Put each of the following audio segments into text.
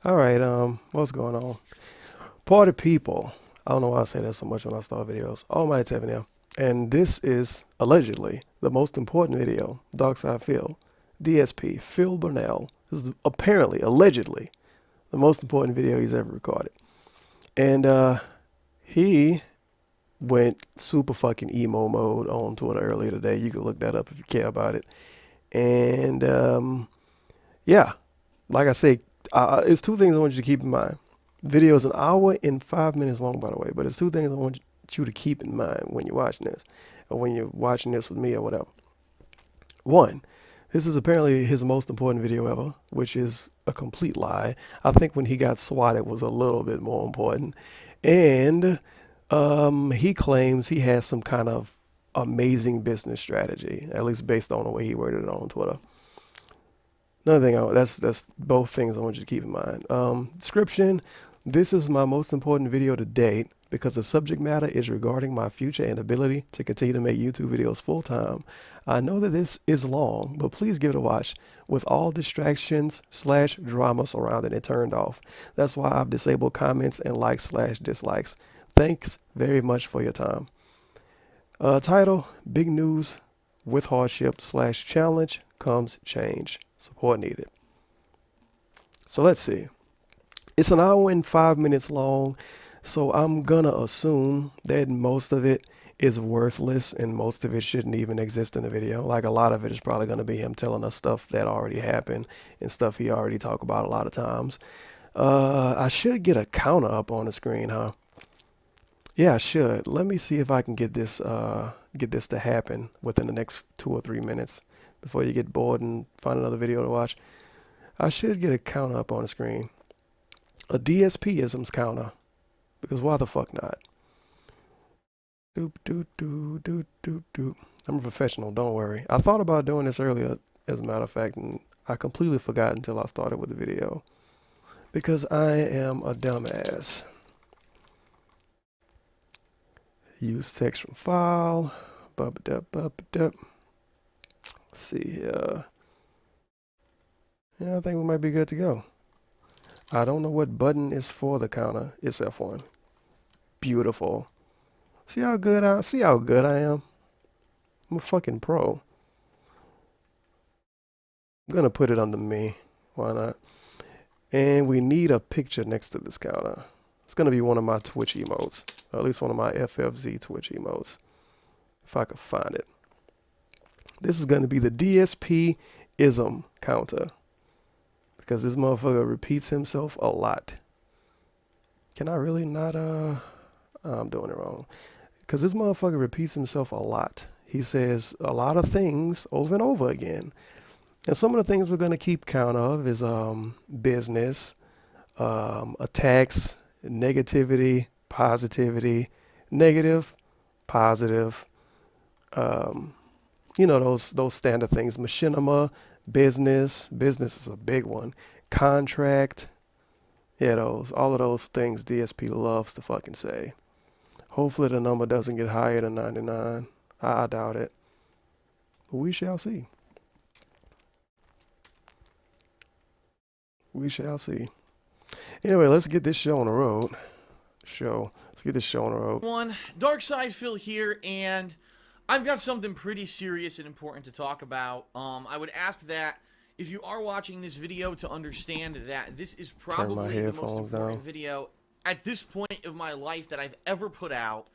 All right, what's going on? Party people. I don't know why I say that so much when I start videos. Oh my Tevin here. And this is allegedly the most important video, Dark Side Phil, DSP, Phil Burnell. This is apparently, allegedly, the most important video he's ever recorded. And he went super fucking emo mode on Twitter earlier today. You can look that up if you care about it. And yeah, like I say, it's two things I want you to keep in mind. Video is an hour and 5 minutes long, by the way, but it's two things I want you to keep in mind when you're watching this, or when you're watching this with me or whatever. One, this is apparently his most important video ever, which is a complete lie. I think when he got swatted was a little bit more important. And he claims he has some kind of amazing business strategy, at least based on the way he worded it on Twitter. Another thing, that's both things I want you to keep in mind. Description, this is my most important video to date because the subject matter is regarding my future and ability to continue to make YouTube videos full time. I know that this is long, but please give it a watch with all distractions / drama surrounding it turned off. That's why I've disabled comments and likes / dislikes. Thanks very much for your time. Title, big news with hardship / challenge comes change. Support needed. So let's see. It's an hour and 5 minutes long, so I'm gonna assume that most of it is worthless and most of it shouldn't even exist in the video. Like a lot of it is probably gonna be him telling us stuff that already happened and stuff he already talked about a lot of times. I should get a counter up on the screen, huh? Yeah, I should. Let me see if I can get this to happen within the next 2 or 3 minutes before you get bored and find another video to watch. I should get a counter up on the screen. A DSP-isms counter. Because why the fuck not? Doop, doop, doop, doop, doop, doop. I'm a professional, don't worry. I thought about doing this earlier, as a matter of fact, and I completely forgot until I started with the video. Because I am a dumbass. Use text from file. Bub-a-dub. Let's see here. Yeah, I think we might be good to go. I don't know what button is for the counter. It's F1. Beautiful. See how good I am? I'm a fucking pro. I'm gonna put it under me. Why not? And we need a picture next to this counter. It's gonna be one of my Twitch emotes. Or at least one of my FFZ Twitch emotes. If I could find it. This is gonna be the DSP-ism counter. Because this motherfucker repeats himself a lot. Can I really not, I'm doing it wrong. Because this motherfucker repeats himself a lot. He says a lot of things over and over again. And some of the things we're going to keep count of is business, attacks, negativity, positivity, negative, positive, you know, those standard things. Machinima, business is a big one. Contract, yeah, all of those things DSP loves to fucking say. Hopefully the number doesn't get higher than 99. I doubt it. But we shall see. We shall see. Anyway, let's get this show on the road. Let's get this show on the road. One, Dark Side Phil here, and I've got something pretty serious and important to talk about. I would ask that if you are watching this video to understand that this is probably the most important video at this point of my life that I've ever put out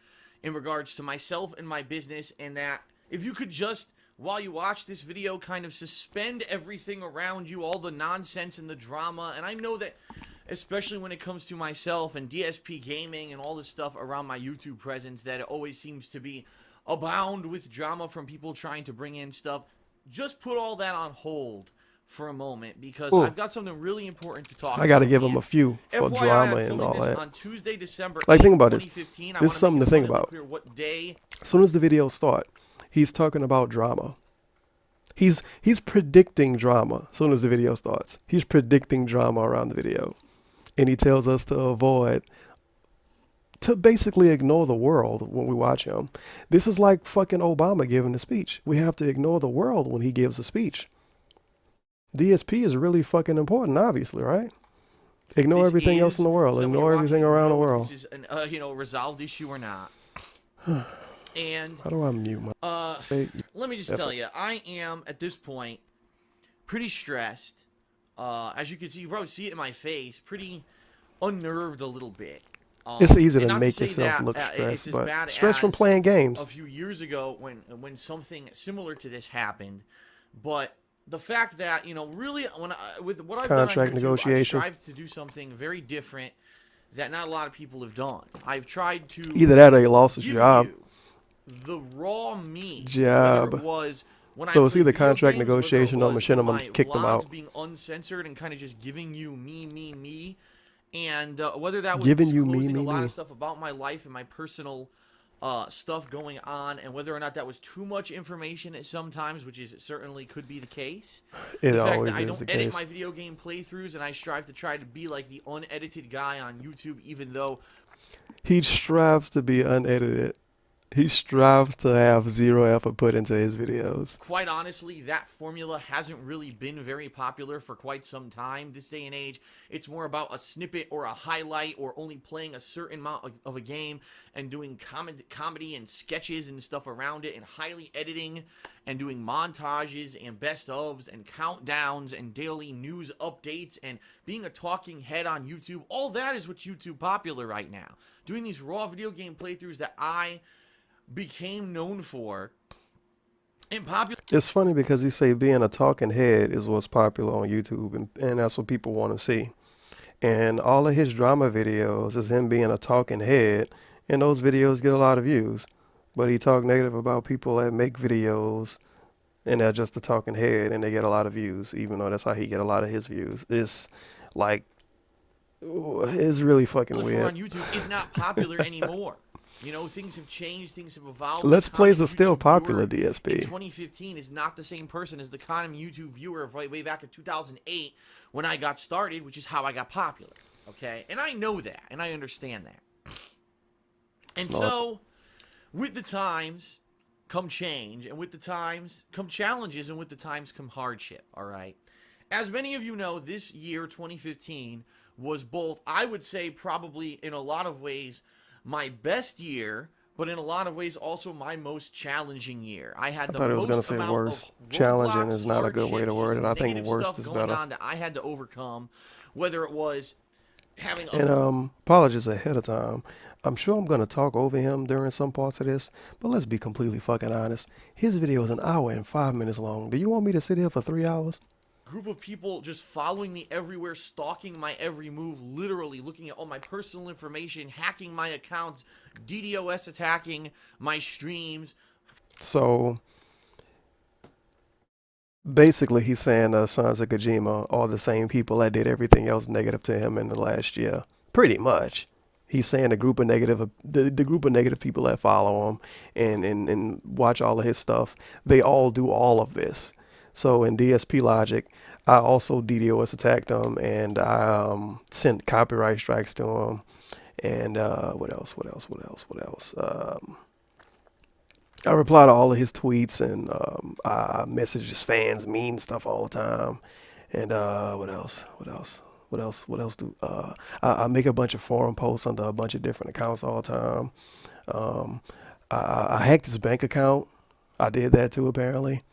in regards to myself and my business, and that if you could just, while you watch this video, kind of suspend everything around you, all the nonsense and the drama. And I know that especially when it comes to myself and DSP gaming and all this stuff around my YouTube presence, that it always seems to be abound with drama from people trying to bring in stuff. Just put all that on hold for a moment, because I've got something really important to talk about. I gotta give him a few for FYI, drama and all that. On Tuesday, December 8th, like, think about this. 2015. This is something to think about. What day. As soon as the video starts, he's talking about drama. He's predicting drama as soon as the video starts. He's predicting drama around the video. And he tells us to basically ignore the world when we watch him. This is like fucking Obama giving a speech. We have to ignore the world when he gives a speech. DSP is really fucking important, obviously, right? Ignore this everything else in is, the world. so that when Ignore you're everything watching, around the know if world. this is an resolved issue or not. And How do I mute my? let me just tell you, I am at this point pretty stressed. As you can see, you probably see it in my face, pretty unnerved a little bit. It's easy and to not make say yourself that, look it's stressed, as but bad stress from as playing games. a few years ago when something similar to this happened. But the fact that, really, with what I've Contract done on YouTube, I've negotiation. strived to do something very different that not a lot of people have done. I've tried to Either that or you lost his give job. you the raw meat. Job. Whether it was when So I it's played either video contract games, whether it negotiation or was machinima in my kicked him out. vlogs being uncensored and kind of just giving you me, and whether that was Giving you disclosing a lot me. of stuff about my life and my personal stuff going on, and whether or not that was too much information at sometimes, which is certainly could be the case. It The fact always that I is don't the edit case. my video game playthroughs and I strive to try to be like the unedited guy on YouTube, even though He strives to be unedited. He strives to have zero effort put into his videos. quite honestly, that formula hasn't really been very popular for quite some time. This day and age, it's more about a snippet or a highlight or only playing a certain amount of a game and doing comedy and sketches and stuff around it and highly editing and doing montages and best ofs and countdowns and daily news updates and being a talking head on YouTube. All that is what's YouTube popular right now. Doing these raw video game playthroughs that I became known for and popular. It's funny because he say being a talking head is what's popular on YouTube, and that's what people want to see. And all of his drama videos is him being a talking head, and those videos get a lot of views. But he talk negative about people that make videos, and they're just a talking head, and they get a lot of views, even though that's how he get a lot of his views. It's like, it's really fucking weird. On YouTube is not popular anymore. Things have changed, things have evolved. Let's Plays are still YouTube popular, viewer in DSP. 2015 is not the same person as the common YouTube viewer of way back in 2008 when I got started, which is how I got popular. Okay? And I know that, and I understand that. And so, with the times come change, and with the times come challenges, and with the times come hardship, all right? As many of you know, this year, 2015, was both, I would say, probably in a lot of ways, my best year, but in a lot of ways also my most challenging year. I thought it was going to say worse. Challenging is not a good way to word it. I think worst is better. That I had to overcome, whether it was having apologies ahead of time. I'm sure I'm going to talk over him during some parts of this, but let's be completely fucking honest. His video is an hour and 5 minutes long. Do you want me to sit here for 3 hours? Group of people just following me everywhere, stalking my every move, literally looking at all my personal information, hacking my accounts, DDoS attacking my streams. So basically he's saying the Sons of Kojima are the same people that did everything else negative to him in the last year. Pretty much. He's saying the group of negative people that follow him and watch all of his stuff, they all do all of this. So in DSP logic, I also DDoS attacked him, and I sent copyright strikes to him, and what else? I reply to all of his tweets, and I message his fans, mean stuff all the time, and what else? I make a bunch of forum posts under a bunch of different accounts all the time. I hacked his bank account. I did that too, apparently.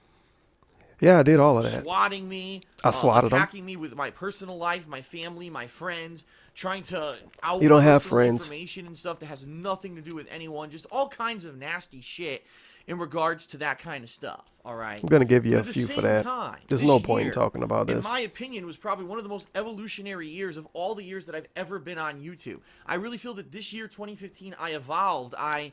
Yeah, I did all of that. Swatting me. I swatted him. Attacking me with my personal life, my family, my friends, trying to out You don't have friends. Information and stuff that has nothing to do with anyone. Just all kinds of nasty shit in regards to that kind of stuff. All right. I'm gonna give you a few for that. There's no point in talking about this. In my opinion, was probably one of the most evolutionary years of all the years that I've ever been on YouTube. I really feel that this year, 2015, I evolved. I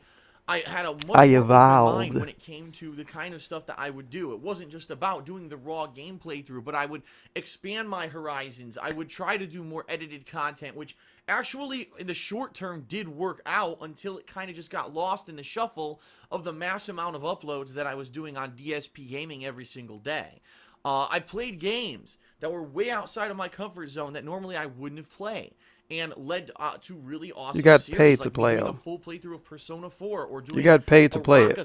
had a much more open mind when it came to the kind of stuff that I would do. It wasn't just about doing the raw gameplay through, but I would expand my horizons. I would try to do more edited content, which actually in the short term did work out until it kind of just got lost in the shuffle of the mass amount of uploads that I was doing on DSP Gaming every single day. I played games that were way outside of my comfort zone that normally I wouldn't have played, and led to really awesome. You got series, paid like to play doing them. a full playthrough of Persona 4, or doing you got paid to play it.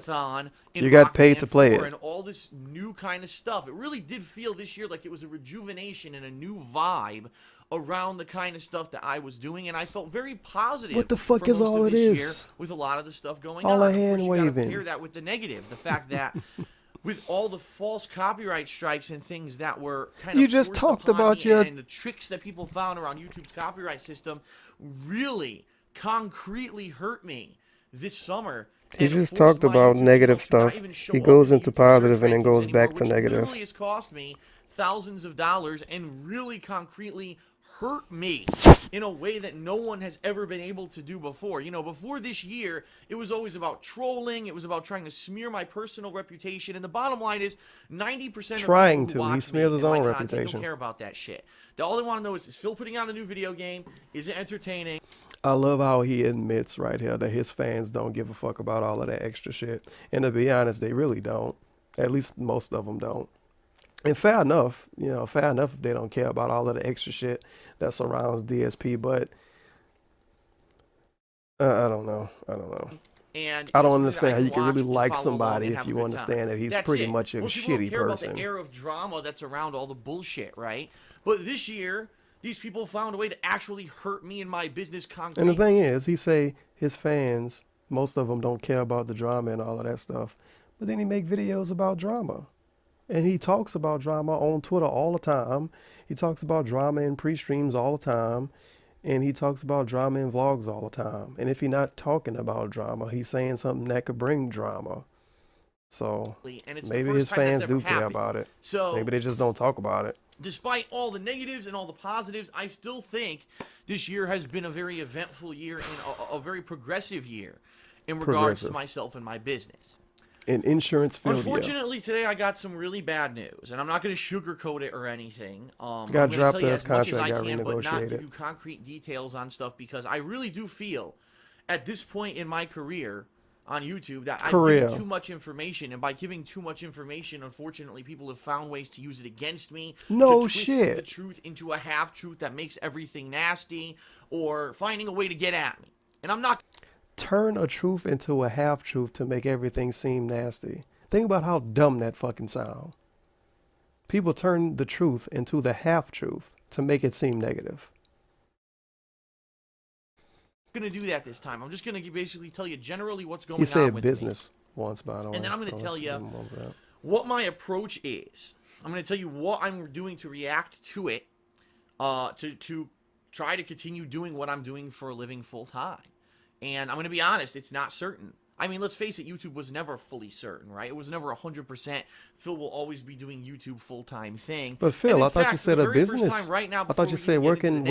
You got paid to play it, and all this new kind of stuff. It really did feel this year like it was a rejuvenation and a new vibe around the kind of stuff that I was doing, and I felt very positive. What the fuck for is most all of it this is? year with a lot of the stuff going All on. the hand Of course, you gotta waving. pair that with the negative, the fact that with all the false copyright strikes and things that were kind of You just forced talked upon about me, your- and the tricks that people found around YouTube's copyright system really concretely hurt me this summer. He and just forced talked my about YouTube negative channel to not stuff. even show He up goes in into YouTube search positive and then rankings goes anymore, back to which negative. literally has cost me thousands of dollars and really concretely hurt me in a way that no one has ever been able to do before. You know, before this year, it was always about trolling. It was about trying to smear my personal reputation. And the bottom line is 90% Trying of people to. who He watch smears me his and my own content reputation. don't care about that shit. All they want to know is Phil putting out a new video game? Is it entertaining? I love how he admits right here that his fans don't give a fuck about all of that extra shit. And to be honest, they really don't. At least most of them don't. And fair enough, you know, fair enough if they don't care about all of the extra shit that surrounds DSP, but I don't know. And I don't it's something that understand how can you can watch really and like follow along somebody and if have a you good understand time. that he's That's pretty it. much a Most people don't shitty care person. about the air of drama that's around all the bullshit, right? But this year, these people found a way to actually hurt me and my business concretely. And the thing is, he say his fans, most of them don't care about the drama and all of that stuff. But then he make videos about drama. And he talks about drama on Twitter all the time. He talks about drama in pre-streams all the time. And he talks about drama in vlogs all the time. And if he's not talking about drama, he's saying something that could bring drama. So and it's maybe the first his time that's fans do ever care happened. about it. So Maybe they just don't talk about it. despite all the negatives and all the positives, I still think this year has been a very eventful year and a very progressive year in regards to myself and my business. In insurance field, Unfortunately, today I got some really bad news, and I'm not going to sugarcoat it or anything. I'm got going to dropped tell you as as much as I contract got can, but not give renegotiated. you concrete details on stuff because I really do feel at this point in my career on YouTube that I've given too much information, and by giving too much information, unfortunately, people have found ways to use it against me. No to twist shit. the truth into a half-truth that makes everything nasty, or finding a way to get at me. And I'm not... Turn a truth into a half-truth to make everything seem nasty. Think about how dumb that fucking sound. People turn the truth into the half-truth to make it seem negative. going to do that this time. I'm just going to basically tell you generally what's going on He said with business once, by the way. And then I'm going to so tell let's you give him one for that. what my approach is. I'm going to tell you what I'm doing to react to it, to try to continue doing what I'm doing for a living full time. And I'm going to be honest, it's not certain. I mean, let's face it, YouTube was never fully certain, right? It was never 100%. Phil will always be doing YouTube full-time thing. But Phil, I thought you said a business. I I thought you said working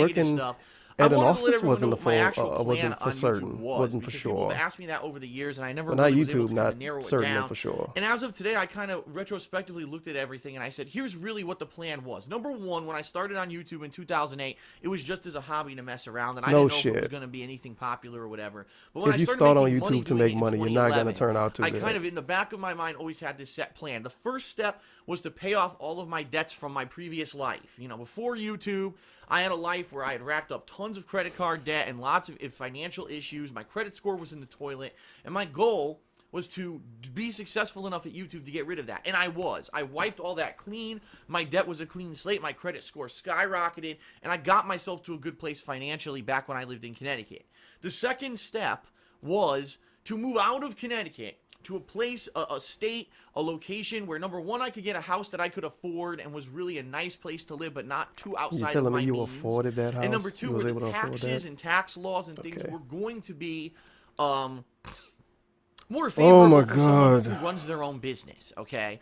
at an office wasn't wasn't for certain, wasn't for sure. People have asked me that over the years, and I never But really not was able YouTube, to not narrow it certain down. for sure. And as of today, I kind of retrospectively looked at everything, and I said, here's really what the plan was. Number one, when I started on YouTube in 2008, it was just as a hobby to mess around, and I didn't know if it was going to be anything popular or whatever. But when If you started start on making YouTube to make money, you're not going to turn out too I good. kind of, in the back of my mind, always had this set plan. The first step was to pay off all of my debts from my previous life. You know, before YouTube, I had a life where I had racked up tons of credit card debt and lots of financial issues. My credit score was in the toilet, and my goal was to be successful enough at YouTube to get rid of that. And I was. I wiped all that clean. My debt was a clean slate. My credit score skyrocketed, and I got myself to a good place financially back when I lived in Connecticut. The second step was to move out of Connecticut to a place, a state, a location where, number one, I could get a house that I could afford and was really a nice place to live, but not too outside of my means. You telling me you afforded that house? And number two, where the taxes and tax laws and things were going to be more favorable for someone who runs their own business, okay?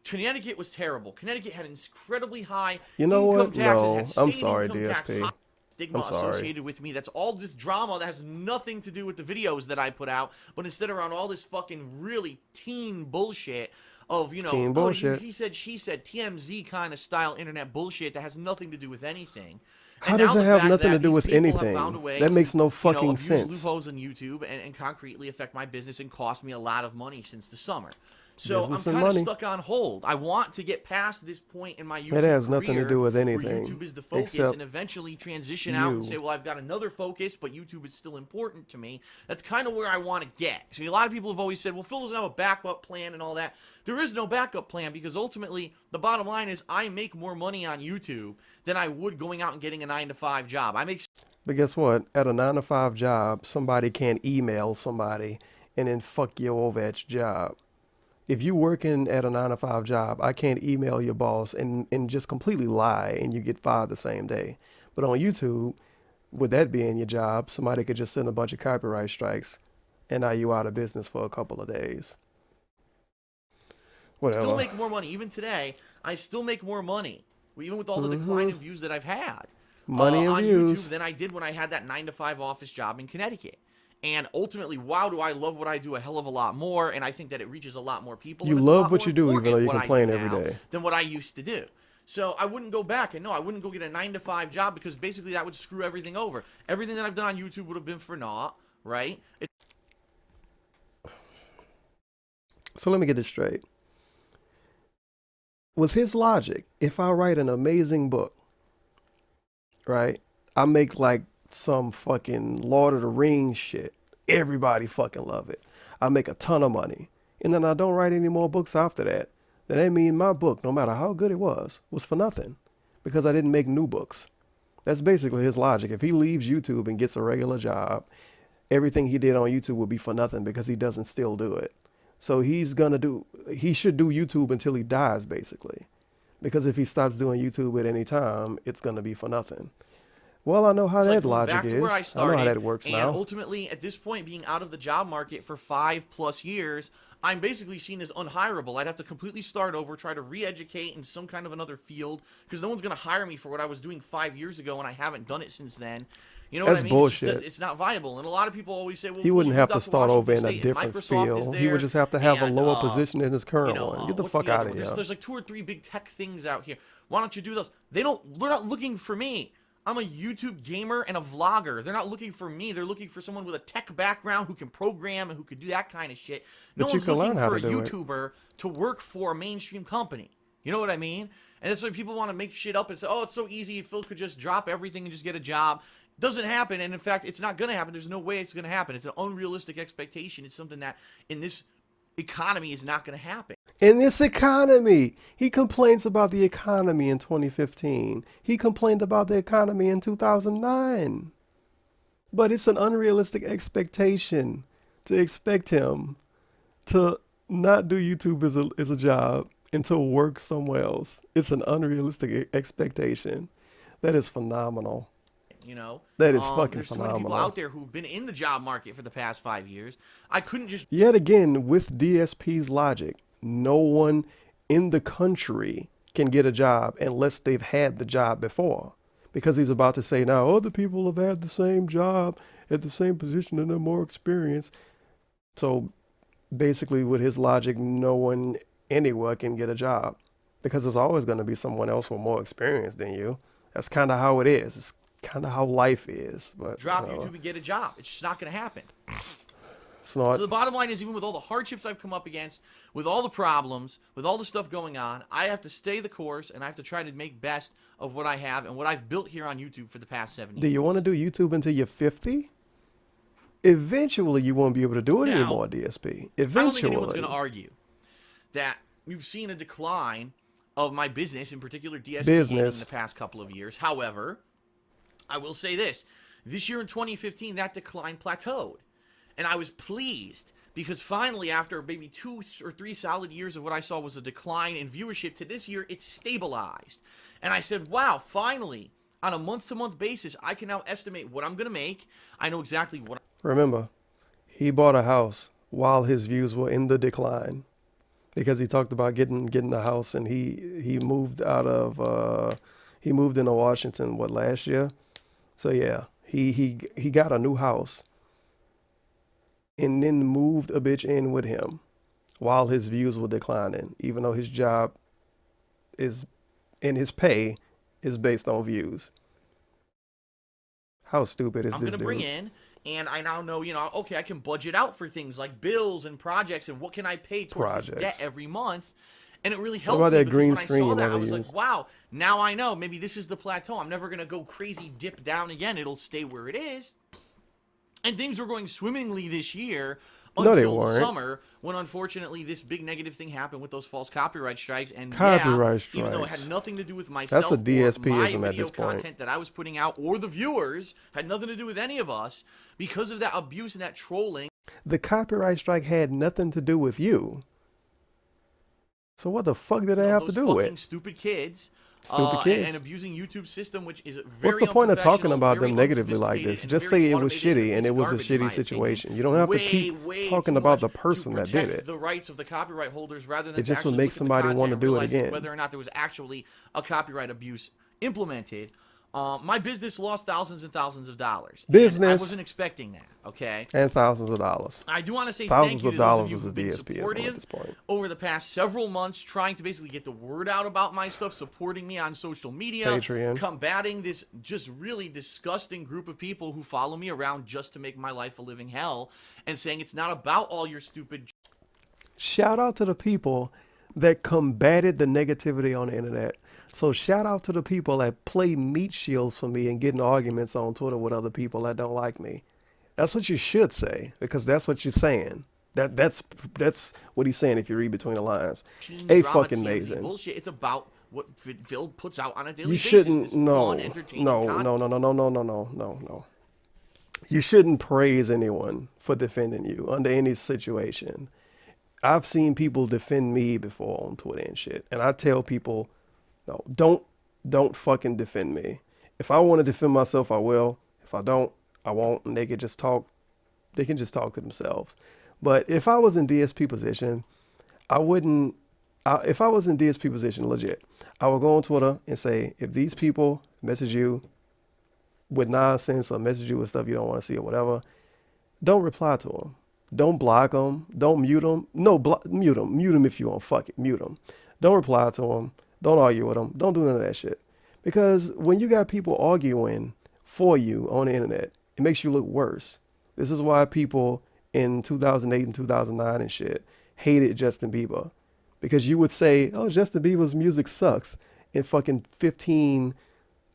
Connecticut was terrible. Connecticut had incredibly high income taxes. No, I'm sorry, DSP. Stigma associated with me. That's all this drama that has nothing to do with the videos that I put out, but instead around all this fucking really teen bullshit of, you know, bullshit. He said, she said, TMZ kind of style internet bullshit that has nothing to do with anything. How does it have nothing to do with anything? That makes no fucking sense. Loopholes on YouTube and concretely affect my business and cost me a lot of money since the summer. So I'm Business and kind of money. stuck on hold. I want to get past this point in my YouTube It has nothing to career do with where anything YouTube is the focus except and eventually transition out and you. say, well, I've got another focus, but YouTube is still important to me. That's kind of where I want to get. See, a lot of people have always said, well, Phil doesn't have a backup plan and all that. There is no backup plan because ultimately the bottom line is I make more money on YouTube than I would going out and getting a 9-to-5 job. But guess what? At a 9 to 5 job, somebody can email somebody and then fuck you over at your job. If you working at a 9 to 5 job, I can't email your boss and just completely lie and you get fired the same day. But on YouTube, with that being your job, somebody could just send a bunch of copyright strikes and now you out of business for a couple of days. Still Whatever. make more money. Even today, I still make more money, even with all the decline in views that I've had Money and on views. YouTube than I did when I had that 9-to-5 office job in Connecticut. And ultimately, wow, do I love what I do a hell of a lot more, and I think that it reaches a lot more people. You and it's a love lot what more you do, even important though you what I complain do every now day. than what I used to do. So I wouldn't go back, and no, I wouldn't go get a 9-to-5 job because basically that would screw everything over. Everything that I've done on YouTube would have been for naught, right? So let me get this straight. With his logic, if I write an amazing book, right, I make like some fucking Lord of the Rings shit. Everybody fucking love it. I make a ton of money. And then I don't write any more books after that. Then that means my book, no matter how good it was for nothing. Because I didn't make new books. That's basically his logic. If he leaves YouTube and gets a regular job, everything he did on YouTube will be for nothing because he doesn't still do it. So he should do YouTube until he dies, basically. Because if he stops doing YouTube at any time, it's going to be for nothing. Well, I know how that logic is. I know how that works now. And ultimately, at this point, being out of the job market for 5+ years, I'm basically seen as unhireable. I'd have to completely start over, try to re-educate in some kind of another field, because no one's going to hire me for what I was doing 5 years ago, and I haven't done it since then. You know what I mean? Bullshit. It's not viable. And a lot of people always say, well, he wouldn't have to start over in a State, different field. He would just have to and, have a lower position in his current one. Get the what's fuck the out other of one? here. There's like 2 or 3 big tech things out here. Why don't you do those? They're not looking for me. I'm a YouTube gamer and a vlogger. They're not looking for me. They're looking for someone with a tech background who can program and who could do that kind of shit. No one's looking for a YouTuber to work for a mainstream company. You know what I mean? And that's why people want to make shit up and say, oh, it's so easy. Phil could just drop everything and just get a job. Doesn't happen. And in fact, it's not going to happen. There's no way it's going to happen. It's an unrealistic expectation. It's something that in this economy is not going to happen. In this economy, he complains about the economy in 2015. He complained about the economy in 2009. But it's an unrealistic expectation to expect him to not do YouTube as a job and to work somewhere else. It's an unrealistic expectation. That is phenomenal. You know, that is fucking there's phenomenal. There's 20 people out there who've been in the job market for the past 5 years. I couldn't just... Yet again, with DSP's logic, no one in the country can get a job unless they've had the job before. Because he's about to say now, other people have had the same job at the same position and they're more experienced. So basically with his logic, no one anywhere can get a job. Because there's always going to be someone else with more experience than you. That's kind of how it is. It's kind of how life is. But drop YouTube and get a job. It's just not going to happen. It's not. So the bottom line is, even with all the hardships I've come up against, with all the problems, with all the stuff going on, I have to stay the course and I have to try to make best of what I have and what I've built here on YouTube for the past 7 years. Do you want to do YouTube until you're 50? Eventually, you won't be able to do it anymore, DSP. Eventually. I don't think anyone's going to argue that you've seen a decline of my business, in particular DSP, in the past couple of years. However, I will say this. This year in 2015, that decline plateaued. And I was pleased because finally, after maybe 2 or 3 solid years of what I saw was a decline in viewership, to this year, it's stabilized. And I said, wow, finally, on a month-to-month basis, I can now estimate what I'm going to make. I know exactly what... Remember, he bought a house while his views were in the decline. Because he talked about getting a house, and he moved out of he moved into Washington last year. So yeah, he got a new house, and then moved a bitch in with him, while his views were declining. Even though his job is, and his pay is based on views. How stupid is I'm this going to dude? bring in, and I now know, okay, I can budget out for things like bills and projects, and what can I pay towards this debt every month. And it really What helped about me that because green when I screen saw you that, I never was use? like, wow, now I know. Maybe this is the plateau. I'm never going to go crazy dip down again. It'll stay where it is. And things were going swimmingly this year No, they until the weren't. summer, when unfortunately this big negative thing happened with those false copyright strikes. And Copyright even though it had strikes. nothing to do with That's a myself or my DSPism at video this point. content that I was putting out, or the viewers, had nothing to do with any of us, because of that abuse and that trolling. The copyright strike had nothing to do with you. So what the fuck did I have to do with? Stupid kids. Stupid kids. And abusing YouTube's system, which is very What's the point of talking about very them negatively like this? unsophisticated, Just and very say it was automated shitty and it was a piece of shitty garbage, in my situation. opinion. You don't have to Way keep talking too about much the person to that did protect it. the rights of the copyright holders, rather than It just to would actually make look at the somebody content want to and do it realize again. whether or not there was actually a copyright abuse implemented. My business lost thousands and thousands of dollars. Business. I wasn't expecting that, okay? And thousands of dollars. I do want to say Thousands thank you of to dollars those is of a you who've been DSP at supportive this point. over the past several months, trying to basically get the word out about my stuff, supporting me on social media, Patreon. combating this just really disgusting group of people who follow me around just to make my life a living hell, and saying it's not about all your stupid... Shout out to the people that combated the negativity on the internet. So shout out to the people that play meat shields for me and get in arguments on Twitter with other people that don't like me. That's what you should say, because that's what you're saying. That's what he's saying if you read between the lines. A fucking amazing. Bullshit. It's about what Phil puts out on a daily You basis. shouldn't. This fun, entertaining content. No. You shouldn't praise anyone for defending you under any situation. I've seen people defend me before on Twitter and shit, and I tell people, no, don't fucking defend me. If I want to defend myself, I will. If I don't, I won't, and they can just talk to themselves. But if I was in DSP position, I wouldn't. If I was in DSP position, legit, I would go on Twitter and say, if these people message you with nonsense or message you with stuff you don't want to see or whatever, don't reply to them. Don't block them. Don't mute them. No, mute them. Mute them if you want. Fuck it. Mute them. Don't reply to them. Don't argue with them. Don't do none of that shit. Because when you got people arguing for you on the internet, it makes you look worse. This is why people in 2008 and 2009 and shit hated Justin Bieber. Because you would say, oh, Justin Bieber's music sucks. And fucking 15,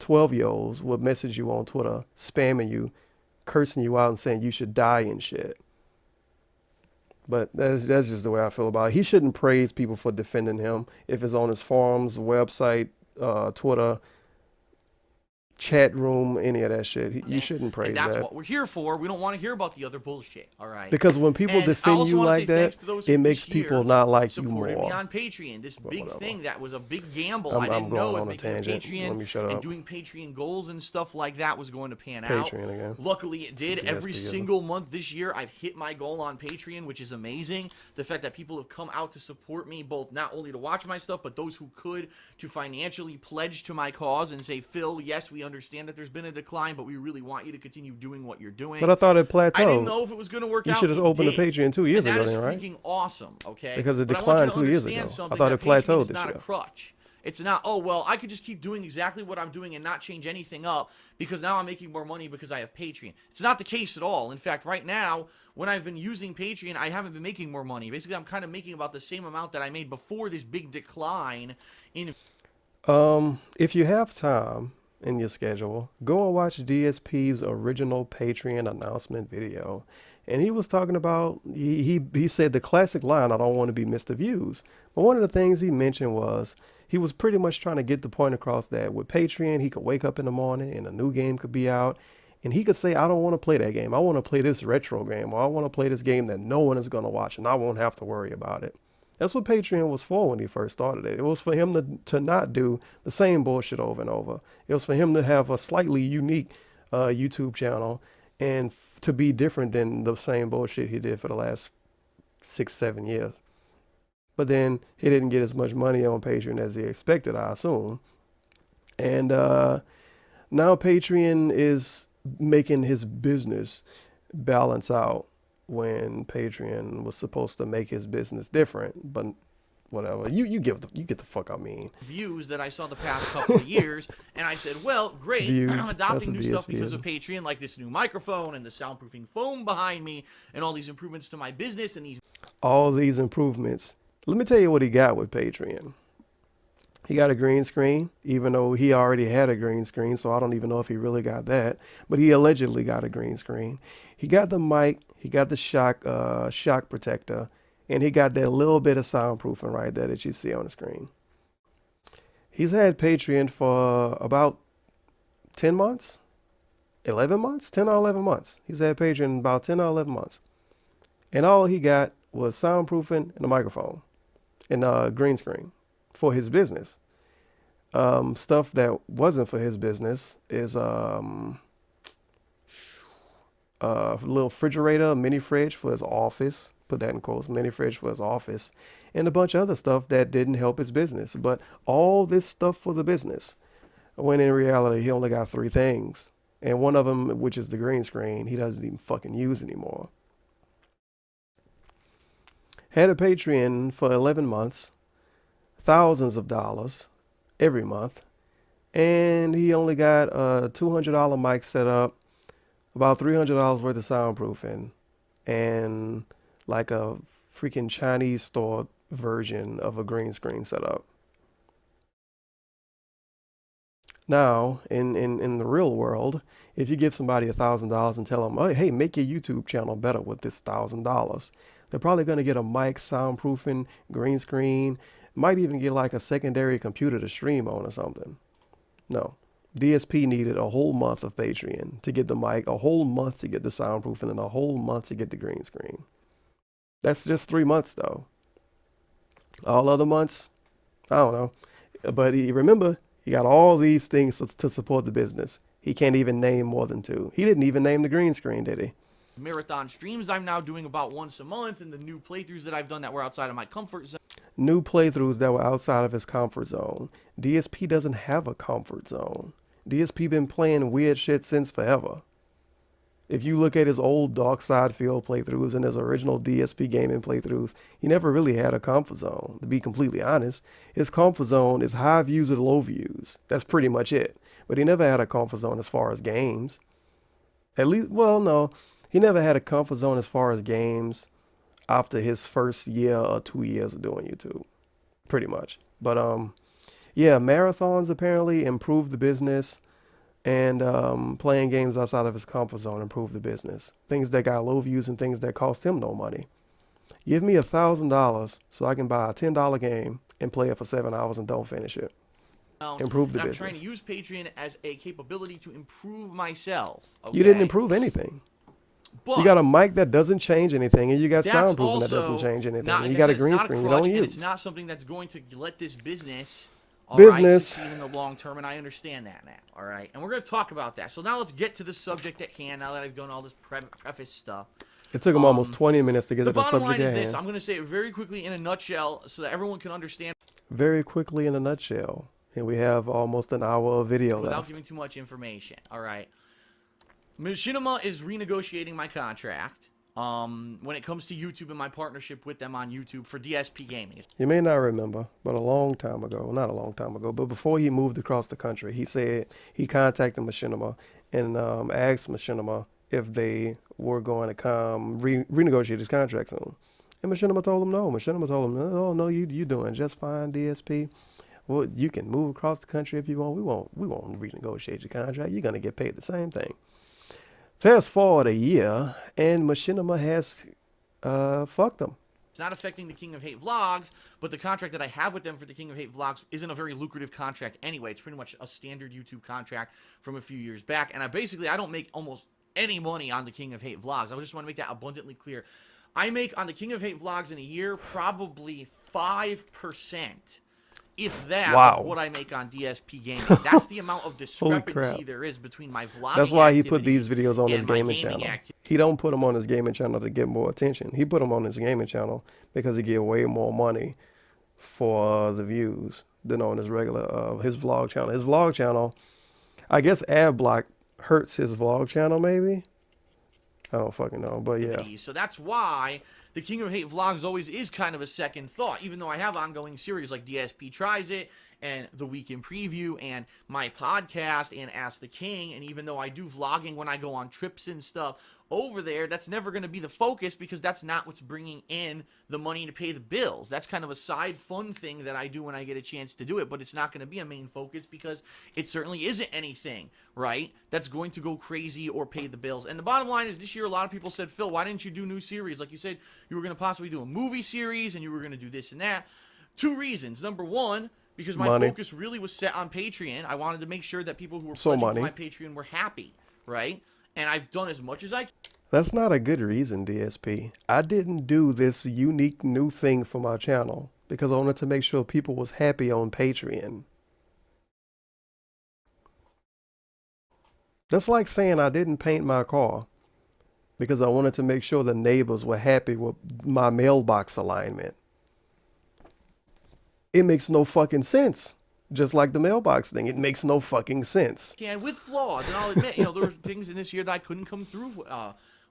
12-year-olds would message you on Twitter, spamming you, cursing you out and saying you should die and shit. But that's just the way I feel about it. He shouldn't praise people for defending him if it's on his forums, website, Twitter, chat room, any of that shit. You shouldn't praise and that's that. what we're here for. We don't want to hear about the other bullshit, all right? Because when people defend you like that, it makes people not like you supporting more. me on Patreon. This big thing that was a big gamble. I'm I didn't know going if on a making tangent. Let me Patreon shut and up. doing Patreon goals and stuff like that was going to pan Patreon out. again. Luckily, it did. It's Every DSP-ism. single month this year, I've hit my goal on Patreon, which is amazing. The fact that people have come out to support me, both not only to watch my stuff, but those who could to financially pledge to my cause and say, Phil, yes, we understand that there's been a decline, but we really want you to continue doing what you're doing. But I thought it plateaued. I didn't know if it was going to work out. You should have opened a Patreon 2 years ago, then, right? That is freaking awesome, okay? Because it But I want you declined to 2 years ago. understand I something, thought that it plateaued Patreon is this not year. a crutch. It's not, oh, well, I could just keep doing exactly what I'm doing and not change anything up because now I'm making more money because I have Patreon. It's not the case at all. In fact, right now, when I've been using Patreon, I haven't been making more money. Basically, I'm kind of making about the same amount that I made before this big decline in... If you have time in your schedule, go and watch DSP's original Patreon announcement video. And he was talking about, he said the classic line, I don't want to be Mr. Views. But one of the things he mentioned was he was pretty much trying to get the point across that with Patreon, he could wake up in the morning and a new game could be out. And he could say, I don't want to play that game. I want to play this retro game, or I want to play this game that no one is going to watch and I won't have to worry about it. That's what Patreon was for when he first started it. It was for him to not do the same bullshit over and over. It was for him to have a slightly unique YouTube channel and to be different than the same bullshit he did for the last 6-7 years. But then he didn't get as much money on Patreon as he expected, I assume. And now Patreon is making his business balance out when Patreon was supposed to make his business different. But whatever. You get the fuck I mean. Views that I saw the past couple of years, and I said, well, great, I'm adopting new stuff because of Patreon, like this new microphone and the soundproofing foam behind me, and all these improvements to my business and all these improvements. Let me tell you what he got with Patreon. He got a green screen, even though he already had a green screen, so I don't even know if he really got that, but he allegedly got a green screen. He got the mic, he got the shock protector, and he got that little bit of soundproofing right there that you see on the screen. He's had Patreon for about 10 months, 11 months, 10 or 11 months. He's had Patreon about 10 or 11 months. And all he got was soundproofing and a microphone and a green screen for his business. Stuff that wasn't for his business is a little refrigerator, mini fridge for his office. Put that in quotes, mini fridge for his office, and a bunch of other stuff that didn't help his business. But all this stuff for the business, when in reality, he only got 3 things. And one of them, which is the green screen, he doesn't even fucking use anymore. Had a Patreon for 11 months, thousands of dollars every month, and he only got a $200 mic set up, about $300 worth of soundproofing, and like a freaking Chinese store version of a green screen setup. Now, in the real world, if you give somebody $1,000 and tell them, oh, hey, make your YouTube channel better with this $1,000, they're probably going to get a mic, soundproofing, green screen, might even get like a secondary computer to stream on or something. No. DSP needed a whole month of Patreon to get the mic, a whole month to get the soundproofing, and a whole month to get the green screen. That's just 3 months, though. All other months, I don't know. But remember, he got all these things to support the business. He can't even name more than 2. He didn't even name the green screen, did he? Marathon streams I'm now doing about once a month, and the new playthroughs that I've done that were outside of my comfort zone. New playthroughs that were outside of his comfort zone. DSP doesn't have a comfort zone. DSP been playing weird shit since forever. If you look at his old Dark Side Field playthroughs and his original DSP gaming playthroughs, he never really had a comfort zone, to be completely honest. His comfort zone is high views or low views. That's pretty much it. But he never had a comfort zone as far as games. At least, well, no. He never had a comfort zone as far as games after his first year or 2 years of doing YouTube. Pretty much. But, yeah, marathons apparently improved the business. And playing games outside of his comfort zone improved the business. Things that got low views and things that cost him no money. Give me $1,000 so I can buy a $10 game and play it for 7 hours and don't finish it. Improve the business. I'm trying to use Patreon as a capability to improve myself. Okay? You didn't improve anything. But you got a mic that doesn't change anything, and you got soundproofing that doesn't change anything. And you got a green screen you don't use. It's not something that's going to let this business succeed in the long term, and I understand that now. All right, and we're going to talk about that. So now let's get to the subject at hand. Now that I've done all this preface stuff, it took him almost 20 minutes to get to the subject at hand. The bottom line is this: I'm going to say it very quickly in a nutshell, so that everyone can understand. Very quickly in a nutshell, and we have almost an hour of video left. Without giving too much information. All right, Machinima is renegotiating my contract. When it comes to YouTube and my partnership with them on YouTube for DSP Gaming. You may not remember, but a long time ago, not a long time ago, but before he moved across the country, he said he contacted Machinima and asked Machinima if they were going to come renegotiate his contract soon. And Machinima told him no. Machinima told him, oh, no, you're doing just fine, DSP. Well, you can move across the country if you want. We won't renegotiate your contract. You're going to get paid the same thing. Fast forward a year, and Machinima has fucked them. It's not affecting the King of Hate vlogs, but the contract that I have with them for the King of Hate vlogs isn't a very lucrative contract anyway. It's pretty much a standard YouTube contract from a few years back, and I don't make almost any money on the King of Hate vlogs. I just want to make that abundantly clear. I make on the King of Hate vlogs in a year probably 5%. If that, of what I make on DSP Gaming. That's the amount of discrepancy there is between my vlogging. That's why he put these videos on his gaming channel. He don't put them on his gaming channel to get more attention. He put them on his gaming channel because he get way more money for the views than on his regular his vlog channel. His vlog channel, I guess ad block hurts his vlog channel maybe. I don't fucking know, but yeah. So that's why the King of Hate vlogs always is kind of a second thought, even though I have ongoing series like DSP Tries It and the Weekend Preview and my podcast and Ask the King. And even though I do vlogging when I go on trips and stuff over there, that's never going to be the focus because that's not what's bringing in the money to pay the bills. That's kind of a side fun thing that I do when I get a chance to do it, but it's not going to be a main focus because it certainly isn't anything, right, that's going to go crazy or pay the bills. And the bottom line is this year a lot of people said, Phil, why didn't you do new series? Like you said, you were going to possibly do a movie series and you were going to do this and that. Two reasons. Number one, because my focus really was set on Patreon. I wanted to make sure that people who were pledging to my Patreon were happy, right? And I've done as much as I can. That's not a good reason, DSP. I didn't do this unique new thing for my channel because I wanted to make sure people was happy on Patreon. That's like saying I didn't paint my car because I wanted to make sure the neighbors were happy with my mailbox alignment. It makes no fucking sense. Just like the mailbox thing, it makes no fucking sense. And with flaws, and I'll admit, there were things in this year that I couldn't come through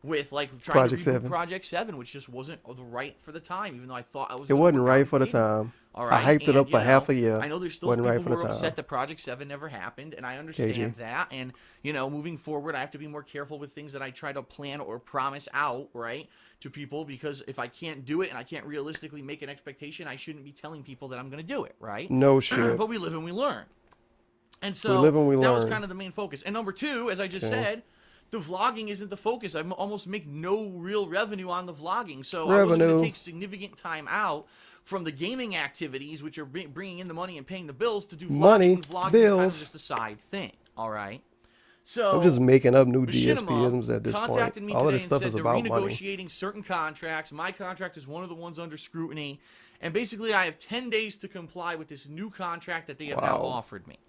with, like trying to reboot Project 7, which just wasn't right for the time, even though I thought I was. It wasn't right for the time. All right. I hyped it up for half a year. I know there's still people who are upset that Project 7 never happened, and I understand that. And, moving forward, I have to be more careful with things that I try to plan or promise out, right, to people, because if I can't do it and I can't realistically make an expectation, I shouldn't be telling people that I'm going to do it, right? No shit. But we live and we learn. And so we live and we that learn. Was kind of the main focus. And number two, as I just said, the vlogging isn't the focus. I almost make no real revenue on the vlogging. So I was going to take significant time out from the gaming activities, which are bringing in the money and paying the bills, to do vlogging. And vlogging is kind of just a side thing, all right? So I'm just making up new DSPisms at this point. All of this stuff is about money. Renegotiating certain contracts. My contract is one of the ones under scrutiny. And basically, I have 10 days to comply with this new contract that they have now offered me.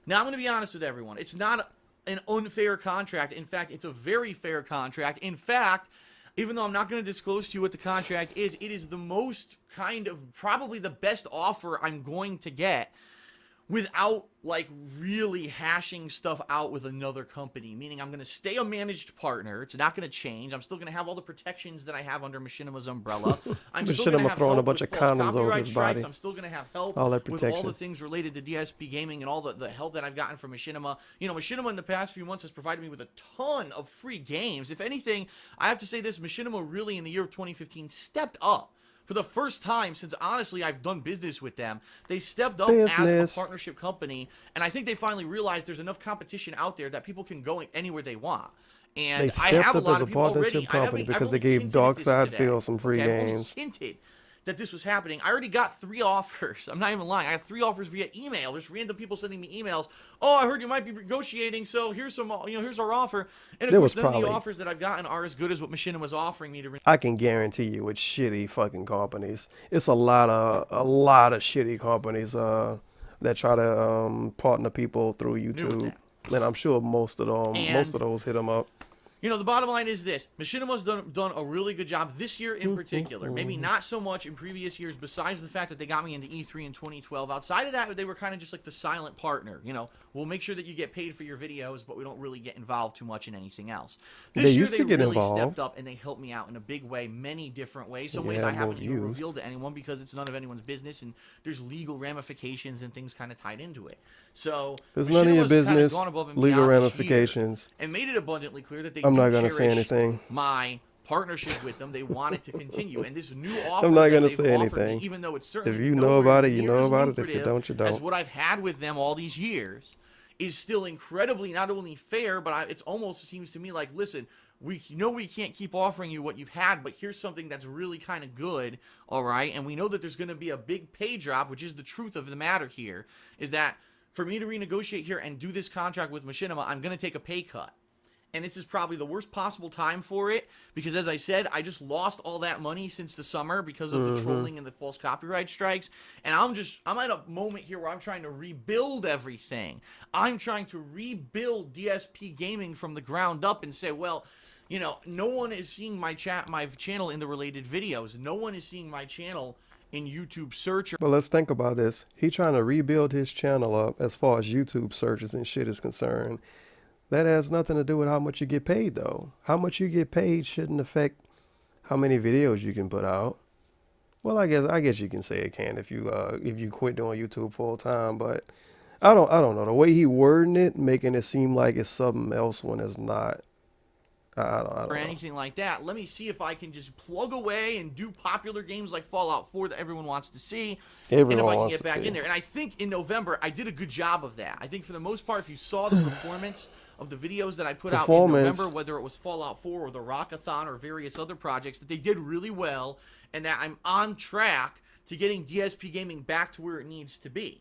Now, I'm going to be honest with everyone. It's not an unfair contract. In fact, it's a very fair contract. In fact, even though I'm not going to disclose to you what the contract is, it is the most probably the best offer I'm going to get without like really hashing stuff out with another company, meaning I'm going to stay a managed partner. It's not going to change. I'm still going to have all the protections that I have under Machinima's umbrella. I'm still going to have throwing help a bunch with of false condoms over his body. I'm still going to have help all that with all the things related to DSP gaming and all the help that I've gotten from Machinima. Machinima in the past few months has provided me with a ton of free games. If anything, I have to say this, Machinima really in the year of 2015 stepped up. For the first time since, honestly, I've done business with them, they stepped up as a partnership company, and I think they finally realized there's enough competition out there that people can go anywhere they want. And they stepped up as a partnership company because they gave Darkside Phil some free games. I hinted that this was happening. I already got 3 offers. I'm not even lying. I had 3 offers via email. There's random people sending me emails. Oh, I heard you might be negotiating, so here's some, here's our offer. And of course, none of the offers that I've gotten are as good as what Machinima was offering me to. I can guarantee you, it's shitty fucking companies. It's a lot of shitty companies that try to partner people through YouTube, and I'm sure most of those hit them up. The bottom line is this. Machinima's done a really good job this year in particular. Maybe not so much in previous years, besides the fact that they got me into E3 in 2012. Outside of that, they were kind of just like the silent partner. We'll make sure that you get paid for your videos, but we don't really get involved too much in anything else. This year, they really stepped up, and they helped me out in a big way, many different ways. Some ways I haven't even revealed to anyone because it's none of anyone's business, and there's legal ramifications and things kind of tied into it. So there's none of your business, legal ramifications. And made it abundantly clear that they I'm not going to say anything. My partnership with them, they want it to continue, and this new offer I'm not going to say anything. Me, even though it's certainly if you know about it, you know about it. If you don't, you don't. As what I've had with them all these years is still incredibly not only fair, but it's almost seems to me like, listen, we know we can't keep offering you what you've had, but here's something that's really kind of good, all right? And we know that there's going to be a big pay drop, which is the truth of the matter here, is that for me to renegotiate here and do this contract with Machinima, I'm going to take a pay cut. And this is probably the worst possible time for it because, as I said, I just lost all that money since the summer because of the trolling and the false copyright strikes. And I'm at a moment here where I'm trying to rebuild everything. I'm trying to rebuild DSP Gaming from the ground up and say, well, no one is seeing my channel in the related videos. No one is seeing my channel in YouTube search. But let's think about this. He's trying to rebuild his channel up as far as YouTube searches and shit is concerned. That has nothing to do with how much you get paid, though. How much you get paid shouldn't affect how many videos you can put out. Well, I guess you can say it can if you quit doing YouTube full time, but I don't know the way he wording it, making it seem like it's something else when it's not. I don't or know. anything like that. Let me see if I can just plug away and do popular games like Fallout 4 that everyone wants to see. And if I can get back in there. And I think in November, I did a good job of that. I think for the most part, if you saw the performance of the videos that I put out in November, whether it was Fallout 4 or the Rockathon or various other projects, that they did really well and that I'm on track to getting DSP Gaming back to where it needs to be.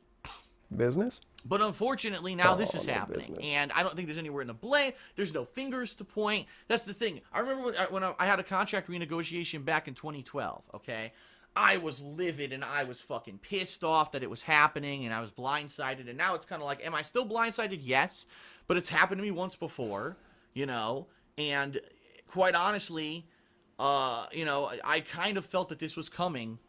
Business? But unfortunately, now this is happening, and I don't think there's anywhere in the blame. There's no fingers to point. That's the thing. I remember when I had a contract renegotiation back in 2012, okay? I was livid, and I was fucking pissed off that it was happening, and I was blindsided, and now it's kind of like, am I still blindsided? Yes, but it's happened to me once before, you know, and quite honestly, you know, I kind of felt that this was coming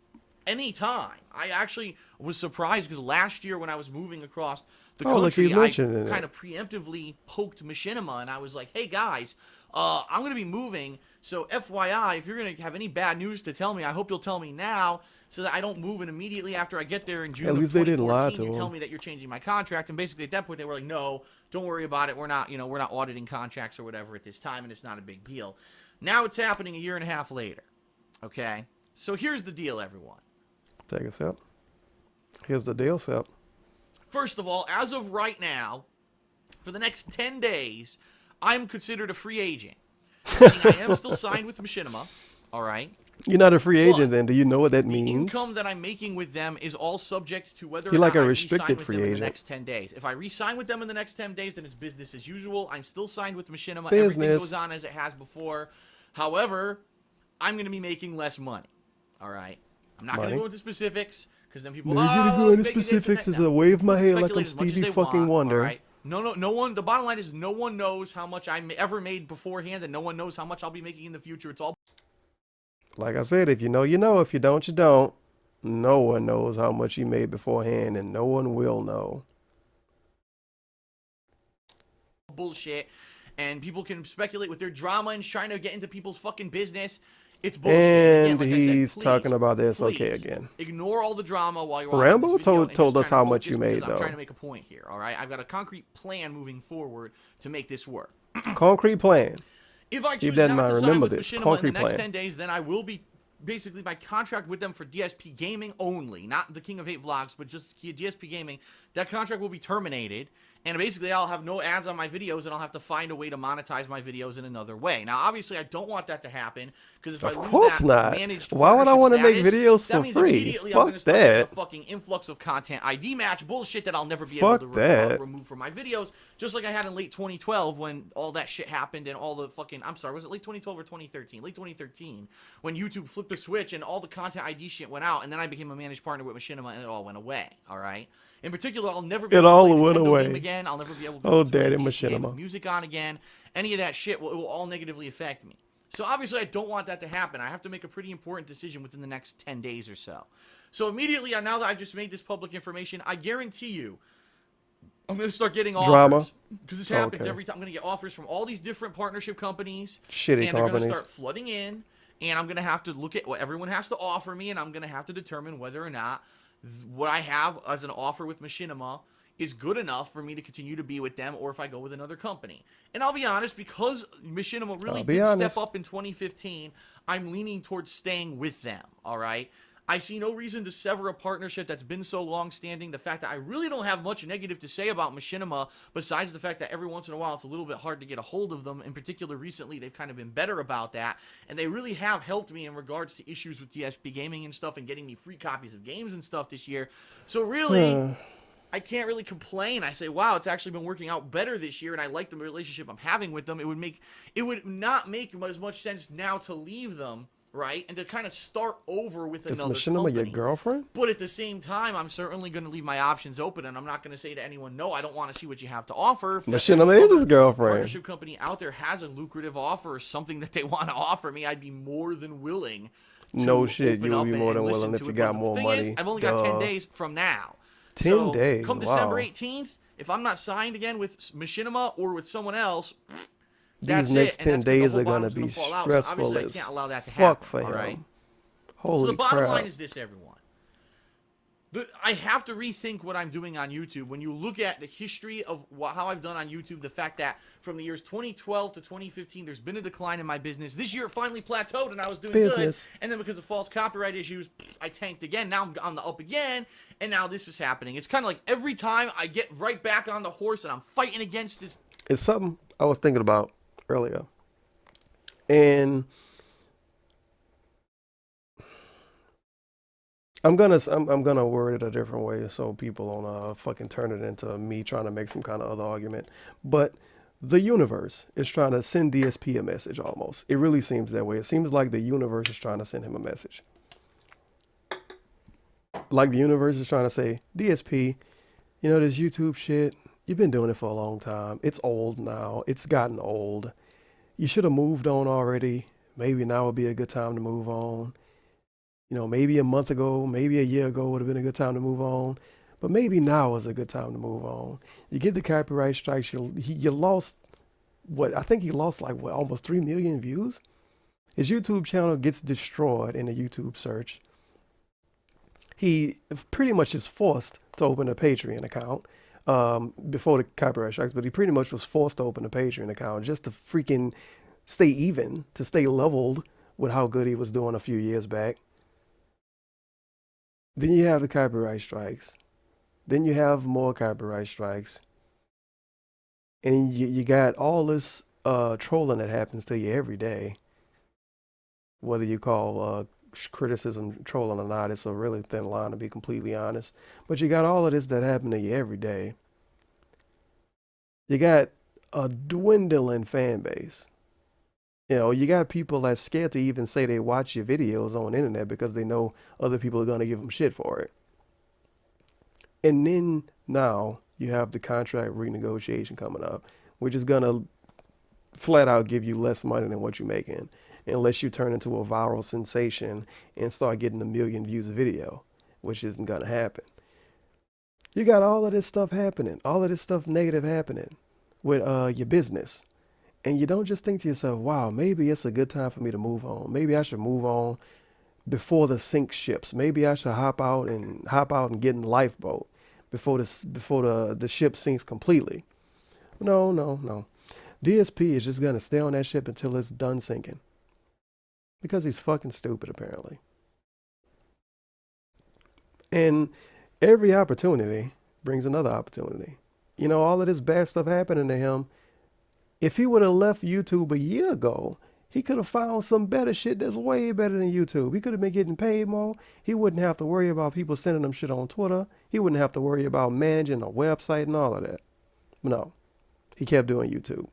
anytime. I actually was surprised because last year when I was moving across the country, I kind of preemptively poked Machinima, and I was like, hey guys, I'm going to be moving, so FYI, if you're going to have any bad news to tell me, I hope you'll tell me now so that I don't move in immediately after I get there in June. At least they didn't lie to him. You tell me that you're changing my contract, and basically at that point they were like, no, don't worry about it. We're not, you know, we're not auditing contracts or whatever at this time, and it's not a big deal. Now it's happening a year and a half later. Okay? So here's the deal, everyone. Take a sip. Here's the deal, sip. First of all, as of right now, for the next 10 days, I'm considered a free agent. I am still signed with Machinima, all right? You're not a free agent then. Do you know what that means? The income that I'm making with them is all subject to whether or not like a restricted free agent in the next 10 days. If I re-sign with them in the next 10 days, then it's business as usual. I'm still signed with Machinima. Business. Everything goes on as it has before. However, I'm going to be making less money, all right? I'm not going to go into specifics because then people. You're going to go into specifics as a wave my head like I'm Stevie fucking Wonder. Right? No one. The bottom line is no one knows how much I ever made beforehand, and no one knows how much I'll be making in the future. It's all. Like I said, if you know, you know. If you don't, you don't. No one knows how much you made beforehand, and no one will know. Bullshit, and people can speculate with their drama and trying to get into people's fucking business. It's bullshit. And again, like he's please, talking about this. Please, Okay, again. Ignore all the drama while you're Rambo watching this video told us how much you made, though. I'm trying to make a point here, all right? I've got a concrete plan moving forward to make this work. Concrete plan. If I choose not to sign with Machinima in the next 10 days, then I will be basically my contract with them for DSP Gaming only, not the King of Hate Vlogs, but just DSP Gaming. That contract will be terminated, and basically I'll have no ads on my videos, and I'll have to find a way to monetize my videos in another way. Now, obviously, I don't want that to happen, because if I lose that managed why would I want to make videos for free? Fuck that. A fucking influx of content ID match bullshit that I'll never be able to remove from my videos, just like I had in late 2012 when all that shit happened and all the fucking, I'm sorry, was it late 2012 or 2013? Late 2013, when YouTube flipped the switch and all the content ID shit went out, and then I became a managed partner with Machinima, and it all went away, all right? In particular, I'll never be able to play Nintendo game again. I'll never be able to daddy Machinima music on again. Any of that shit it will all negatively affect me. So obviously, I don't want that to happen. I have to make a pretty important decision within the next 10 days or so. So immediately, now that I've just made this public information, I guarantee you, I'm going to start getting offers. Because this happens every time. I'm going to get offers from all these different partnership companies. Shitty companies. And they're going to start flooding in. And I'm going to have to look at what everyone has to offer me. And I'm going to have to determine whether or not what I have as an offer with Machinima is good enough for me to continue to be with them, or if I go with another company. And I'll be honest, because Machinima really did step up in 2015, I'm leaning towards staying with them, all right? I see no reason to sever a partnership that's been so long-standing. The fact that I really don't have much negative to say about Machinima, besides the fact that every once in a while it's a little bit hard to get a hold of them. In particular, recently, they've kind of been better about that. And they really have helped me in regards to issues with DSP Gaming and stuff, and getting me free copies of games and stuff this year. So really, I can't really complain. I say, wow, it's actually been working out better this year, and I like the relationship I'm having with them. It would not make as much sense now to leave them, right, and to kind of start over with another company. Is Machinima your girlfriend? But at the same time, I'm certainly going to leave my options open, and I'm not going to say to anyone, no, I don't want to see what you have to offer. If Machinima is his girlfriend. Partnership company out there has a lucrative offer or something that they want to offer me, I'd be more than willing to no shit, you'll be more than willing if you got more money. I've only got 10 days from now. 10 days, come December 18th, if I'm not signed again with Machinima or with someone else, These That's next it. And 10 that's when the days whole are gonna bottom's be fall out. So stressful obviously I as can't allow that to fuck happen. for All him. right. Holy So the bottom crap. line is this, everyone. I have to rethink what I'm doing on YouTube. When you look at the history of how I've done on YouTube, the fact that from the years 2012 to 2015, there's been a decline in my business. This year, it finally plateaued, and I was doing good. And then because of false copyright issues, I tanked again. Now I'm on the up again, and now this is happening. It's kind of like every time I get right back on the horse, and I'm fighting against this. It's something I was thinking about earlier. And I'm gonna word it a different way so people don't fucking turn it into me trying to make some kind of other argument. But the universe is trying to send DSP a message almost. It really seems that way. It seems like the universe is trying to send him a message. Like the universe is trying to say, DSP, you know, this YouTube shit, you've been doing it for a long time. It's old now. It's gotten old. You should have moved on already. Maybe now would be a good time to move on. You know, maybe a month ago, maybe a year ago would have been a good time to move on. But maybe now is a good time to move on. You get the copyright strikes. You lost, what, I think he lost like, what, almost 3 million views? His YouTube channel gets destroyed in the YouTube search. He pretty much is forced to open a Patreon account before the copyright strikes, but he pretty much was forced to open a Patreon account just to freaking stay even, to stay leveled with how good he was doing a few years back. Then you have the copyright strikes. Then you have more copyright strikes. And you got all this trolling that happens to you every day. Whether you call criticism trolling or not, it's a really thin line, to be completely honest. But you got all of this that happen to you every day. You got a dwindling fan base. You know, you got people that's scared to even say they watch your videos on the internet because they know other people are going to give them shit for it. And then now you have the contract renegotiation coming up, which is going to flat out give you less money than what you're making, unless you turn into a viral sensation and start getting 1 million views a video, which isn't going to happen. You got all of this stuff happening, all of this stuff negative happening with your business. And you don't just think to yourself, wow, maybe it's a good time for me to move on. Maybe I should move on before the sink ships. Maybe I should hop out and get in the lifeboat before the ship sinks completely. No. DSP is just going to stay on that ship until it's done sinking. Because he's fucking stupid, apparently. And every opportunity brings another opportunity. You know, all of this bad stuff happening to him. If he would have left YouTube a year ago, he could have found some better shit that's way better than YouTube. He could have been getting paid more. He wouldn't have to worry about people sending him shit on Twitter. He wouldn't have to worry about managing a website and all of that. No, he kept doing YouTube.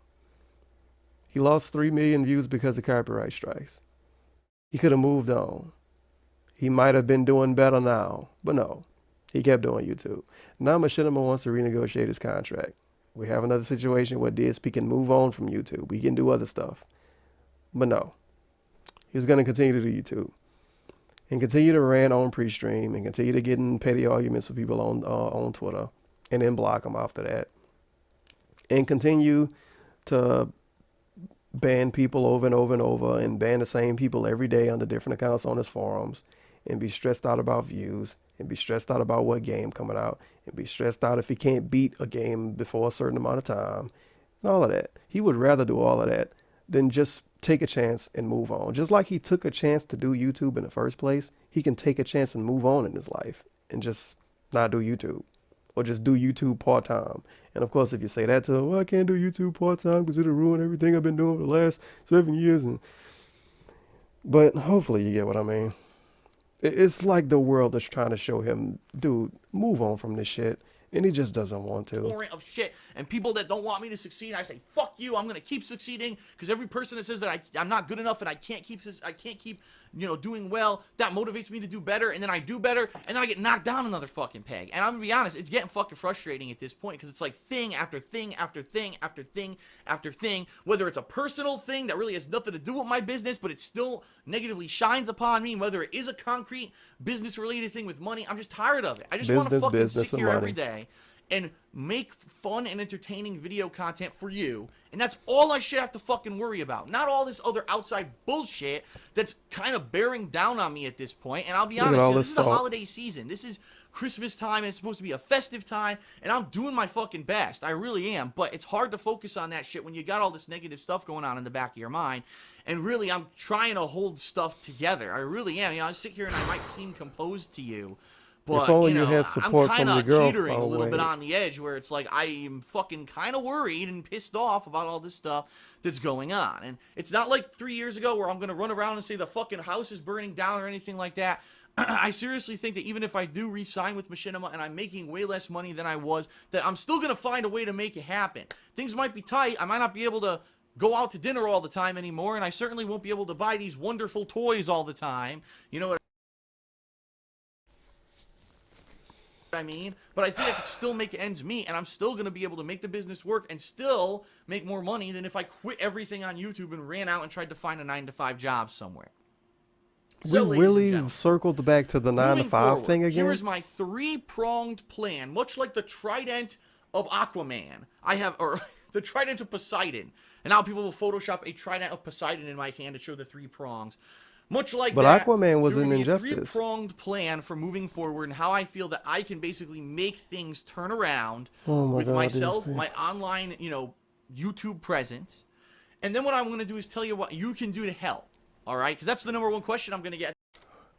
He lost 3 million views because of copyright strikes. He could have moved on. He might have been doing better now, but no, he kept doing YouTube. Now Machinima wants to renegotiate his contract. We have another situation where DSP can move on from YouTube. He can do other stuff. But no, he's going to continue to do YouTube and continue to rant on pre-stream and continue to get in petty arguments with people on Twitter and then block them after that. And continue to ban people over and over and over and ban the same people every day under different accounts on his forums and be stressed out about views and be stressed out about what game coming out and be stressed out if he can't beat a game before a certain amount of time and all of that. He would rather do all of that than just take a chance and move on. Just like he took a chance to do YouTube in the first place, he can take a chance and move on in his life and just not do YouTube or just do YouTube part-time. And of course, if you say that to him, well, I can't do YouTube part-time because it'll ruin everything I've been doing for the last 7 years. But hopefully you get what I mean. It's like the world is trying to show him, dude, move on from this shit. And he just doesn't want to. Of shit. And people that don't want me to succeed, I say, fuck you, I'm going to keep succeeding. Because every person that says that I'm not good enough and I can't keep, doing well, that motivates me to do better. And then I do better. And then I get knocked down another fucking peg. And I'm going to be honest, it's getting fucking frustrating at this point. Because it's like thing after thing after thing after thing after thing. Whether it's a personal thing that really has nothing to do with my business, but it still negatively shines upon me. Whether it is a concrete business related thing with money, I'm just tired of it. I just want to fucking sit here every day and make fun and entertaining video content for you. And that's all I should have to fucking worry about. Not all this other outside bullshit that's kind of bearing down on me at this point. And I'll be honest, this is the holiday season. This is Christmas time, and it's supposed to be a festive time, and I'm doing my fucking best. I really am. But it's hard to focus on that shit when you got all this negative stuff going on in the back of your mind. And really, I'm trying to hold stuff together. I really am. You know, I sit here and I might seem composed to you. But, if only you know, you had support I'm from your kind of girl. teetering a little bit on the edge where it's like I am fucking kind of worried and pissed off about all this stuff that's going on. And it's not like 3 years ago where I'm going to run around and say the fucking house is burning down or anything like that. I seriously think that even if I do re-sign with Machinima and I'm making way less money than I was, that I'm still going to find a way to make it happen. Things might be tight. I might not be able to go out to dinner all the time anymore, and I certainly won't be able to buy these wonderful toys all the time. You know what I mean? But I think I could still make ends meet, and I'm still going to be able to make the business work and still make more money than if I quit everything on YouTube and ran out and tried to find a 9-to-5 job somewhere. So, we really circled back to the 9-to-5 thing again? Here is my three-pronged plan, much like the trident of Aquaman. I have, or the trident of Poseidon. And now people will Photoshop a trident of Poseidon in my hand to show the three prongs. Much like but that, Aquaman was an injustice. A three-pronged plan for moving forward and how I feel that I can basically make things turn around with myself, my online, you know, YouTube presence. And then what I'm going to do is tell you what you can do to help. All right? Because that's the #1 question I'm going to get.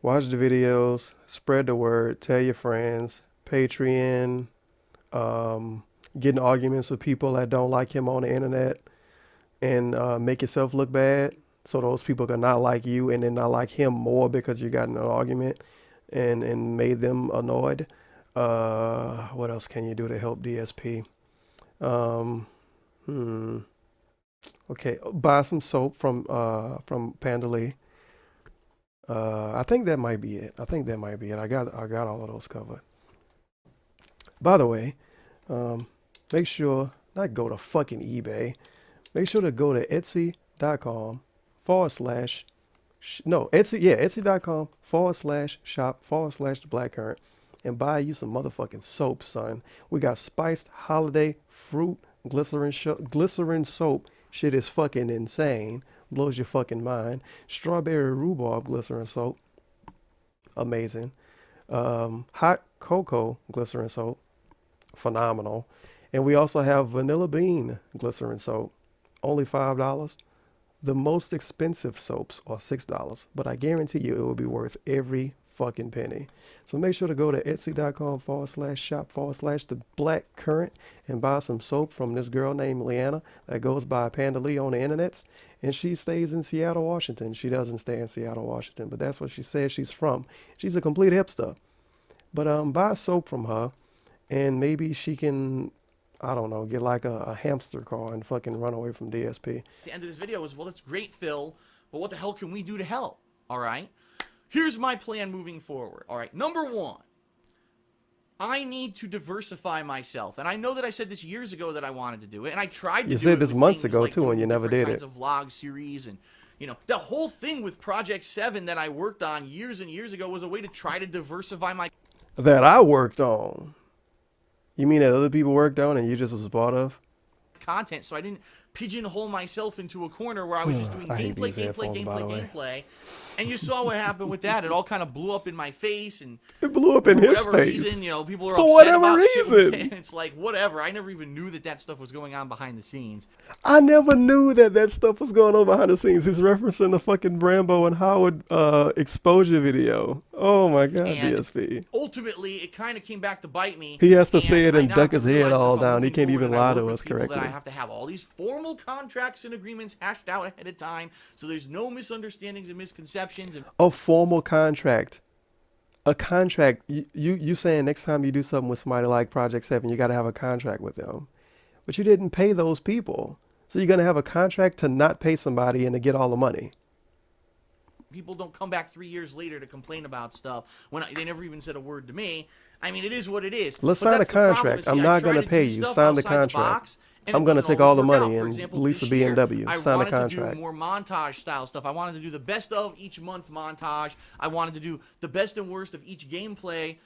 Watch the videos, spread the word, tell your friends, Patreon, getting arguments with people that don't like him on the internet, and make yourself look bad so those people can not like you and then not like him more because you got in an argument and made them annoyed. What else can you do to help DSP? Okay, buy some soap from Panda Lee. I think that might be it. I got all of those covered. By the way, make sure not go to fucking eBay. Make sure to go to Etsy.com Etsy.com/shop/theblackcurrent and buy you some motherfucking soap, son. We got spiced holiday fruit glycerin soap. Shit is fucking insane. Blows your fucking mind. Strawberry rhubarb glycerin soap. Amazing. Hot cocoa glycerin soap. Phenomenal. And we also have vanilla bean glycerin soap. Only $5. The most expensive soaps are $6, but I guarantee you it will be worth every fucking penny. So make sure to go to Etsy.com/shop/theblackcurrent and buy some soap from this girl named Leanna that goes by Panda Lee on the internets. And she stays in Seattle, Washington. She doesn't stay in Seattle, Washington, but that's what she says she's from. She's a complete hipster. But buy soap from her, and maybe she can, I don't know, get like a hamster car and fucking run away from DSP. The end of this video is, well, that's great, Phil, but what the hell can we do to help? All right? Here's my plan moving forward. All right, #1, I need to diversify myself. And I know that I said this years ago that I wanted to do it, and I tried to do it. You said this months ago, like too, and you never did it. Kinds of vlog series and, you know, the whole thing with Project 7 that I worked on years and years ago was a way to try to diversify my... That I worked on? You mean that other people worked on and you just was a part of? Content, so I didn't pigeonhole myself into a corner where I was just doing gameplay. And you saw what happened with that. It all kind of blew up in my face, and it blew up in his face. Reason, you know, people were for upset whatever about reason. Shit. It's like whatever. I never even knew that that stuff was going on behind the scenes. I never knew that that stuff was going on behind the scenes. He's referencing the fucking Brambo and Howard exposure video. Oh my God, and DSP. Ultimately, it kind of came back to bite me. He has to say it and duck his head all down. He can't even lie to us correctly. That I have to have all these formal contracts and agreements hashed out ahead of time, so there's no misunderstandings and misconceptions. And a formal contract. A contract. You saying next time you do something with somebody like Project 7, you got to have a contract with them. But you didn't pay those people. So you're going to have a contract to not pay somebody and to get all the money. People don't come back 3 years later to complain about stuff when they never even said a word to me. I mean, it is what it is. Let's sign a contract. I'm not going to pay you. Sign the contract. I'm going to take all the money and lease a BMW. Sign the contract. I wanted to do more montage style stuff. I wanted to do the best of each month montage. I wanted to do the best and worst of each gameplay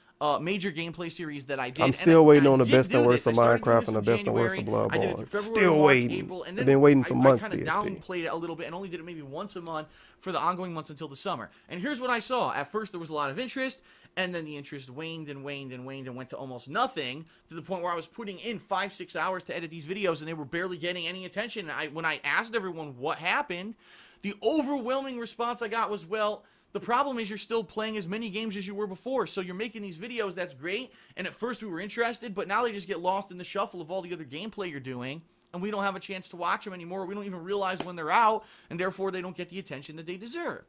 major gameplay series that I did. I'm still waiting on the did best do and this. worst I of started doing Minecraft this and the in best and worst of January. I did it through Bloodborne. February, Still March, waiting. April, and I've then been waiting for months, I kind of DSP. downplayed it a little bit and only did it maybe once a month for the ongoing months until the summer. And here's what I saw. At first, there was a lot of interest, and then the interest waned and waned and waned and went to almost nothing, to the point where I was putting in 5-6 hours to edit these videos, and they were barely getting any attention. And when I asked everyone what happened, the overwhelming response I got was, well, the problem is you're still playing as many games as you were before, so you're making these videos, that's great, and at first we were interested, but now they just get lost in the shuffle of all the other gameplay you're doing, and we don't have a chance to watch them anymore. We don't even realize when they're out, and therefore they don't get the attention that they deserve.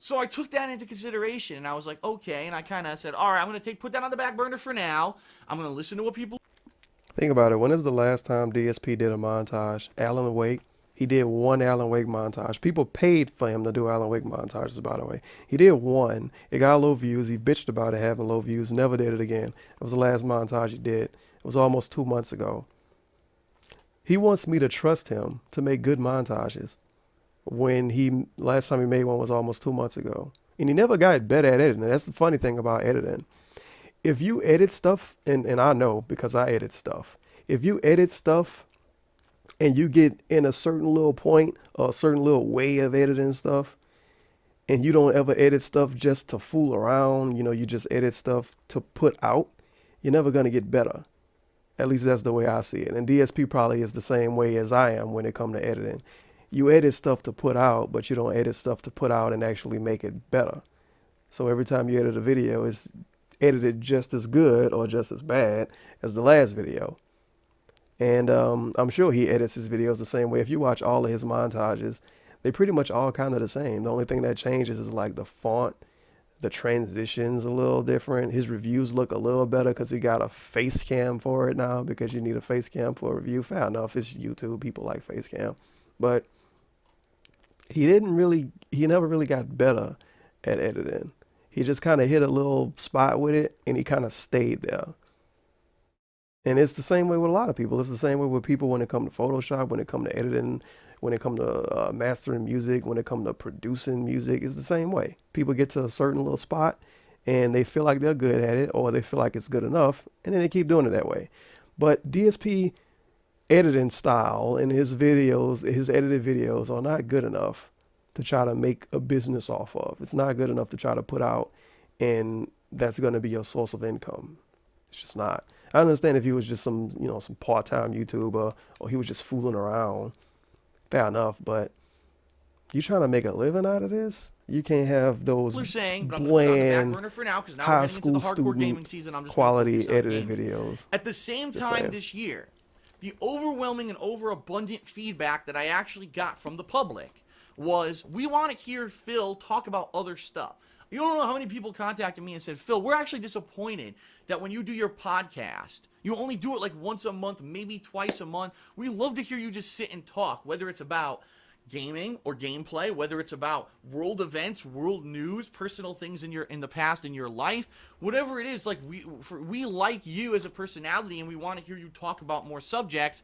So I took that into consideration, and I was like, okay, and I kind of said, all right, I'm going to put that on the back burner for now. I'm going to listen to what people... Think about it. When is the last time DSP did a montage? Alan Wake. He did one Alan Wake montage. People paid for him to do Alan Wake montages, by the way. He did one. It got low views. He bitched about it having low views. Never did it again. It was the last montage he did. It was almost 2 months ago. He wants me to trust him to make good montages when last time he made one was almost 2 months ago. And he never got better at editing. That's the funny thing about editing. If you edit stuff, and I know because I edit stuff, if you edit stuff and you get in a certain little point or a certain little way of editing stuff, and you don't ever edit stuff just to fool around, you just edit stuff to put out, you're never going to get better. At least that's the way I see it. And DSP probably is the same way as I am when it comes to editing. You edit stuff to put out, but you don't edit stuff to put out and actually make it better. So every time you edit a video, it's edited just as good or just as bad as the last video. And I'm sure he edits his videos the same way. If you watch all of his montages, they pretty much all kind of the same. The only thing that changes is like the font, the transitions a little different. His reviews look a little better because he got a face cam for it now, because you need a face cam for a review. Fair enough, it's YouTube, people like face cam. But he never really got better at editing. He just kind of hit a little spot with it and he kind of stayed there. And it's the same way with a lot of people. It's the same way with people when it comes to Photoshop, when it comes to editing, when it comes to mastering music, when it comes to producing music. It's the same way. People get to a certain little spot and they feel like they're good at it, or they feel like it's good enough, and then they keep doing it that way. But DSP editing style and his videos, his edited videos, are not good enough to try to make a business off of. It's not good enough to try to put out, and that's going to be your source of income. It's just not. I understand if he was just some part-time YouTuber, or he was just fooling around, fair enough, but you trying to make a living out of this? You can't have those bland, high school student quality edited videos. At the same time this year, the overwhelming and overabundant feedback that I actually got from the public was, we want to hear Phil talk about other stuff. You don't know how many people contacted me and said, Phil, we're actually disappointed that when you do your podcast, you only do it like once a month, maybe twice a month. We love to hear you just sit and talk, whether it's about gaming or gameplay, whether it's about world events, world news, personal things in the past in your life, whatever it is. Like we like you as a personality, and we want to hear you talk about more subjects.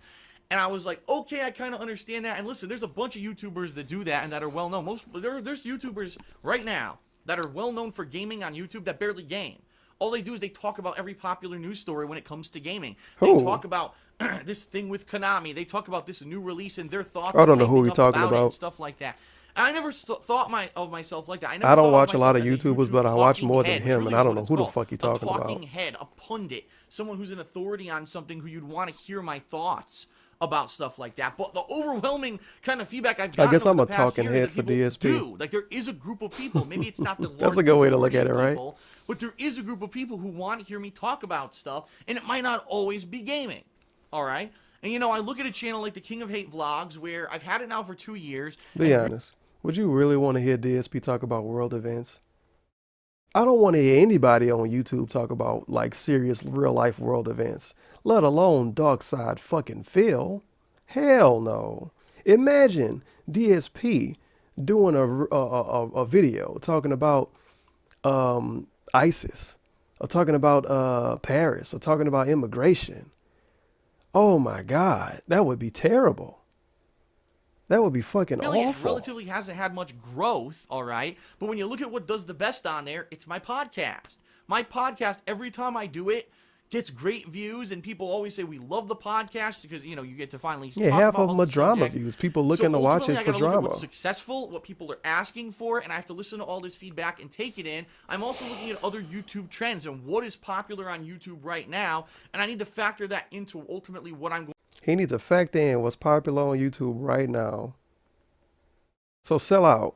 And I was like, okay, I kind of understand that. And listen, there's a bunch of YouTubers that do that and that are well known. There's YouTubers right now that are well known for gaming on YouTube that barely game. All they do is they talk about every popular news story when it comes to gaming. They talk about this thing with Konami. They talk about this new release and their thoughts. I don't know who you're talking about. And stuff like that. And I never thought of myself like that. I don't watch a lot of YouTubers, but I watch more than him, and I don't know who the fuck you're talking about. A talking head, a pundit, someone who's an authority on something who you'd want to hear my thoughts about stuff like that. But the overwhelming kind of feedback I've gotten, I guess I'm a past talking year head for DSP. Like, there is a group of people, maybe it's not the That's a good way to look at it, right? But there is a group of people who want to hear me talk about stuff, and it might not always be gaming. All right? And I look at a channel like the King of Hate Vlogs, where I've had it now for 2 years. Be honest. Would you really want to hear DSP talk about world events? I don't want to hear anybody on YouTube talk about like serious real life world events, let alone dark side fucking Phil. Hell no. Imagine DSP doing a video talking about ISIS, or talking about Paris, or talking about immigration. Oh my God, that would be terrible. That would be fucking awful. Relatively hasn't had much growth, all right? But when you look at what does the best on there, it's my podcast. My podcast, every time I do it, gets great views, and people always say we love the podcast because, you know, you get to finally talk half about of them are drama views. People looking to watch it for look at drama. what's successful, what people are asking for, and I have to listen to all this feedback and take it in. I'm also looking at other YouTube trends and what is popular on YouTube right now, and I need to factor that into ultimately what I'm going. He needs to factor in what's popular on YouTube right now. So sell out.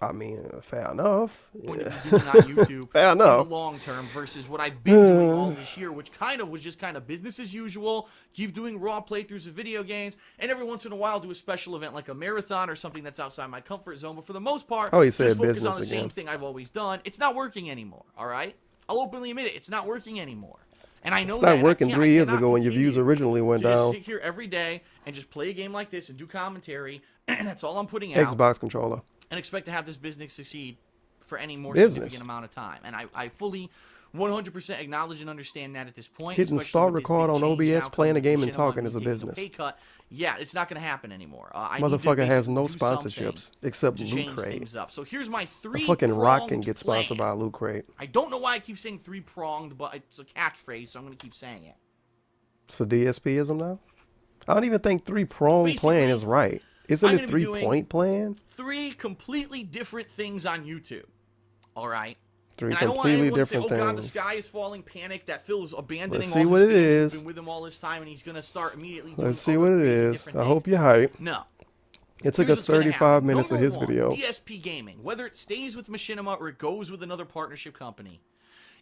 I mean, fair enough. Going to be doing on YouTube fair enough. In the long term versus what I've been doing all this year, which kind of was just kind of business as usual. Keep doing raw playthroughs of video games, and every once in a while do a special event like a marathon or something that's outside my comfort zone. But for the most part, he said just focus business on the again. same thing I've always done. It's not working anymore. All right, I'll openly admit it. It's not working anymore. And I know it's that. Not working 3 years ago when your continue views originally went to down. just sit here every day and just play a game like this and do commentary. That's all I'm putting out. Xbox controller. And expect to have this business succeed for any more Business. significant amount of time. And I fully 100% acknowledge and understand that at this point. Hitting especially start with this record big on change OBS, now playing a coming game to and Machinima, talking me is a taking business. Pay cut. Yeah, it's not going to happen anymore. I Motherfucker need to has no basically do something sponsorships except to Loot change Crate. things up. So here's my A three. fucking rock can get sponsored by Loot Crate. I don't know why I keep saying three-pronged, but it's a catchphrase, so I'm going to keep saying it. It's a DSPism now? I don't even think three-pronged plan is right. Isn't it 3-point plan? 3 completely different things on YouTube. All right? 3 and I don't want completely anyone to say, different oh things. God, the sky is falling, panic, that Phil is abandoning Let's see all what his it fans is. who've been with him all this time, and he's going to start immediately doing Let's see other what it crazy is. different I things. hope you're hype. No. It took Here's us what's gonna 35 happen. minutes of Number his one, video. DSP Gaming, whether it stays with Machinima or it goes with another partnership company,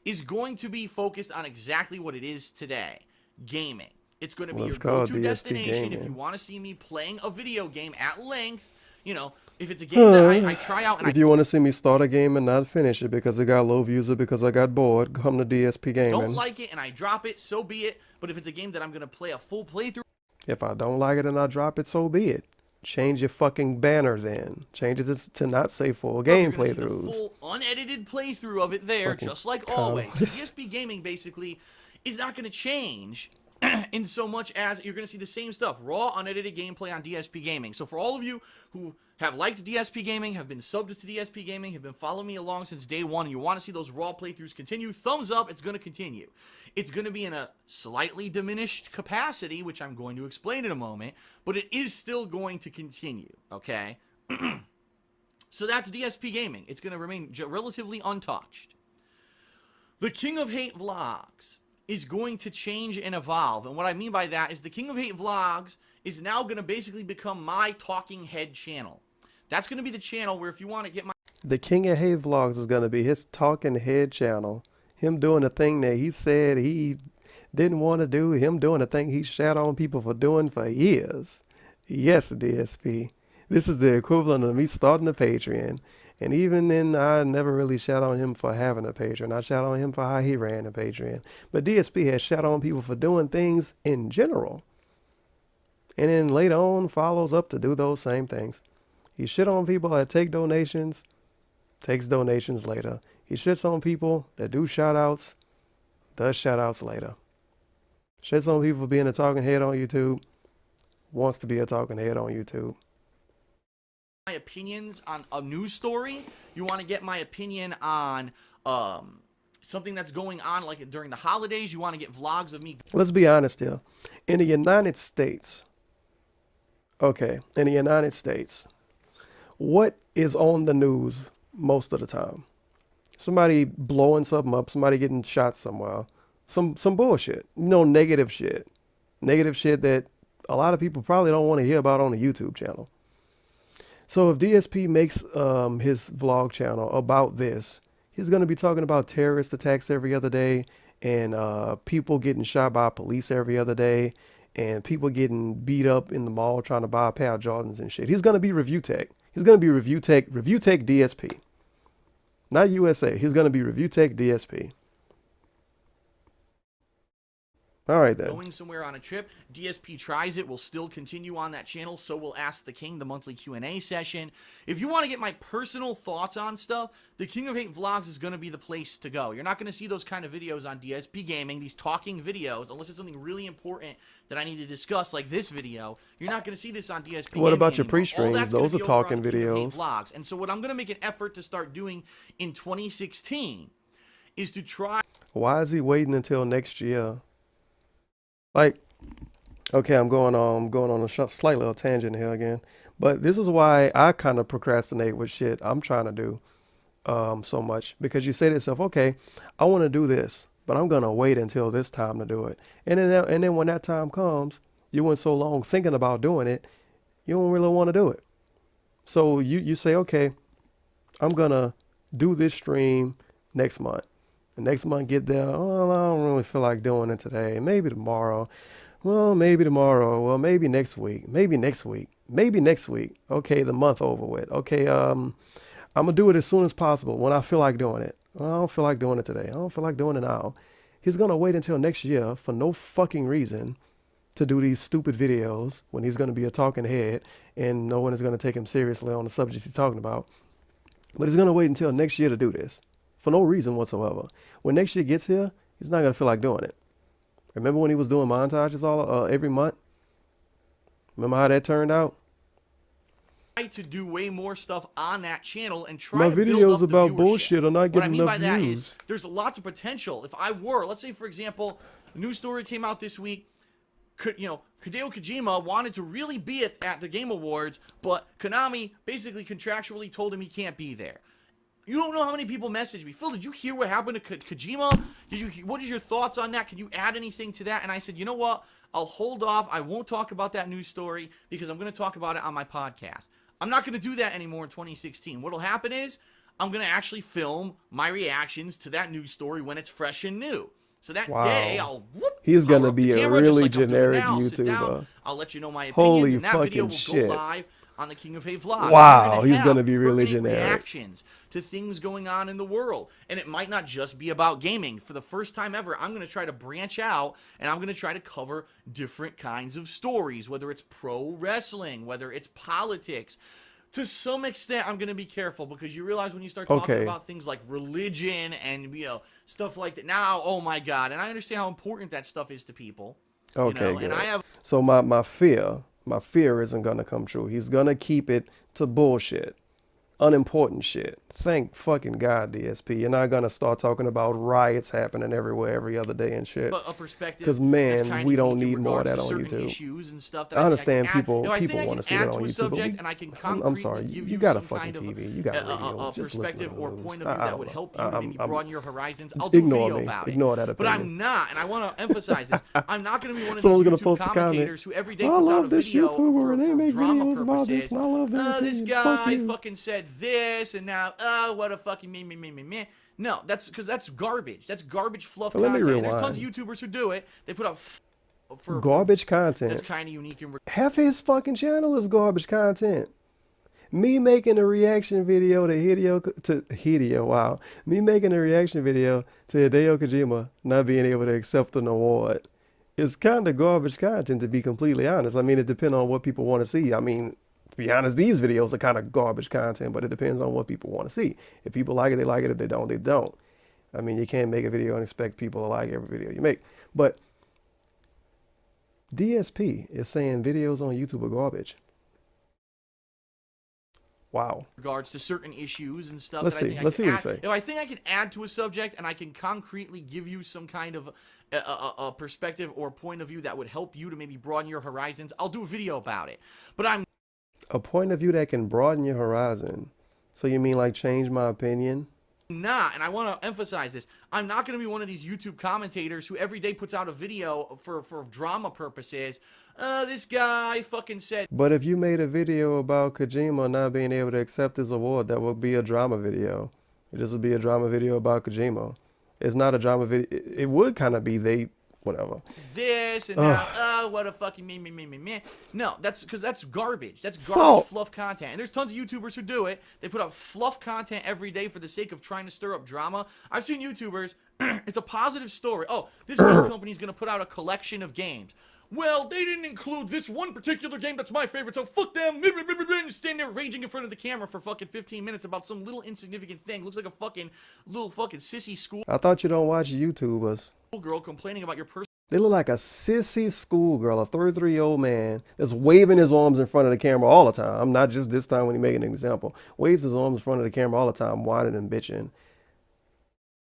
is going to be focused on exactly what it is today, gaming. It's going to be your go-to destination if you want to see me playing a video game at length. You know, if it's a game that I try out and if you want to see me start a game and not finish it because it got low views or because I got bored, come to DSP Gaming. don't like it and I drop it, so be it. But if it's a game that I'm going to play a full playthrough, if I don't like it and I drop it, so be it. Change your fucking banner then. Change it to not say full game you're gonna see the playthroughs. full unedited playthrough of it there, Fucking just like always. So communist. DSP Gaming basically is not going to change in so much as you're going to see the same stuff, raw, unedited gameplay on DSP Gaming. So for all of you who have liked DSP Gaming, have been subbed to DSP Gaming, have been following me along since day one, and you want to see those raw playthroughs continue, thumbs up, it's going to continue. It's going to be in a slightly diminished capacity, which I'm going to explain in a moment, but it is still going to continue, okay? So that's DSP Gaming. It's going to remain relatively untouched. The King of Hate Vlogs is going to change and evolve. And what I mean by that is the King of Hate Vlogs is now going to basically become my talking head channel. That's going to be the channel where if you want to get my... The King of Hate Vlogs is going to be his talking head channel. Him doing the thing that he said he didn't want to do. Him doing the thing he shat on people for doing for years. Yes, DSP. This is the equivalent of me starting a Patreon. And even then, I never really shat on him for having a Patreon. I shat on him for how he ran a Patreon. But DSP has shat on people for doing things in general. And then later on follows up to do those same things. He shit on people that take donations, takes donations later. He shits on people that do shout-outs, does shout-outs later. Shits on people for being a talking head on YouTube, wants to be a talking head on YouTube. My opinions on a news story, you want to get my opinion on something that's going on like during the holidays, you want to get vlogs of me. Let's be honest here. In the United States, what is on the news most of the time? Somebody blowing something up, somebody getting shot somewhere, some bullshit, negative shit that a lot of people probably don't want to hear about on a YouTube channel. So if DSP makes his vlog channel about this, he's going to be talking about terrorist attacks every other day and people getting shot by police every other day and people getting beat up in the mall trying to buy a pair of Jordans and shit. He's going to be review tech. He's going to be review tech DSP. Not USA. He's going to be review tech DSP. All right, then. Going somewhere on a trip. DSP Tries It will still continue on that channel. So will Ask the King, the monthly Q&A session. If you want to get my personal thoughts on stuff, the King of Hate Vlogs is going to be the place to go. You're not going to see those kind of videos on DSP Gaming, these talking videos, unless it's something really important that I need to discuss, like this video. You're not going to see this on DSP Gaming. What about your anymore. pre-streams? Those are talking videos. Vlogs. And so what I'm going to make an effort to start doing in 2016 is to try. Why is he waiting until next year? Like, okay, I'm going on a slight little tangent here again, but this is why I kind of procrastinate with shit I'm trying to do so much, because you say to yourself, okay, I want to do this, but I'm gonna wait until this time to do it, and then when that time comes, you went so long thinking about doing it, you don't really want to do it. So you say, okay, I'm gonna do this stream next month. The next month get there, oh, I don't really feel like doing it today. Maybe tomorrow. Well, maybe tomorrow. Well, maybe next week. Maybe next week. Maybe next week. Okay, the month over with. Okay, I'm gonna do it as soon as possible when I feel like doing it. I don't feel like doing it today. I don't feel like doing it now. He's gonna wait until next year for no fucking reason to do these stupid videos when he's gonna be a talking head and no one is gonna take him seriously on the subjects he's talking about. But he's gonna wait until next year to do this. For no reason whatsoever. When next year gets here, he's not gonna feel like doing it. Remember when he was doing montages all every month? Remember how that turned out? To do way more stuff on that channel and try my to build videos up the about viewership. bullshit are not What I getting mean enough by that views. is there's lots of potential. If I were, let's say for example, a news story came out this week. Hideo Kojima wanted to really be at the Game Awards, but Konami basically contractually told him he can't be there. You don't know how many people messaged me. Phil, did you hear what happened to Kojima? What is your thoughts on that? Can you add anything to that? And I said, you know what? I'll hold off. I won't talk about that news story because I'm going to talk about it on my podcast. I'm not going to do that anymore in 2016. What'll happen is I'm going to actually film my reactions to that news story when it's fresh and new. So that day, he's going to be a really like generic YouTuber. I'll let you know my opinions, Holy and that fucking video will shit. go live on the King of Hate Vlog. Wow, he's going to be really generic. Reactions to things going on in the world. And it might not just be about gaming. For the first time ever, I'm going to try to branch out, and I'm going to try to cover different kinds of stories, whether it's pro wrestling, whether it's politics. To some extent, I'm going to be careful because you realize when you start talking about things like religion and stuff like that. Now, oh my God. And I understand how important that stuff is to people. Okay, good. And I have... So my fear isn't going to come true. He's going to keep it to bullshit. Unimportant shit. Thank fucking God, DSP. You're not going to start talking about riots happening everywhere every other day and shit. But a perspective. Because, man, we don't need more of that on YouTube. Issues and stuff that I understand people want to see that on YouTube. And I can I'm sorry. You got a fucking TV. You got a radio. Just perspective listen to or those. point of view that would help you to maybe broaden your horizons. I'll do ignore a video me. about it. Ignore that opinion. But I'm not, and I want to emphasize this. I'm not going to be one of Someone's these gonna YouTube post a commentators comment. who every day I puts out a love this video YouTuber and they for make drama videos about this purposes. and I love their This opinion. Fuck guy you. fucking said this and now, what a fucking me. No, that's because that's garbage. That's garbage fluff Let me content. And there's tons rewind. of YouTubers who do it. They put up for Garbage content. that's kind of unique and Half his fucking channel is garbage content. Me making a reaction video to Hideo, wow. Me making a reaction video to Hideo Kojima not being able to accept an award. It's kind of garbage content, to be completely honest. I mean, it depends on what people want to see. I mean, to be honest, these videos are kind of garbage content, but it depends on what people want to see. If people like it, they like it. If they don't, they don't. I mean, you can't make a video and expect people to like every video you make. But DSP is saying videos on YouTube are garbage. Wow. regards to certain issues and stuff. Let's see what you say. If I think I can add to a subject and I can concretely give you some kind of a perspective or point of view that would help you to maybe broaden your horizons, I'll do a video about it. But I'm a point of view that can broaden your horizon. So you mean like change my opinion? not, and I want to emphasize this, I'm not going to be one of these YouTube commentators who every day puts out a video for drama purposes. This guy fucking said. But if you made a video about Kojima not being able to accept his award, that would be a drama video. This would be a drama video about Kojima. It's not a drama video. It would kind of be they whatever. This and Ugh. now, oh, what a fucking me. No, that's because that's garbage. That's So- garbage fluff content. And there's tons of YouTubers who do it. They put up fluff content every day for the sake of trying to stir up drama. I've seen YouTubers, it's a positive story. Oh, this game company is going to put out a collection of games. Well, they didn't include this one particular game that's my favorite, so fuck them. Stand there raging in front of the camera for fucking 15 minutes about some little insignificant thing. Looks like a fucking little fucking sissy school I thought you don't watch YouTubers. girl complaining about your personal They look like a sissy schoolgirl, a 33-year-old man that's waving his arms in front of the camera all the time. Not just this time when he making an example. Waves his arms in front of the camera all the time, whining and bitching.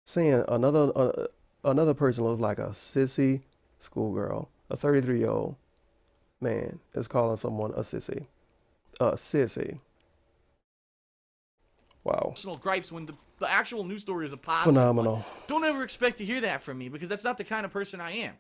Saying another person looks like a sissy schoolgirl. A 33-year-old man is calling someone a sissy. A sissy. Wow. gripes when the actual news story is a positive Phenomenal. one. Don't ever expect to hear that from me because that's not the kind of person I am.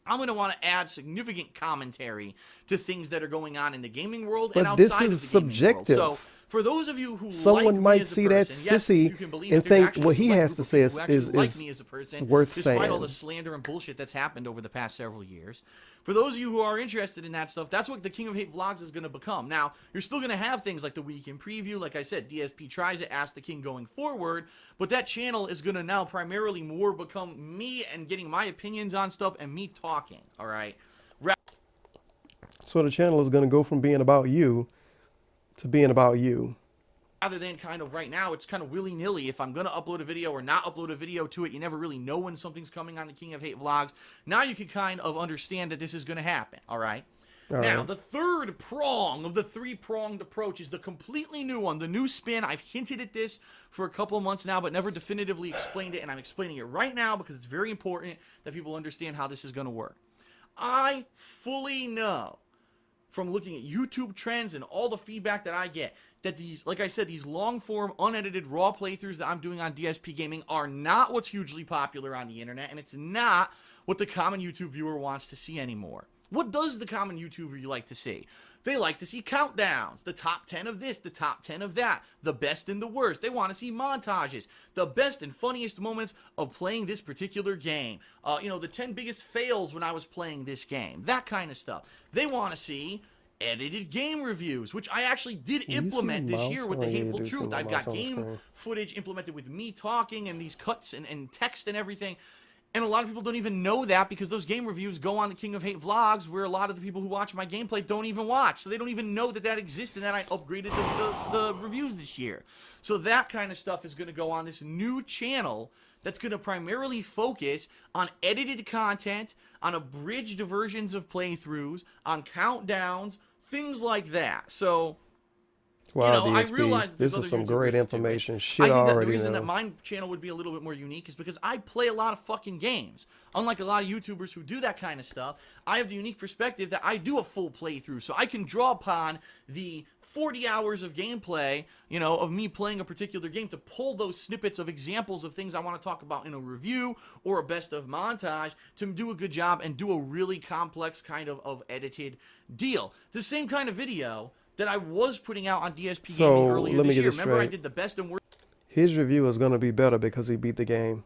I'm going to want to add significant commentary to things that are going on in the gaming world and But outside this of the is gaming subjective. world. So, for those of you who Someone like me might as a see that person, yes, sissy you can believe and that there's think actually what a he select has group to of say people who actually is like me as a person, worth despite saying. all the slander and bullshit that's happened over the past several years. For those of you who are interested in that stuff, that's what the King of Hate Vlogs is going to become. Now, you're still going to have things like the weekend preview. Like I said, DSP tries to Ask the King going forward, but that channel is going to now primarily more become me and getting my opinions on stuff and me talking, all right? So the channel is going to go from being about you to being about you. Rather than kind of right now, it's kind of willy-nilly. If I'm going to upload a video or not upload a video to it, you never really know when something's coming on the King of Hate Vlogs. Now you can kind of understand that this is going to happen, all right? Now, the third prong of the three-pronged approach is the completely new one, the new spin. I've hinted at this for a couple of months now, but never definitively explained it, and I'm explaining it right now because it's very important that people understand how this is going to work. I fully know from looking at YouTube trends and all the feedback that I get, that these, like I said, these long-form, unedited, raw playthroughs that I'm doing on DSP Gaming are not what's hugely popular on the internet, and it's not what the common YouTube viewer wants to see anymore. What does the common YouTuber like to see? They like to see countdowns, the top 10 of this, the top 10 of that, the best and the worst. They want to see montages, the best and funniest moments of playing this particular game. You know, the 10 biggest fails when I was playing this game, that kind of stuff. They want to see edited game reviews, which I actually did implement this year with the Hateful Truth. I've got game footage implemented with me talking and these cuts and text and everything. And a lot of people don't even know that because those game reviews go on the King of Hate Vlogs where a lot of the people who watch my gameplay don't even watch. So they don't even know that that exists and that I upgraded the reviews this year. So that kind of stuff is going to go on this new channel that's going to primarily focus on edited content, on abridged versions of playthroughs, on countdowns, things like that. So... Wow, you know, DSP, I realize that this is some great information. Shit, I think that the already reason know. that my channel would be a little bit more unique is because I play a lot of fucking games. Unlike a lot of YouTubers who do that kind of stuff, I have the unique perspective that I do a full playthrough. So I can draw upon the 40 hours of gameplay, you know, of me playing a particular game to pull those snippets of examples of things I want to talk about in a review or a best of montage to do a good job and do a really complex kind of edited deal. The same kind of video that I was putting out on DSP Gaming earlier this year. Remember, I did the best and worst. His review is going to be better because he beat the game.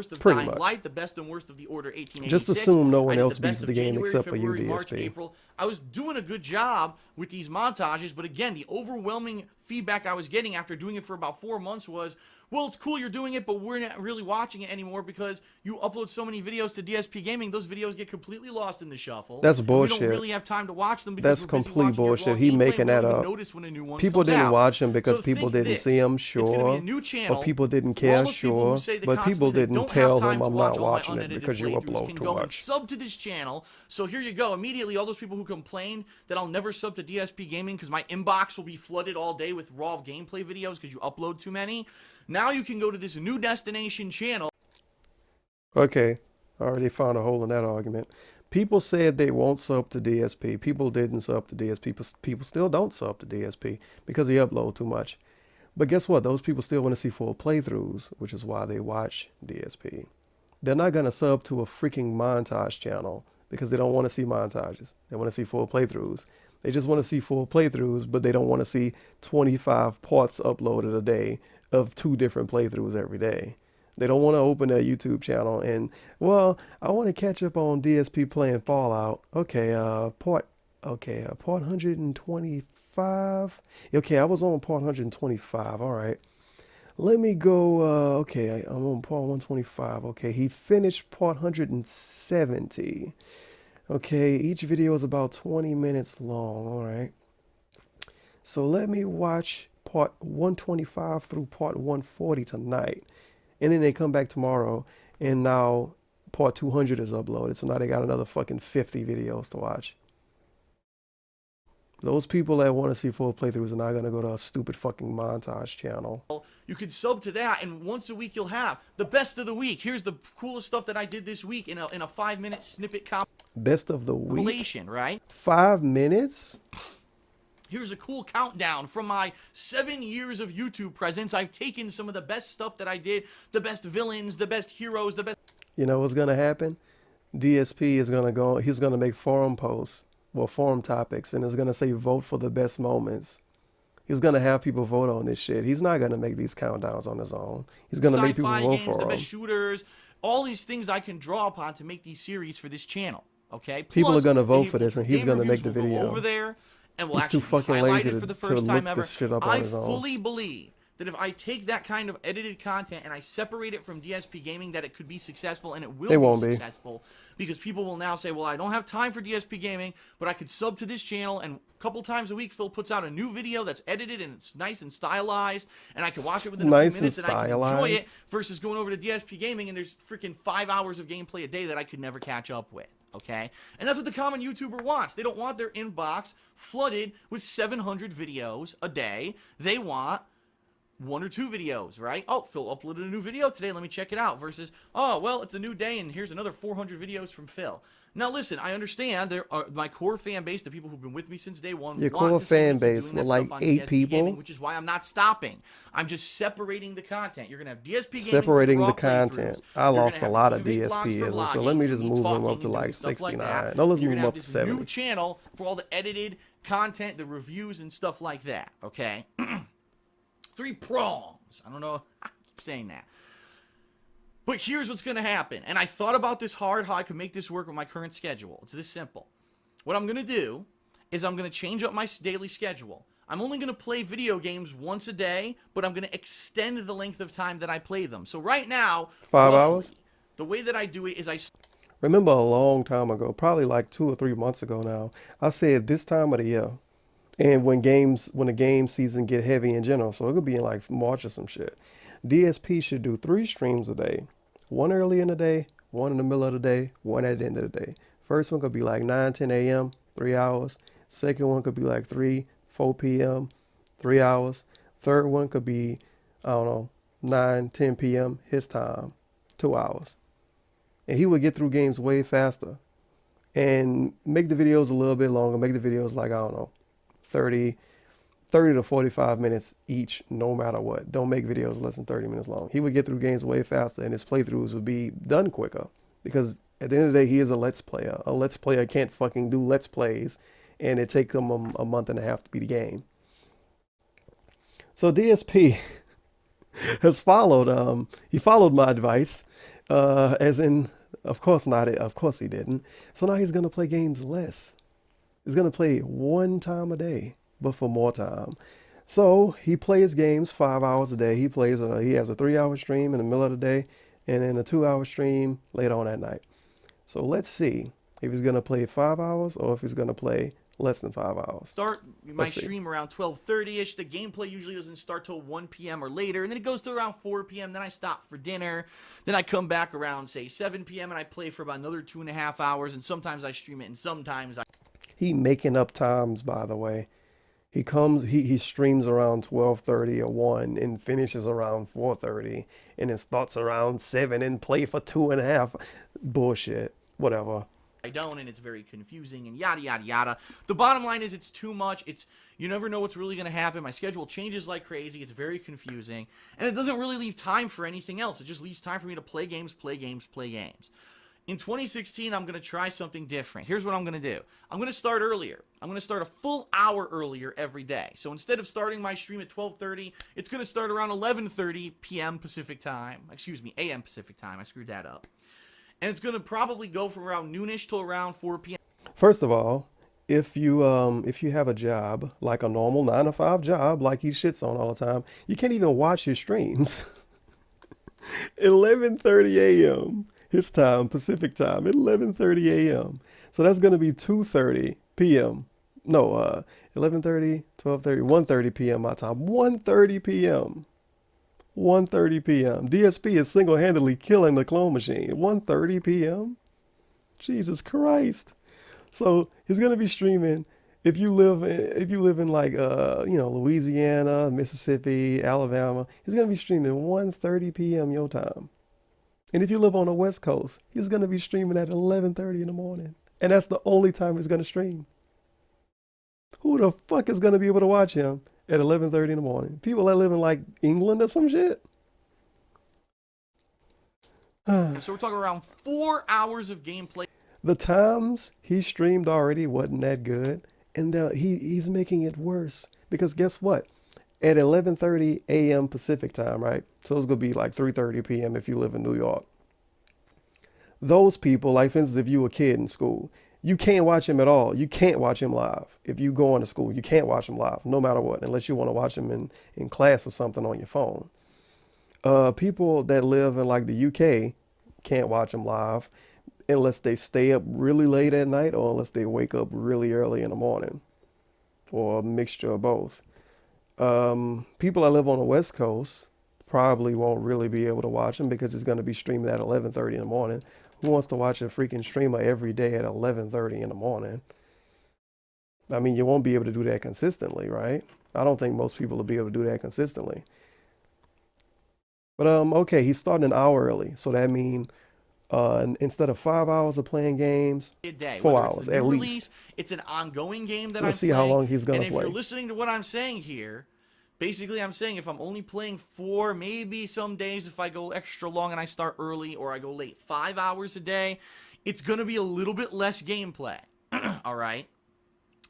Of Dying Light, the best and worst of the Order 1886. Just assume no one else beats the the game January, except February, for you, March, DSP. April. I was doing a good job with these montages, but again, the overwhelming feedback I was getting after doing it for about 4 months was, well, it's cool you're doing it, but we're not really watching it anymore because you upload so many videos to DSP Gaming, those videos get completely lost in the shuffle. That's bullshit. We don't really have time to watch them because That's we're busy complete watching your bullshit. raw He gameplay. making We don't that even up. notice when a new one People comes didn't out. watch him because So people think didn't this. see him, It's gonna be sure. a new channel. Or people didn't For all care, those people who sure. say they But people constantly didn't don't tell have time him, to I'm watch not all my watching it unedited because you playthroughs, upload can too go and much. sub to this channel. So here you go. Immediately, all those people who complained that I'll never sub to DSP Gaming because my inbox will be flooded all day with raw gameplay videos because you upload too many. Now you can go to this new destination channel. Okay, I already found a hole in that argument. People said they won't sub to DSP. People didn't sub to DSP. People still don't sub to DSP because he upload too much. But guess what? Those people still want to see full playthroughs, which is why they watch DSP. They're not going to sub to a freaking montage channel because they don't want to see montages. They want to see full playthroughs. They just want to see full playthroughs, but they don't want to see 25 parts uploaded a day of 2 different playthroughs every day. They don't want to open their YouTube channel and, well, I want to catch up on DSP playing Fallout. Okay, part 125. Okay, I was on part 125. All right. Let me go, okay, I'm on part 125. Okay, he finished part 170. Okay, each video is about 20 minutes long. All right. So let me watch part 125 through part 140 tonight. And then they come back tomorrow, and now part 200 is uploaded. So now they got another fucking 50 videos to watch. Those people that want to see full playthroughs are not going to go to a stupid fucking montage channel. You could sub to that, and once a week you'll have the best of the week. Here's the coolest stuff that I did this week in a 5-minute snippet Best of the week? compilation, right? 5 minutes? Here's a cool countdown from my 7 years of YouTube presence. I've taken some of the best stuff that I did, the best villains, the best heroes, the best... You know what's going to happen? DSP is going to go, he's going to make forum posts, well, forum topics, and it's going to say vote for the best moments. He's going to have people vote on this shit. He's not going to make these countdowns on his own. He's going to make people vote for the him. best shooters, all these things I can draw upon to make these series for this channel, okay? People Plus, are going to vote for this, and he's going to make the will go video. over there, and we'll He's too actually fucking highlight lazy it for the first to time look ever. this shit up on his own. I fully believe that if I take that kind of edited content and I separate it from DSP Gaming, that it could be successful, and it will be successful, because people will now say, well, I don't have time for DSP Gaming, but I could sub to this channel, and a couple times a week Phil puts out a new video that's edited and it's nice and stylized, and I can watch it within a few minutes and I can enjoy it, versus going over to DSP Gaming and there's freaking 5 hours of gameplay a day that I could never catch up with. Okay? And that's what the common YouTuber wants. They don't want their inbox flooded with 700 videos a day. They want 1 or 2 videos, right? Oh, Phil uploaded a new video today. Let me check it out. Versus, oh, well, it's a new day, and here's another 400 videos from Phil. Now, listen, I understand there are my core fan base, the people who've been with me since day one. Your core fan base with like 8 people, Gaming, which is why I'm not stopping. I'm just separating the content. You're gonna have DSP Gaming separating the content. I lost a lot of DSP, so let me just move him up to like 69. No, let's move him up to 70. New channel for all the edited content, the reviews and stuff like that. Okay. 3 prongs. I don't know. I keep saying that. But here's what's going to happen. And I thought about this hard, how I could make this work with my current schedule. It's this simple. What I'm going to do is I'm going to change up my daily schedule. I'm only going to play video games once a day, but I'm going to extend the length of time that I play them. So right now, 5 hours? The way that I do it is I... Remember a long time ago, probably like 2 or 3 months ago now, I said this time of the year, and when the game season get heavy in general, so it could be in like March or some shit, DSP should do 3 streams a day. 1 early in the day, 1 in the middle of the day, 1 at the end of the day. First one could be like 9, 10 a.m., 3 hours. Second one could be like 3, 4 p.m., 3 hours. Third one could be, I don't know, 9, 10 p.m., his time, 2 hours. And he would get through games way faster and make the videos a little bit longer, make the videos like, I don't know, 30 to 45 minutes each, no matter what. Don't make videos less than 30 minutes long. He would get through games way faster, and his playthroughs would be done quicker, because at the end of the day, he is a Let's Player. A Let's Player can't fucking do Let's Plays, and it takes him a month and a half to beat the game. So DSP has followed, he followed my advice, as in, of course not, of course he didn't. So now he's going to play games less. He's going to play 1 time a day, but for more time. So he plays games 5 hours a day. He has a 3-hour stream in the middle of the day, and then a 2-hour stream later on at night. So let's see if he's going to play 5 hours or if he's going to play less than 5 hours. Start my stream around 12:30ish. The gameplay usually doesn't start till 1 p.m. or later, and then it goes to around 4 p.m. Then I stop for dinner. Then I come back around, say, 7 p.m. and I play for about another 2.5 hours, and sometimes I stream it, and sometimes I... He making up times, by the way. He streams around 12:30 or 1 and finishes around 4:30 and then starts around 7 and play for 2.5. Bullshit. Whatever. I don't, and it's very confusing and yada yada yada. The bottom line is it's too much. You never know what's really going to happen. My schedule changes like crazy. It's very confusing, and it doesn't really leave time for anything else. It just leaves time for me to play games. In 2016, I'm going to try something different. Here's what I'm going to do. I'm going to start earlier. I'm going to start a full hour earlier every day. So instead of starting my stream at 12:30, it's going to start around 11:30 p.m. Pacific time. Excuse me, a.m. Pacific time. I screwed that up. And it's going to probably go from around noonish till around 4 p.m. First of all, if you have a job like a normal 9 to 5 job, like he shits on all the time, you can't even watch his streams. 11:30 a.m. his time, Pacific time, 11:30 a.m. So that's going to be 2:30 p.m. No, 11:30, 12:30, 1:30 p.m. my time. 1:30 p.m. 1:30 p.m. DSP is single-handedly killing the clone machine. 1:30 p.m. Jesus Christ. So he's going to be streaming. If you live in like Louisiana, Mississippi, Alabama, he's going to be streaming 1:30 p.m. your time. And if you live on the West Coast, he's going to be streaming at 11:30 in the morning. And that's the only time he's going to stream. Who the fuck is going to be able to watch him at 11:30 in the morning? People that live in like England or some shit. So we're talking around 4 hours of gameplay. The times he streamed already wasn't that good. And he's making it worse. Because guess what? At 11:30 a.m. Pacific time, right? So it's going to be like 3:30 p.m. if you live in New York. Those people, like for instance, if you were a kid in school, you can't watch him at all. You can't watch him live. If you go into school, you can't watch him live, no matter what, unless you want to watch him in class or something on your phone. People that live in like the UK can't watch him live unless they stay up really late at night or unless they wake up really early in the morning, or a mixture of both. People that live on the West Coast probably won't really be able to watch him because it's going to be streaming at 11:30 in the morning. Who wants to watch a freaking streamer every day at 11:30 in the morning? I mean, you won't be able to do that consistently, right? I don't think most people will be able to do that consistently. But okay, he's starting an hour early, so that means instead of 5 hours of playing games, A day, 4 whether it's hours the at new least. release, it's an ongoing game that Let's I'm see playing. how long he's gonna and if play. you're listening to what I'm saying here, basically I'm saying if I'm only playing 4, maybe some days if I go extra long and I start early or I go late, 5 hours a day, it's going to be a little bit less gameplay. All right?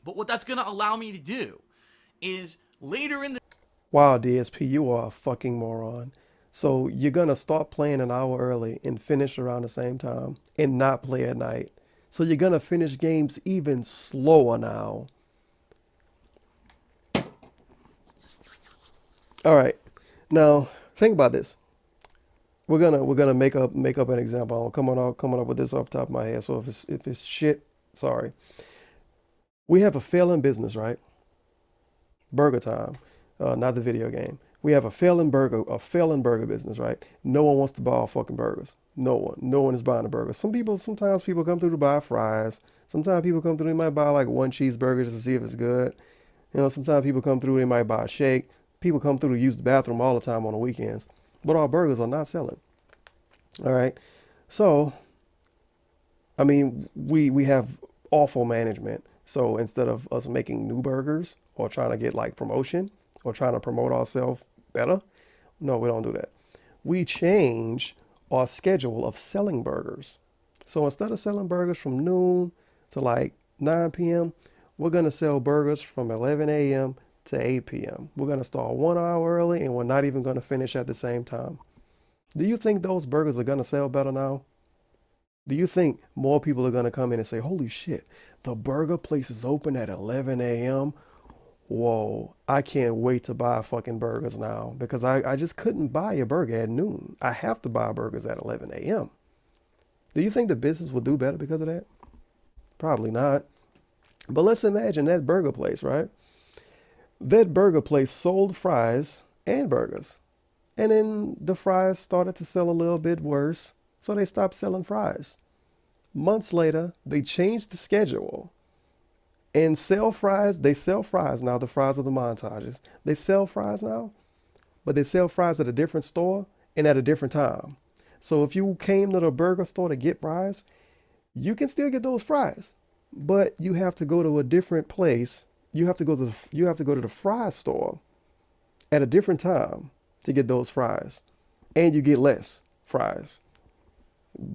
But what that's going to allow me to do is later in the... Wow, DSP, you are a fucking moron. So you're going to start playing an hour early and finish around the same time and not play at night. So you're going to finish games even slower now. All right. Now, think about this. We're gonna make up an example. I'm coming up with this off the top of my head. So if it's shit, sorry. We have a failing business, right? Burger Time, not the video game. We have a failing burger business, right? No one wants to buy our fucking burgers. No one is buying a burger. Sometimes people come through to buy fries. Sometimes people come through, they might buy like one cheeseburger just to see if it's good. You know, sometimes people come through, they might buy a shake. People come through to use the bathroom all the time on the weekends. But our burgers are not selling. All right. So, I mean, we have awful management. So instead of us making new burgers or trying to get like promotion or trying to promote ourselves better, no, we don't do that. We change our schedule of selling burgers. So instead of selling burgers from noon to like 9 p.m., we're going to sell burgers from 11 a.m. to 8 p.m. We're going to start 1 hour early and we're not even going to finish at the same time. Do you think those burgers are going to sell better now? Do you think more people are going to come in and say, holy shit, the burger place is open at 11 a.m.? Whoa, I can't wait to buy fucking burgers now because I just couldn't buy a burger at noon. I have to buy burgers at 11 a.m. Do you think the business will do better because of that? Probably not. But let's imagine that burger place, right? That burger place sold fries and burgers. And then the fries started to sell a little bit worse, so they stopped selling fries. Months later, they changed the schedule and sell fries. They sell fries now, the fries of the montages. They sell fries now, but they sell fries at a different store and at a different time. So if you came to the burger store to get fries, you can still get those fries, but you have to go to a different place. You have to go to the fry store at a different time to get those fries, and you get less fries.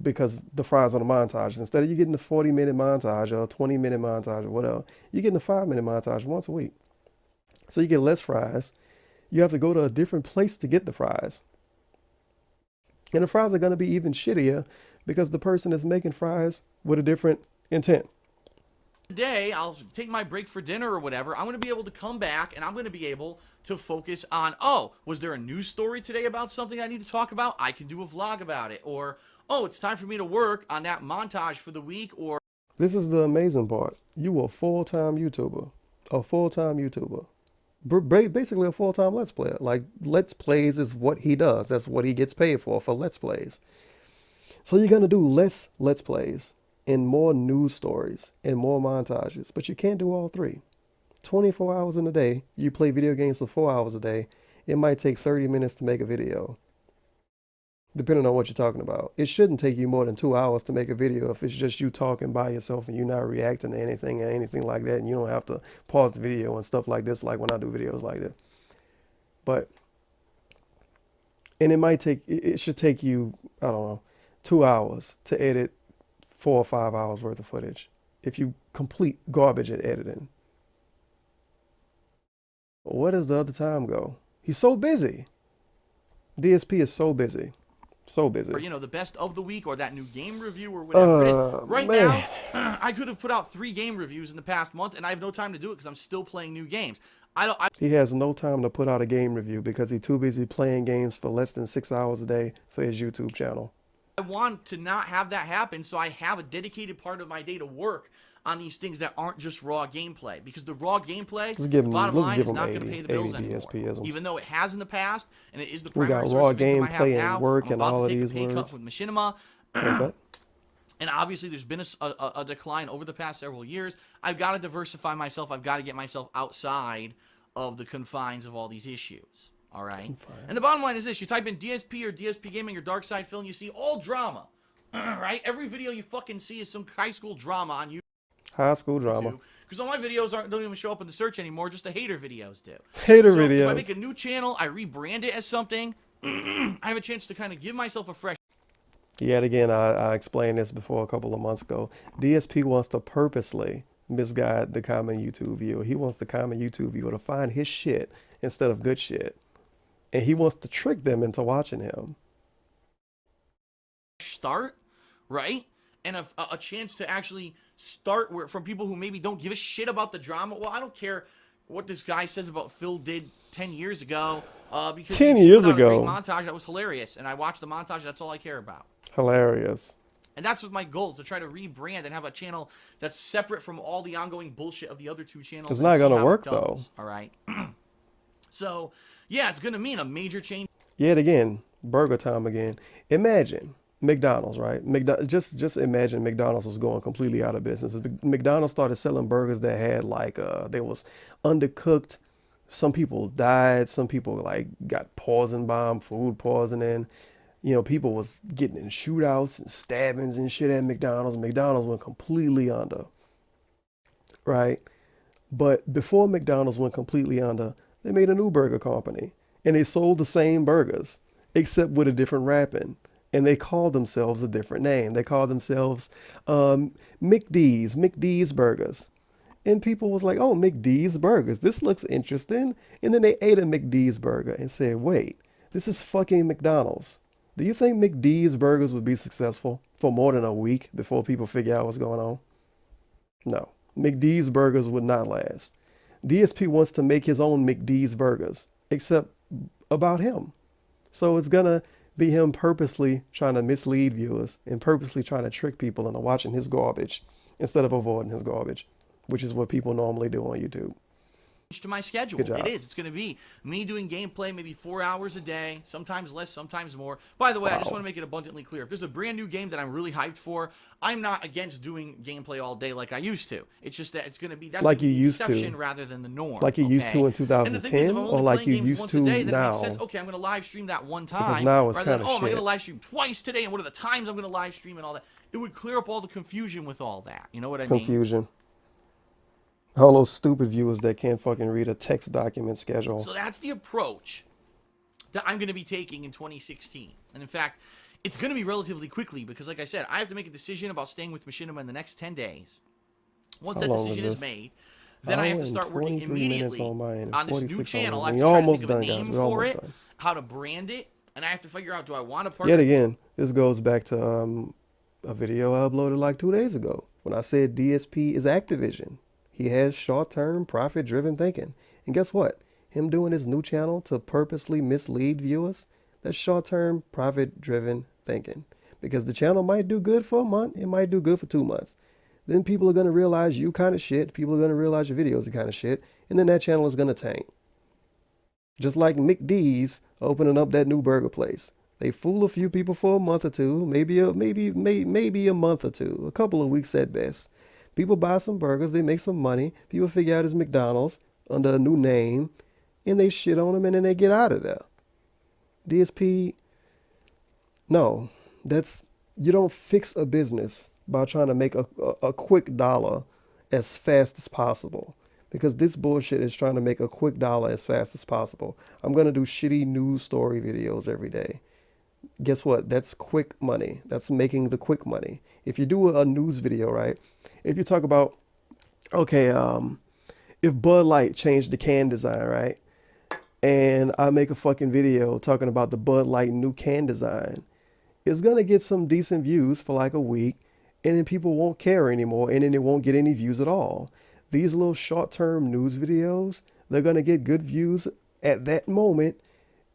because the fries on the montage. Instead of you getting the 40-minute montage or a 20-minute montage or whatever, you're getting a 5-minute montage once a week. So you get less fries. You have to go to a different place to get the fries. And the fries are going to be even shittier because the person is making fries with a different intent. Today, I'll take my break for dinner or whatever. I'm going to be able to come back and I'm going to be able to focus on, oh, was there a news story today about something I need to talk about? I can do a vlog about it. Or, oh, it's time for me to work on that montage for the week. Or this is the amazing part. You a full-time YouTuber. A full-time YouTuber. Basically a full-time Let's Player. Like, Let's Plays is what he does. That's what he gets paid for Let's Plays. So you're going to do less Let's Plays and more news stories and more montages. But you can't do all three. 24 hours in a day, you play video games for 4 hours a day. It might take 30 minutes to make a video. Depending on what you're talking about. It shouldn't take you more than 2 hours to make a video if it's just you talking by yourself and you're not reacting to anything or anything like that, and you don't have to pause the video and stuff like this, like when I do videos like that. And it should take you, I don't know, 2 hours to edit 4 or 5 hours worth of footage if you complete garbage at editing. Where does the other time go? He's so busy. DSP is so busy. So busy. Or, you know, the best of the week or that new game review or whatever it is. Right man. now, I could have put out 3 game reviews in the past month, and I have no time to do it because I'm still playing new games. He has no time to put out a game review because he's too busy playing games for less than 6 hours a day for his YouTube channel. I want to not have that happen, so I have a dedicated part of my day to work on these things that aren't just raw gameplay. Because the raw gameplay, bottom line, is not going to pay the bills anymore. Even though it has in the past, and it is the primary source of income I have now. Work I'm and about all to of take these a pay cut words. with Machinima. And obviously, there's been a decline over the past several years. I've got to diversify myself. I've got to get myself outside of the confines of all these issues. All right? And the bottom line is this. You type in DSP or DSP Gaming or Dark Side Film, you see all drama. Right? Every video you fucking see is some high school drama on YouTube. High school drama. Because all my videos don't even show up in the search anymore. Just the hater videos do. Videos. If I make a new channel, I rebrand it as something. I have a chance to kind of give myself a fresh. Yet again, I explained this before a couple of months ago. DSP wants to purposely misguide the common YouTube viewer. He wants the common YouTube viewer to find his shit instead of good shit. And he wants to trick them into watching him. Start, right? And a chance to actually start from people who maybe don't give a shit about the drama. Well, I don't care what this guy says about Phil did 10 years ago. Because 10 years ago. A great montage that was hilarious. And I watched the montage. That's all I care about. Hilarious. And that's what my goal is, to try to rebrand and have a channel that's separate from all the ongoing bullshit of the other 2 channels. It's not going to work, though. All right. So, yeah, it's going to mean a major change. Yet again, burger time again. Imagine McDonald's, right? Just imagine McDonald's was going completely out of business. If McDonald's started selling burgers that had like they was undercooked. Some people died. Some people like got poison bomb, food poisoning. You know, people was getting in shootouts and stabbings and shit at McDonald's. McDonald's went completely under, right? But before McDonald's went completely under, they made a new burger company and they sold the same burgers except with a different wrapping. And they called themselves a different name. They called themselves McD's Burgers. And people was like, oh, McD's Burgers. This looks interesting. And then they ate a McD's burger and said, wait, this is fucking McDonald's. Do you think McD's Burgers would be successful for more than a week before people figure out what's going on? No. McD's Burgers would not last. DSP wants to make his own McD's Burgers, except about him. So it's going to be him purposely trying to mislead viewers and purposely trying to trick people into watching his garbage instead of avoiding his garbage, which is what people normally do on YouTube. To my schedule. It is. It's going to be me doing gameplay maybe 4 hours a day, sometimes less, sometimes more. By the way, I just want to make it abundantly clear. If there's a brand new game that I'm really hyped for, I'm not against doing gameplay all day like I used to. It's just that it's going to be like you used to rather than the norm. Like you used to in 2010 or like you used to now. Okay, I'm going to live stream that one time. Because now it's kind of shit. I'm going to live stream twice today, and what are the times I'm going to live stream and all that? It would clear up all the confusion with all that. You know what I mean? Confusion. All those stupid viewers that can't fucking read a text document schedule. So that's the approach that I'm going to be taking in 2016. And in fact, it's going to be relatively quickly because, like I said, I have to make a decision about staying with Machinima in the next 10 days. Once that decision is made, then I have to start working immediately on this new channel. I have to try to think of a name for it, how to brand it, and I have to figure out, do I want to partner? Yet again, this goes back to a video I uploaded like 2 days ago when I said DSP is Activision. He has short-term, profit-driven thinking. And guess what? Him doing his new channel to purposely mislead viewers, that's short-term, profit-driven thinking. Because the channel might do good for a month, it might do good for 2 months. Then people are going to realize you kind of shit, people are going to realize your videos are kind of shit, and then that channel is going to tank. Just like McD's opening up that new burger place. They fool a few people for a month or two, maybe a month or two, a couple of weeks at best. People buy some burgers, they make some money, people figure out it's McDonald's under a new name, and they shit on them and then they get out of there. DSP, no, you don't fix a business by trying to make a quick dollar as fast as possible. Because this bullshit is trying to make a quick dollar as fast as possible. I'm going to do shitty news story videos every day. Guess what? That's quick money. That's making the quick money. If you do a news video, right? If you talk about, okay, if Bud Light changed the can design, right? And I make a fucking video talking about the Bud Light new can design, it's going to get some decent views for like a week, and then people won't care anymore, and then it won't get any views at all. These little short-term news videos, they're going to get good views at that moment,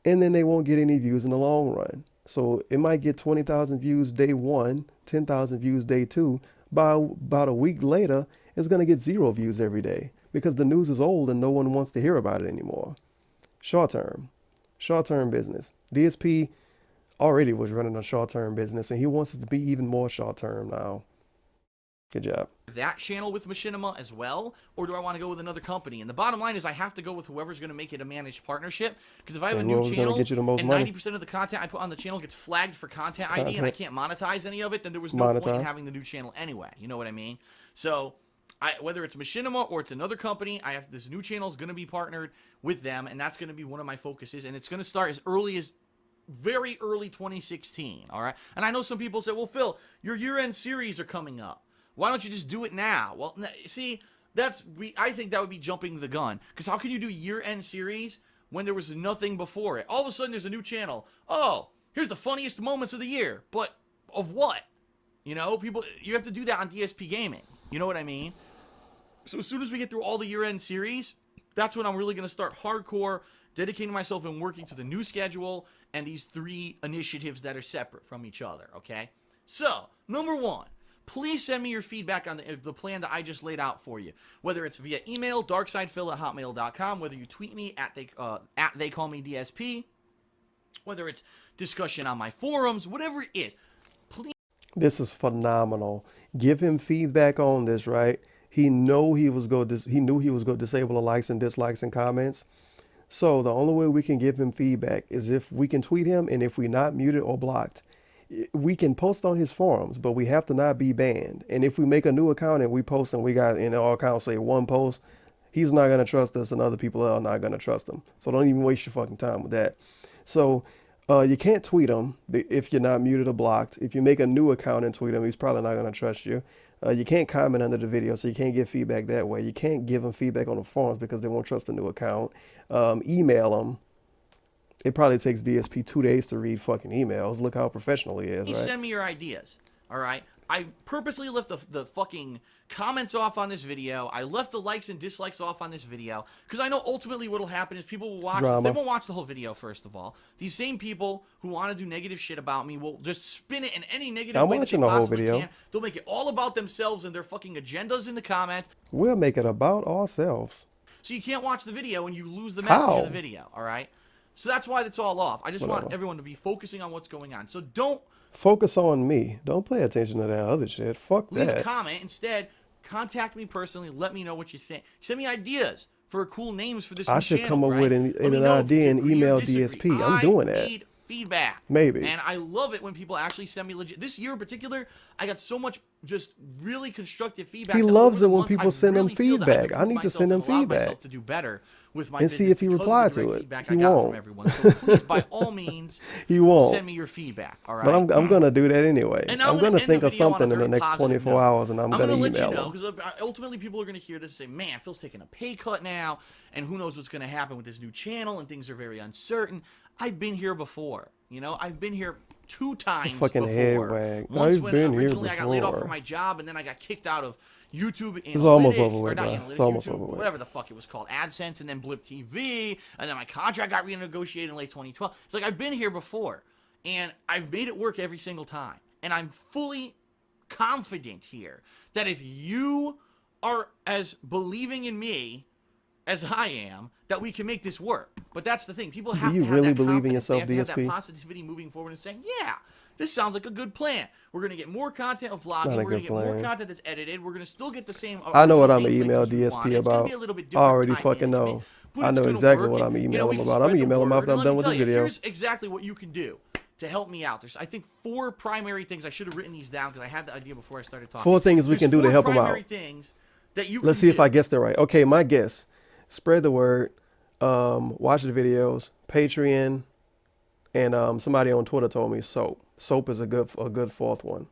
and then they won't get any views in the long run. So it might get 20,000 views day one, 10,000 views day two. By about a week later, it's going to get 0 views every day because the news is old and no one wants to hear about it anymore. Short-term business. DSP already was running a short-term business, and he wants it to be even more short-term now. Good job. That channel with Machinima as well, or do I want to go with another company? And the bottom line is I have to go with whoever's going to make it a managed partnership, because if I have a new channel and 90% of the content I put on the channel gets flagged for content ID and I can't monetize any of it, then there was no point in having the new channel anyway. You know what I mean? So whether it's Machinima or it's another company, this new channel is going to be partnered with them, and that's going to be one of my focuses, and it's going to start as early as very early 2016. All right. And I know some people say, well, Phil, your year-end series are coming up. Why don't you just do it now? Well, see, I think that would be jumping the gun. Because how can you do year-end series when there was nothing before it? All of a sudden, there's a new channel. Oh, here's the funniest moments of the year. But of what? You know, you have to do that on DSP Gaming. You know what I mean? So as soon as we get through all the year-end series, that's when I'm really going to start hardcore dedicating myself and working to the new schedule and these 3 initiatives that are separate from each other, okay? So, number 1. Please send me your feedback on the plan that I just laid out for you. Whether it's via email, darksidephil@hotmail.com, whether you tweet me at they call me DSP, whether it's discussion on my forums, whatever it is. Please. This is phenomenal. Give him feedback on this, right? He knew he was going to disable the likes and dislikes and comments. So the only way we can give him feedback is if we can tweet him, and if we're not muted or blocked. We can post on his forums, but we have to not be banned. And if we make a new account and we post and we got in our account say 1 post, he's not going to trust us and other people are not going to trust him. So don't even waste your fucking time with that. So you can't tweet him if you're not muted or blocked. If you make a new account and tweet him, he's probably not going to trust you. You can't comment under the video, so you can't get feedback that way. You can't give him feedback on the forums because they won't trust the new account. Email him. It probably takes DSP 2 days to read fucking emails. Look how professional he is, right? Send me your ideas, all right? I purposely left the fucking comments off on this video. I left the likes and dislikes off on this video because I know ultimately what will happen is people will watch this. They won't watch the whole video, first of all. These same people who want to do negative shit about me will just spin it in any negative way that they possibly can. They'll make it all about themselves and their fucking agendas in the comments. We'll make it about ourselves. So you can't watch the video and you lose the message of the video, all right? So that's why it's all off. I just want everyone to be focusing on what's going on. So don't focus on me. Don't pay attention to that other shit. Fuck that. Leave a comment. Instead, contact me personally. Let me know what you think. Send me ideas for cool names for this. I should come up with an idea and email DSP. I'm doing that. Need feedback. Maybe. And I love it when people actually send me legit. This year in particular, I got so much just really constructive feedback. He loves it when people send him feedback. I need to send him feedback to do better with my and business see if he because of the replied to direct it. feedback He I got won't. from everyone. So please, by all means, He won't. send me your feedback. All right. But I'm gonna do that anyway. And I'm gonna gonna end think the of video on a something in the very next positive 24 note. hours, and I'm gonna let email you know, him. because ultimately people are gonna hear this and say, "Man, Phil's taking a pay cut now, and who knows what's gonna happen with this new channel, and things are very uncertain." I've been here before. You know, I've been here 2 times Fucking before. head wag. Once I've when been here originally I got laid off before. from my job, and then I got kicked out of YouTube Analytics, It's almost over or with, not bro. Analytics, It's almost YouTube, over with. whatever the fuck it was called, AdSense, and then Blip TV, and then my contract got renegotiated in late 2012. It's like I've been here before, and I've made it work every single time, and I'm fully confident here that if you are as believing in me as I am, that we can make this work. But that's the thing. People have you to have really that believe in confidence. They yourself, have to have that DSP? positivity moving forward and saying, yeah, this sounds like a good plan. We're going to get more content of vlogging. not a We're going to good get more plan. content that's edited. We're going to still get the same I know what I'm original gonna email gameplay views we want. DSP It's gonna about. be a little bit I different already time fucking management, know. but I it's know gonna exactly work. what And, I'm you know, emailing we him can about. I'm spread the emailing him word. after And I'm let me done with tell this you, video. here's exactly what you can do to help me out. There's, I think, 4 primary things. I should have written these down because I had the idea before I started talking. 4 things we can do to help him Four out. primary things that you Let's can see if do. I guessed it right. Okay, my guess. Spread the word. Watch the videos. Patreon. And somebody on Twitter told me soap. Soap is a good 4th one.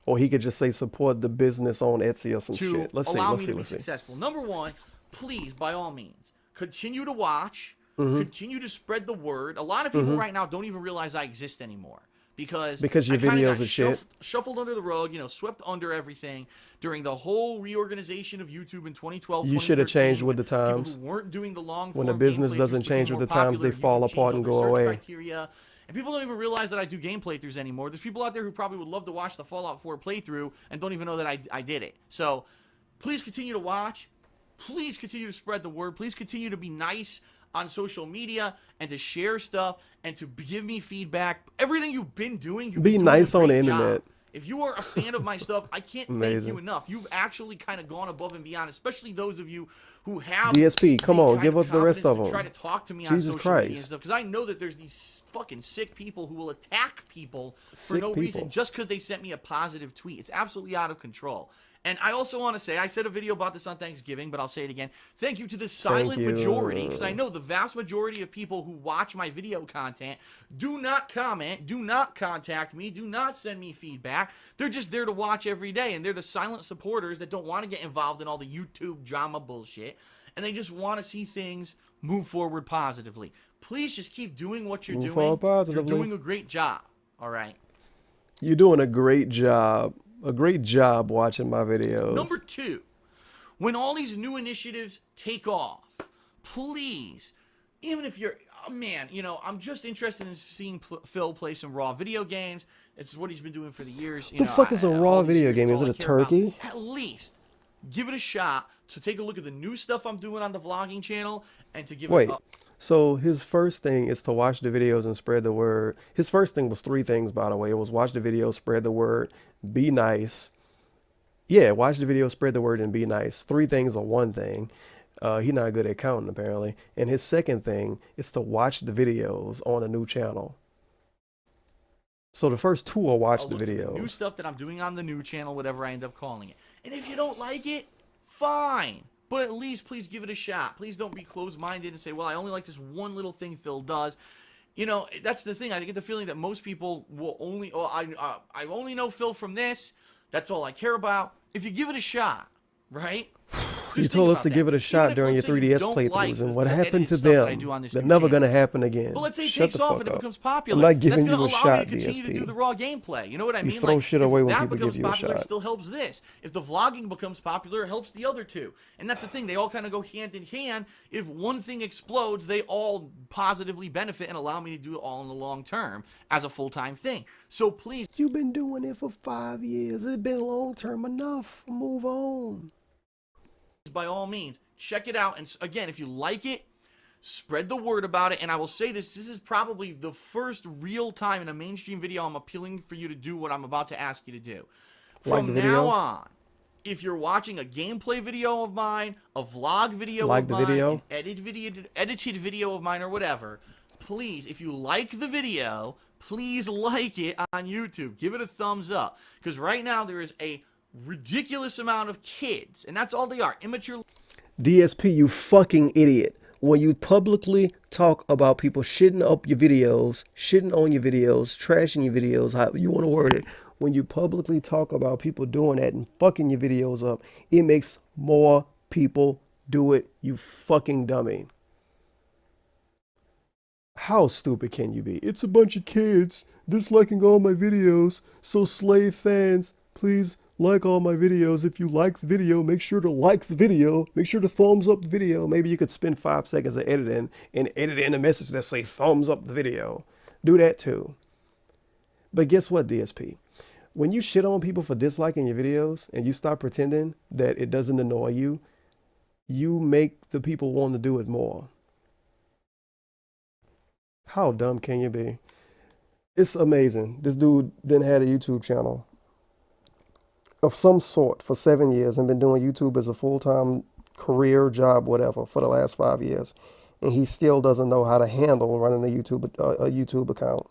Or he could just say support the business on Etsy or some to shit. Let's see. allow Let's me see. to be Let's see. successful. Number 1, please, by all means, continue to watch, Mm-hmm. continue to spread the word. A lot of people right now don't even realize I exist anymore because your I kinda videos got are shit. shuffled under the rug, you know, swept under everything during the whole reorganization of YouTube in 2012. You should have 2013, changed with the times. People who weren't doing the long When the form business gameplay doesn't throughs change became with the more times, they popular. fall YouTube changed apart all and their go search away. criteria. And people don't even realize that I do game playthroughs anymore. There's people out there who probably would love to watch the Fallout 4 playthrough and don't even know that I did it. So please continue to watch. Please continue to spread the word. Please continue to be nice on social media and to share stuff and to give me feedback. Everything you've been doing, you've Be been doing nice a on the great job. internet. If you are a fan of my stuff, I can't thank Amazing. you enough. You've actually kind of gone above and beyond, especially those of you who have DSP, come the on, kind give of us the rest confidence of to try them. to talk to me on Jesus social media and Christ. stuff, because I know that there's these fucking sick people who will attack people for Sick no reason people. just because they sent me a positive tweet. It's absolutely out of control. And I also want to say, I said a video about this on Thanksgiving, but I'll say it again. Thank you to the silent you. majority, because I know the vast majority of people who watch my video content do not comment, do not contact me, do not send me feedback. They're just there to watch every day, and they're the silent supporters that don't want to get involved in all the YouTube drama bullshit, and they just want to see things move forward positively. Please just keep doing what you're Move doing. forward positively. You're doing a great job, all right? You're doing a great job. A great job watching my videos. Number 2, when all these new initiatives take off, please, even if you're, oh man, you know, I'm just interested in seeing Phil play some raw video games. It's what he's been doing for the years. The fuck is a raw all these video years, game? it's Is all it I a care about. turkey? At least give it a shot to take a look at the new stuff I'm doing on the vlogging channel and to give Wait. it a So his first thing is to watch the videos and spread the word. His first thing was 3 things, by the way. It was watch the video, spread the word, be nice. Yeah, watch the video, spread the word, and be nice. 3 things are one thing. He's not good at counting, apparently. And his second thing is to watch the videos on a new channel. So the first 2 are watch the look to the new videos. stuff that I'm doing on the new channel, whatever I end up calling it. And if you don't like it, fine. But at least please give it a shot. Please don't be closed-minded and say, well, I only like this one little thing Phil does. You know, that's the thing. I get the feeling that most people will only, oh, I only know Phil from this. That's all I care about. If you give it a shot, right? You told us to give it a shot during your 3DS playthroughs, and what happened to them? They're never going to happen again. But let's say it Shut takes the off fuck and it up. becomes popular. I'm not giving That's you gonna a allow shot, me to continue to do DSP. the raw gameplay. You know what I mean? throw Like, shit if away when that people becomes give you a popular, it shot. still helps this. If the vlogging becomes popular, it helps the other 2. And that's the thing. They all kind of go hand in hand. If one thing explodes, they all positively benefit and allow me to do it all in the long term as a full-time thing. So please. You've been doing it for 5 years. It's been long term enough. Move on. By all means, check it out. And again, if you like it, spread the word about it. And I will say this is probably the first real time in a mainstream video I'm appealing for you to do what I'm about to ask you to do. From now on, if you're watching a gameplay video of mine, a vlog video of mine, an edited video of mine, or whatever, please, if you like the video, please like it on YouTube. Give it a thumbs up. Because right now there is a ridiculous amount of kids, and that's all they are, immature. DSP, you fucking idiot. when you publicly talk about people shitting up your videos, shitting on your videos, trashing your videos, how you want to word it, when you publicly talk about people doing that and fucking your videos up, it makes more people do it, you fucking dummy. How stupid can you be? It's a bunch of kids disliking all my videos, so slave fans, please like all my videos. If you like the video, make sure to like the video. Make sure to thumbs up the video. Maybe you could spend 5 seconds of editing and edit in a message that say thumbs up the video. Do that too. But guess what, DSP? When you shit on people for disliking your videos and you stop pretending that it doesn't annoy you, you make the people want to do it more. How dumb can you be? It's amazing. This dude then had a YouTube channel of some sort for 7 years and been doing YouTube as a full-time career job, whatever, for the last 5 years. And he still doesn't know how to handle running a YouTube account.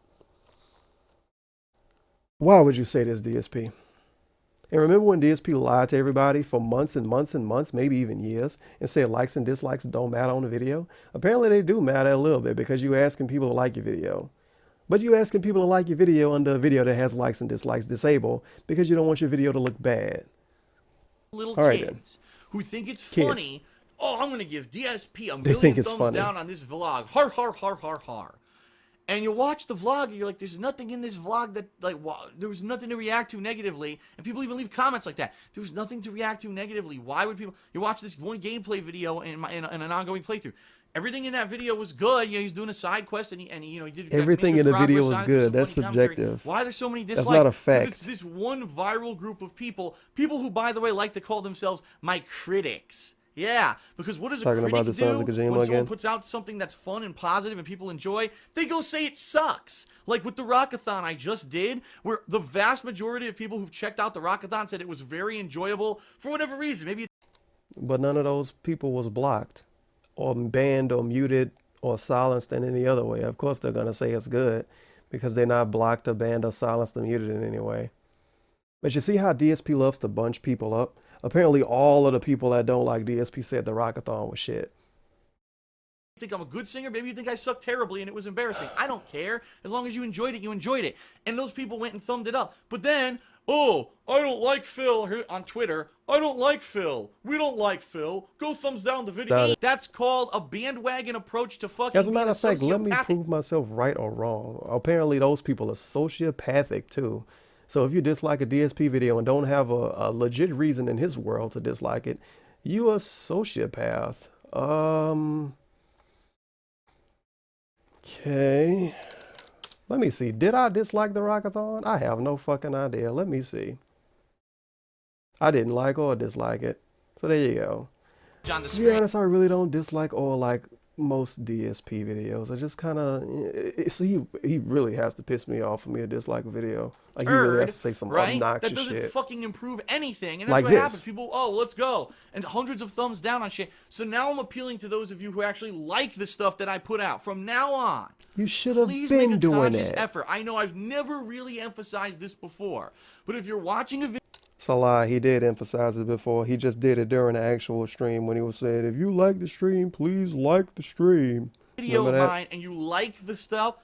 Why would you say this, DSP? And remember when DSP lied to everybody for months and months and months, maybe even years, and said likes and dislikes don't matter on the video? Apparently they do matter a little bit because you're asking people to like your video. But you're asking people to like your video under a video that has likes and dislikes disabled because you don't want your video to look bad. Little kids who think it's funny. Oh, I'm going to give DSP a million thumbs down on this vlog. Har, har, har, har, har. And you watch the vlog and you're like, there's nothing in this vlog that, like, wow, there was nothing to react to negatively. And people even leave comments like that. There was nothing to react to negatively. Why would people, you watch this one gameplay video in an ongoing playthrough. Everything in that video was good. You know, he's doing a side quest and he did everything in the video was good. That's subjective. Why are there so many dislikes? That's not a fact. It's this one viral group of people who, by the way, like to call themselves my critics. Yeah, because what does a critic do when someone puts out something that's fun and positive and people enjoy? They go say it sucks. Like with the Rockathon I just did, where the vast majority of people who've checked out the Rockathon said it was very enjoyable for whatever reason. Maybe. But none of those people was blocked or banned or muted or silenced in any other way. Of course they're going to say it's good because they're not blocked or banned or silenced or muted in any way. But you see how DSP loves to bunch people up? Apparently all of the people that don't like DSP said the Rockathon was shit. You think I'm a good singer? Maybe you think I suck terribly and it was embarrassing. I don't care. As long as you enjoyed it, you enjoyed it. And those people went and thumbed it up. But then, oh, I don't like Phil here on Twitter. I don't like Phil. We don't like Phil. Go thumbs down the video. That's called a bandwagon approach to fucking. As a matter of fact, let me prove myself right or wrong. Apparently those people are sociopathic too. So if you dislike a DSP video and don't have a legit reason in his world to dislike it, you a sociopath. Okay. Let me see. Did I dislike the Rockathon? I have no fucking idea. Let me see. I didn't like or dislike it. So there you go. To be honest, I really don't dislike or like most DSP videos. I just kind of, so he really has to piss me off for me to dislike a video. Like he really has to say some obnoxious shit. That doesn't fucking improve anything. And that's like what happens. People, oh, let's go. And hundreds of thumbs down on shit. So now I'm appealing to those of you who actually like the stuff that I put out. From now on, you should have been doing it. Effort. I know I've never really emphasized this before, but if you're watching a video, it's a lie. He did emphasize it before. He just did it during the actual stream when he was saying, if you like the stream, please like the stream. Video of mine and you like the stuff,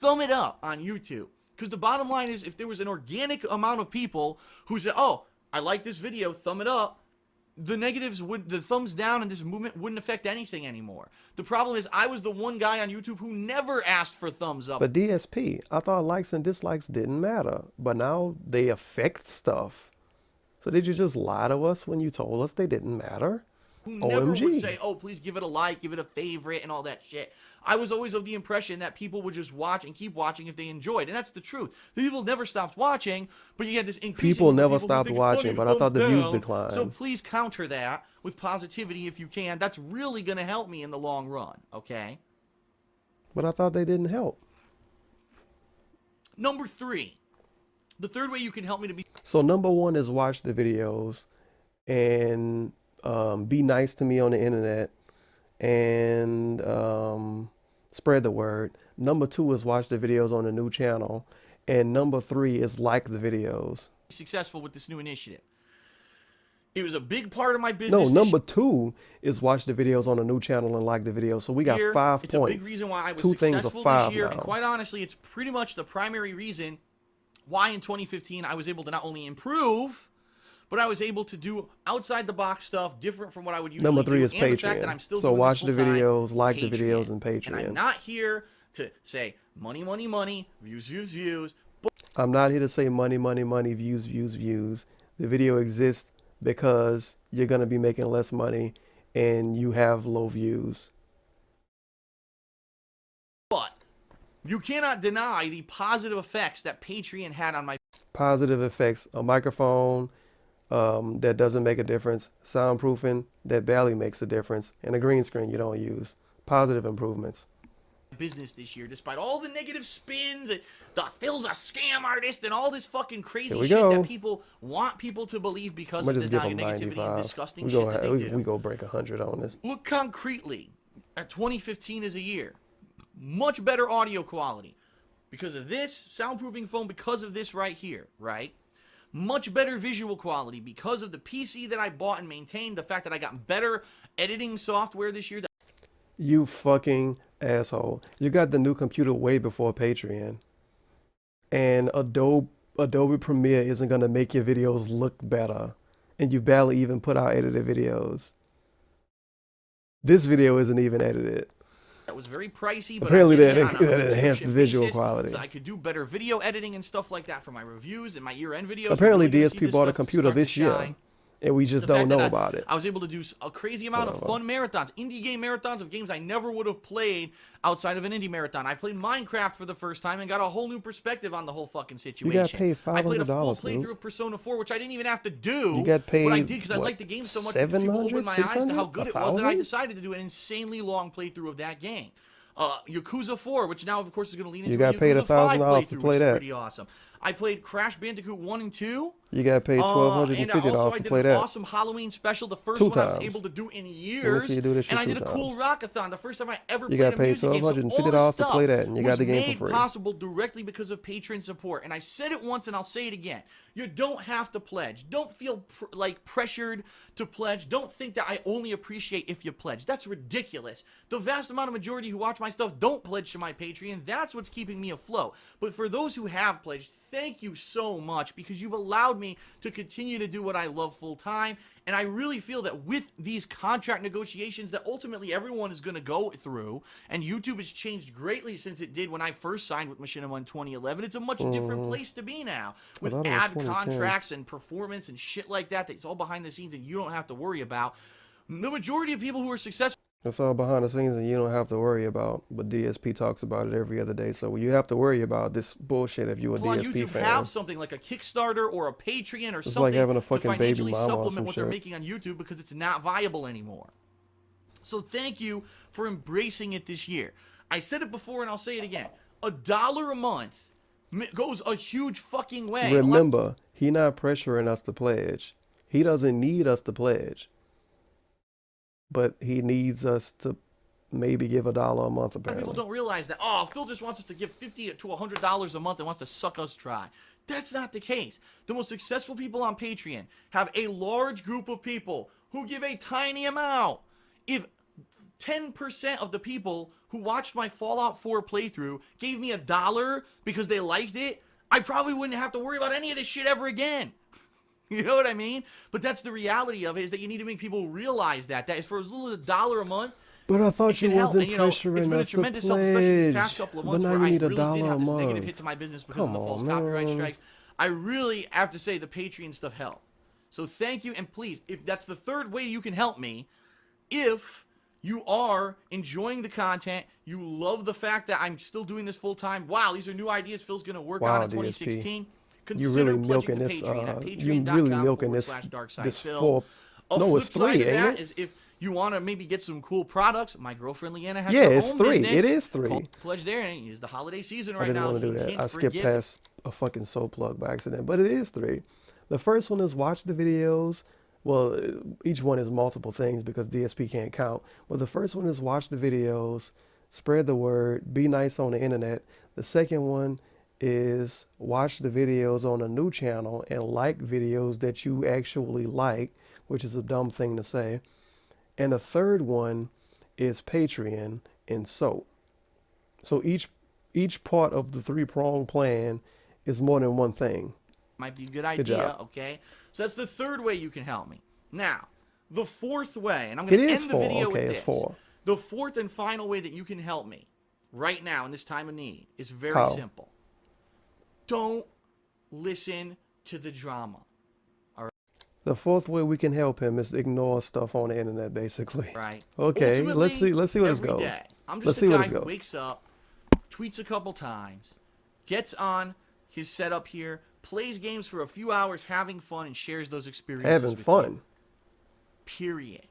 thumb it up on YouTube. Because the bottom line is, if there was an organic amount of people who said, oh, I like this video, thumb it up, the negatives would, the thumbs down and this movement wouldn't affect anything anymore. The problem is I was the one guy on YouTube who never asked for thumbs up. But DSP, I thought likes and dislikes didn't matter. But now they affect stuff. So did you just lie to us when you told us they didn't matter? Who never would say, oh, please give it a like, give it a favorite, and all that shit. I was always of the impression that people would just watch and keep watching if they enjoyed. And that's the truth. The people never stopped watching, but you had this increasing... People never stopped watching, but I thought the views declined. So please counter that with positivity if you can. That's really going to help me in the long run, okay? But I thought they didn't help. Number 3. The third way you can help me to be... So number 1 is watch the videos and be nice to me on the internet and spread the word. Number 2 is watch the videos on the new channel. And number 3 is like the videos. Successful with this new initiative. It was a big part of my No, business this number two is watch the videos on a new channel and like the video. So we got year. 5 It's a big points. reason why I was 2 things of successful 5 this year, now. and quite honestly, it's pretty much the primary reason why in 2015 I was able to not only improve, but I was able to do outside the box stuff different from what I would usually Number 3 do, is and the fact that I'm Patreon. still So doing watch this the full-time, videos, like the videos, and And I'm Patreon. not here to say money, money, money, views, views, views. I'm not here to say money, money, money, views, views, views. The video exists because you're going to be making less money and you have low views. But you cannot deny the positive effects that Patreon had on my Positive effects: a microphone that doesn't make a difference, soundproofing that barely makes a difference, and a green screen you don't use. Positive improvements. business this year, despite all the negative spins that Phil's a scam artist and all this fucking crazy shit that people want people to believe because of the negativity and disgusting shit that they do. We go break 100 on this. Look concretely at 2015 as a year. Much better audio quality because of this soundproofing foam, because of this right here, right? Much better visual quality because of the PC that I bought and maintained, the fact that I got better editing software this year. You fucking asshole. You got the new computer way before Patreon. And Adobe Premiere isn't going to make your videos look better. And you barely even put out edited videos. This video isn't even edited. That was very pricey, but apparently that enhanced enhanced visual quality. So I could do better video editing and stuff like that for my reviews and my year-end videos. Apparently DSP bought a computer this year, and we just don't know about it. I was able to do a crazy amount of fun marathons, indie game marathons of games I never would have played outside of an indie marathon. I played Minecraft for the first time and got a whole new perspective on the whole fucking situation. You got paid $500. I played a full playthrough of Persona 4, which I didn't even have to do. You got paid, but I did because I liked the game so much. People opened my eyes to how good it was, and I decided to do an insanely long playthrough of that game. Yakuza 4, which now of course is going to lean into you got paid $1,000 to play that. Pretty awesome. I played Crash Bandicoot 1 and 2. You got paid $1,250 to play that. And also I did an awesome Halloween special, the first one I was able to do in years. And I did a cool rockathon, the first time I ever played a music game. You got paid $1,250 to play that, and you got the game for free. Possible directly because of patron support. And I said it once and I'll say it again. You don't have to pledge. Don't feel like pressured to pledge. Don't think that I only appreciate if you pledge. That's ridiculous. The vast amount of majority who watch my stuff don't pledge to my Patreon. That's what's keeping me afloat. But for those who have pledged, thank you so much because you've allowed me to continue to do what I love full time. And I really feel that with these contract negotiations that ultimately everyone is going to go through, and YouTube has changed greatly since it did when I first signed with Machinima in 2011. It's a much different place to be now with ad contracts and performance and shit like that. That's all behind the scenes and you don't have to worry about. The majority of people who are successful, that's all behind the scenes and you don't have to worry about, but DSP talks about it every other day. So you have to worry about this bullshit if you're a DSP fan. Have something like a Kickstarter or a Patreon or it's something like having a fucking to financially baby mama supplement what they're making on YouTube because it's not viable anymore. So thank you for embracing it this year. I said it before and I'll say it again. $1 a month goes a huge fucking way. Remember, he not pressuring us to pledge. He doesn't need us to pledge. But he needs us to maybe give $1 a month, apparently. People don't realize that, oh, Phil just wants us to give $50 to $100 a month and wants to suck us dry. That's not the case. The most successful people on Patreon have a large group of people who give a tiny amount. If 10% of the people who watched my Fallout 4 playthrough gave me $1 because they liked it, I probably wouldn't have to worry about any of this shit ever again. You know what I mean? But that's the reality of it, is that you need to make people realize that is for as little as $1 a month. But I thought you wasn't pressuring us to pledge. Especially these past couple of months but now you need where I really $1 did have a this month. negative hit to my business because of the false copyright strikes. I really have to say the Patreon stuff helped. So thank you, and please, if that's the third way you can help me, if you are enjoying the content, you love the fact that I'm still doing this full time. Wow, these are new ideas Phil's going to work on in 2016. DSP. You really milking this. You really milking this. This 4. No, it's 3. Ain't it? Is if you want to maybe get some cool products, my girlfriend Leanna has her it's own 3. Business. It is 3. Pledge there, and it's the holiday season right I didn't now. want to do that. I skipped past a fucking soul plug by accident, but it is 3. The first one is watch the videos. Well, each one is multiple things because DSP can't count. But the first one is watch the videos, spread the word, be nice on the internet. The second one is watch the videos on a new channel and like videos that you actually like. which is a dumb thing to say. And the third one is Patreon and Soap. So each part of the three-pronged plan is more than one thing. Might be a good idea, job. okay? So that's the third way you can help me. Now, the fourth way, and I'm going to end the video with this. It's four. The fourth and final way that you can help me right now in this time of need is very simple. Don't listen to the drama. All right? The fourth way we can help him is ignore stuff on the internet, basically. Right. Okay, Ultimately, let's see where this every goes. day, I'm Let's just see a where guy this who goes. wakes up, tweets a couple times, gets on his setup here, plays games for a few hours, having fun, and shares those experiences Having with fun. you. Period.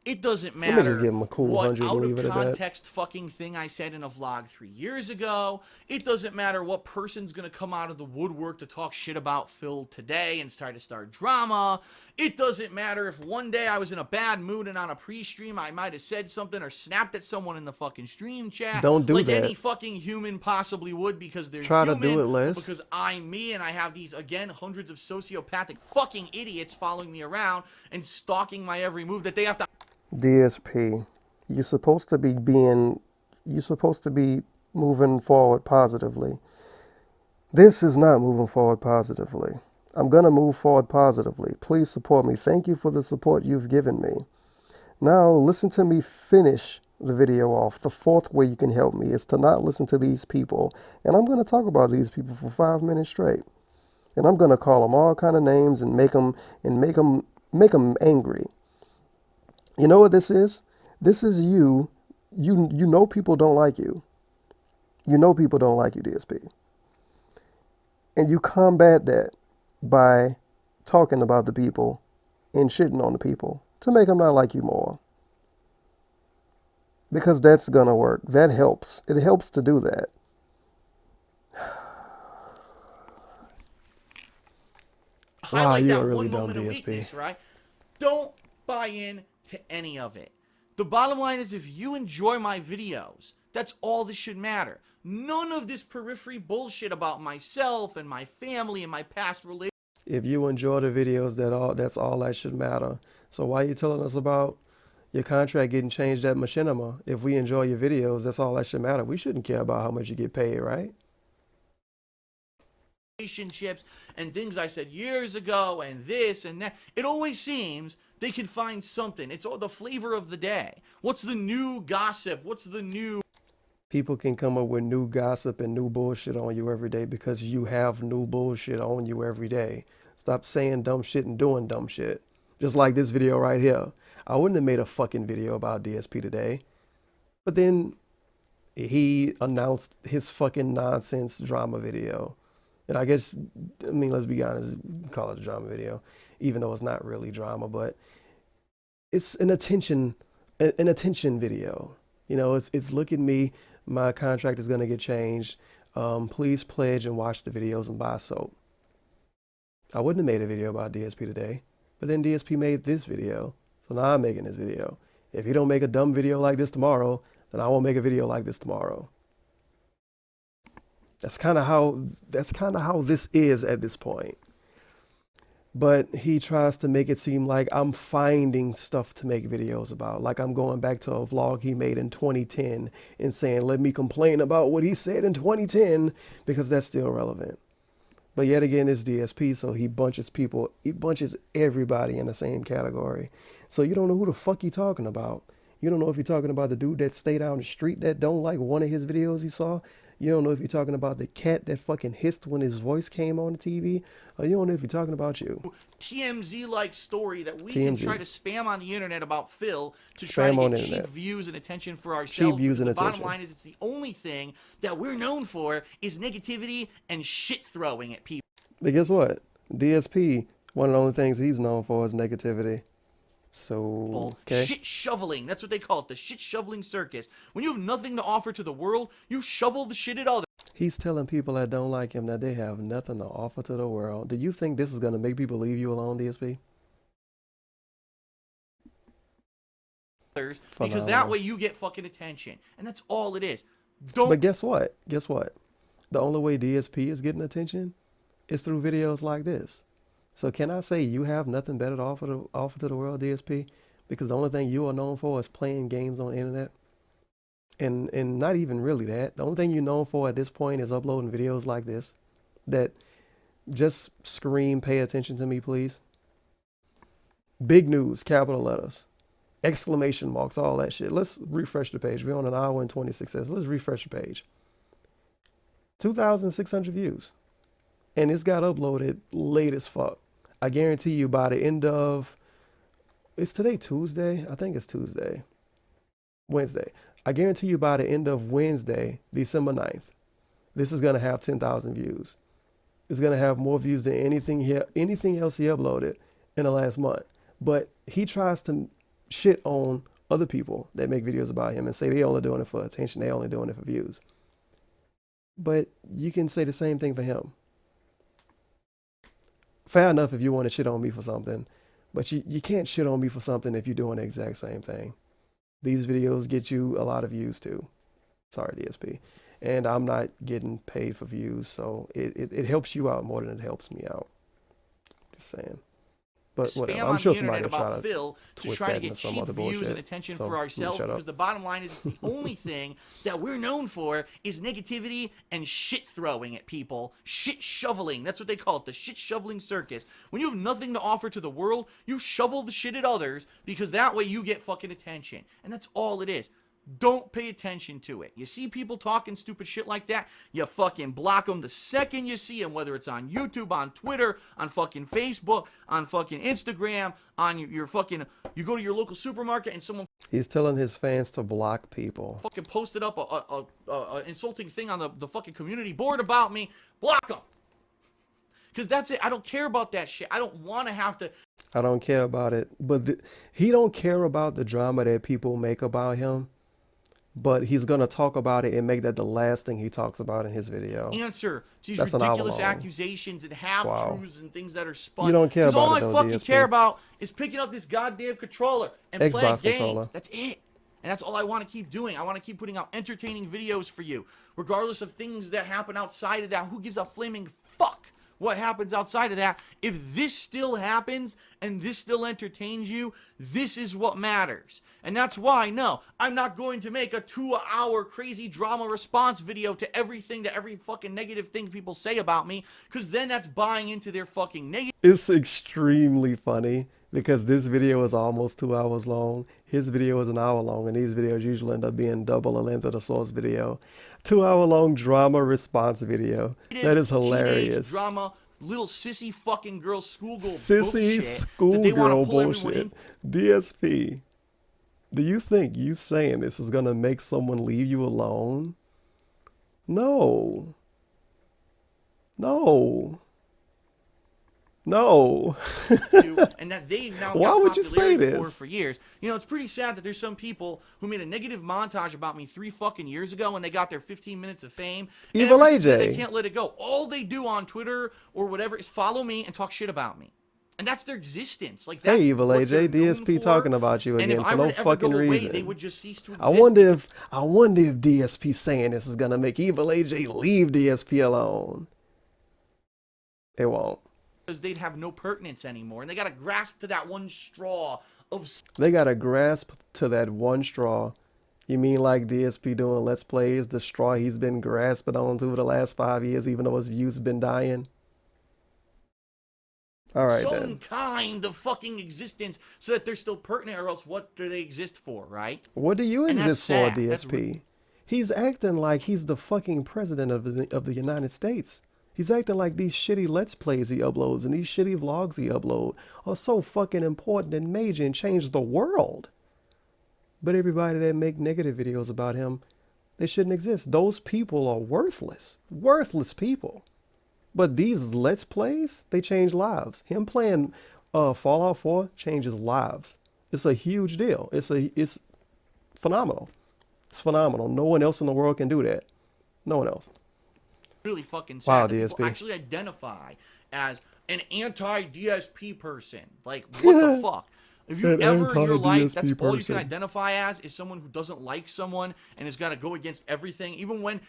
It doesn't Let me just matter give him a cool what 100 and out leave of it at that. context fucking thing I said in a vlog 3 years ago. It doesn't matter what person's going to come out of the woodwork to talk shit about Phil today and try to start drama. It doesn't matter if one day I was in a bad mood and on a pre-stream I might have said something or snapped at someone in the fucking stream chat. Don't do like that. any fucking human possibly would, because they're Try to human, do it less. because I'm me and I have these, again, hundreds of sociopathic fucking idiots following me around and stalking my every move that they have to... DSP, you're supposed to be moving forward positively. This is not moving forward positively. I'm going to move forward positively. Please support me. Thank you for the support you've given me. Now, listen to me finish the video off. The fourth way you can help me is to not listen to these people. And I'm going to talk about these people for 5 minutes straight. And I'm going to call them all kind of names and make them angry. You know what this is? This is you know people don't like you. You know people don't like you, DSP. And you combat that by talking about the people and shitting on the people to make them not like you more. Because that's going to work. That helps. It helps to do that. Wow, Highlight you're that a really one dumb moment of DSP. weakness, right? Don't buy in to any of it. The bottom line is, if you enjoy my videos, that's all that should matter. None of this periphery bullshit about myself and my family and my past relationships. If you enjoy the videos, that's all that should matter. So why are you telling us about your contract getting changed at Machinima? If we enjoy your videos, that's all that should matter. We shouldn't care about how much you get paid, right? Relationships and things I said years ago and this and that. It always seems they can find something. It's all the flavor of the day. What's the new gossip? What's the new... People can come up with new gossip and new bullshit on you every day because you have new bullshit on you every day. Stop saying dumb shit and doing dumb shit. Just like this video right here. I wouldn't have made a fucking video about DSP today. But then he announced his fucking nonsense drama video. And I guess, I mean, let's be honest, call it a drama video, even though it's not really drama, but it's an attention video. You know, it's look at me, my contract is going to get changed. Please pledge and watch the videos and buy soap. I wouldn't have made a video about DSP today, but then DSP made this video. So now I'm making this video. If he don't make a dumb video like this tomorrow, then I won't make a video like this tomorrow. That's kind of how this is at this point. But he tries to make it seem like I'm finding stuff to make videos about. Like I'm going back to a vlog he made in 2010 and saying, let me complain about what he said in 2010 because that's still relevant. But yet again, it's DSP, so he bunches everybody in the same category. So you don't know who the fuck you talking about. You don't know if you're talking about the dude that stayed down the street that don't like one of his videos he saw. You don't know if you're talking about the cat that fucking hissed when his voice came on the TV. Or you don't know if you're talking about you. TMZ-like story that we TMZ. can try to spam on the internet about Phil to Spam try to on get the cheap internet. views and attention for ourselves. Cheap views and the attention. bottom line is, it's the only thing that we're known for is negativity and shit throwing at people. But guess what? DSP, one of the only things he's known for is negativity. So, okay. Shit shoveling. That's what they call it. The shit shoveling circus. When you have nothing to offer to the world, you shovel the shit at others. He's telling people that don't like him that they have nothing to offer to the world. Do you think this is going to make people leave you alone, DSP? Because that way you get fucking attention. And that's all it is. Don't. But guess what? Guess what? The only way DSP is getting attention is through videos like this. So can I say you have nothing better to offer to the world, DSP? Because the only thing you are known for is playing games on the internet. And not even really that. The only thing you're known for at this point is uploading videos like this that just scream, pay attention to me, please. Big news, capital letters, exclamation marks, all that shit. Let's refresh the page. We're on an hour and 26 minutes. Let's refresh the page. 2,600 views. And it's got uploaded late as fuck. I guarantee you by the end of, it's today Tuesday? I think it's Tuesday. Wednesday. I guarantee you by the end of Wednesday, December 9th, this is going to have 10,000 views. It's going to have more views than anything else he uploaded in the last month. But he tries to shit on other people that make videos about him and say they only doing it for attention. They only doing it for views. But you can say the same thing for him. Fair enough if you want to shit on me for something, but you can't shit on me for something if you're doing the exact same thing. These videos get you a lot of views too. Sorry, DSP. And I'm not getting paid for views, so it helps you out more than it helps me out. Just saying. But whatever. I'm sure somebody will try to Phil to try to get cheap views and attention for ourselves, because the bottom line is it's the only thing that we're known for is negativity and shit throwing at people, shit shoveling. That's what they call it, the shit shoveling circus. When you have nothing to offer to the world, you shovel the shit at others because that way you get fucking attention. And that's all it is. Don't pay attention to it. You see people talking stupid shit like that, you fucking block them the second you see them, whether it's on YouTube, on Twitter, on fucking Facebook, on fucking Instagram, on your fucking, you go to your local supermarket and someone... He's telling his fans to block people. Fucking posted up a insulting thing on the fucking community board about me. Block them. Because that's it. I don't care about that shit. I don't want to have to... I don't care about it. But he don't care about the drama that people make about him. But he's going to talk about it and make that the last thing he talks about in his video. Answer to these ridiculous accusations and half-truths and things that are spun. You don't care about all it, though, I fucking DSP. care about is picking up this goddamn controller and Xbox playing games. controller. That's it. And that's all I want to keep doing. I want to keep putting out entertaining videos for you. Regardless of things that happen outside of that, who gives a flaming fuck what happens outside of that? If this still happens and this still entertains you, this is what matters. And that's why, no, I'm not going to make a 2-hour crazy drama response video to everything, to every fucking negative thing people say about me, because then that's buying into their fucking negative. It's extremely funny because this video is almost 2 hours long. His video is an hour long, and these videos usually end up being double the length of the source video. 2 hour long drama response video. That is hilarious. Drama, little sissy fucking girl schoolgirl sissy bullshit. Schoolgirl bullshit. DSP, do you think you saying this is going to make someone leave you alone? No. No. No. And that they've now Why would you say this? For years. You know, it's pretty sad that there's some people who made a negative montage about me 3 fucking years ago when they got their 15 minutes of fame. Evil AJ. They can't let it go. All they do on Twitter or whatever is follow me and talk shit about me. And that's their existence. Like, that's hey, Evil AJ, DSP talking about you again for no fucking reason. They would just cease to exist. I wonder if DSP saying this is gonna make Evil AJ leave DSP alone. It won't. Because they'd have no pertinence anymore, and they gotta grasp to that one straw of... They gotta grasp to that one straw. You mean like DSP doing Let's Plays, the straw he's been grasping onto for the last 5 years, even though his views been dying? All right, some kind of fucking existence so that they're still pertinent, or else what do they exist for, right? What do you exist for, DSP? He's acting like he's the fucking president of the United States. He's acting like these shitty Let's Plays he uploads and these shitty vlogs he uploads are so fucking important and major and change the world. But everybody that make negative videos about him, they shouldn't exist. Those people are worthless. Worthless people. But these Let's Plays, they change lives. Him playing Fallout 4 changes lives. It's a huge deal. It's phenomenal. It's phenomenal. No one else in the world can do that. No one else. Really fucking sad. Wow, that DSP. people actually identify as an anti-DSP person. Like, what the fuck? If you An ever in your life, anti-DSP that's all you can person. identify as, is someone who doesn't like someone and has got to go against everything, even when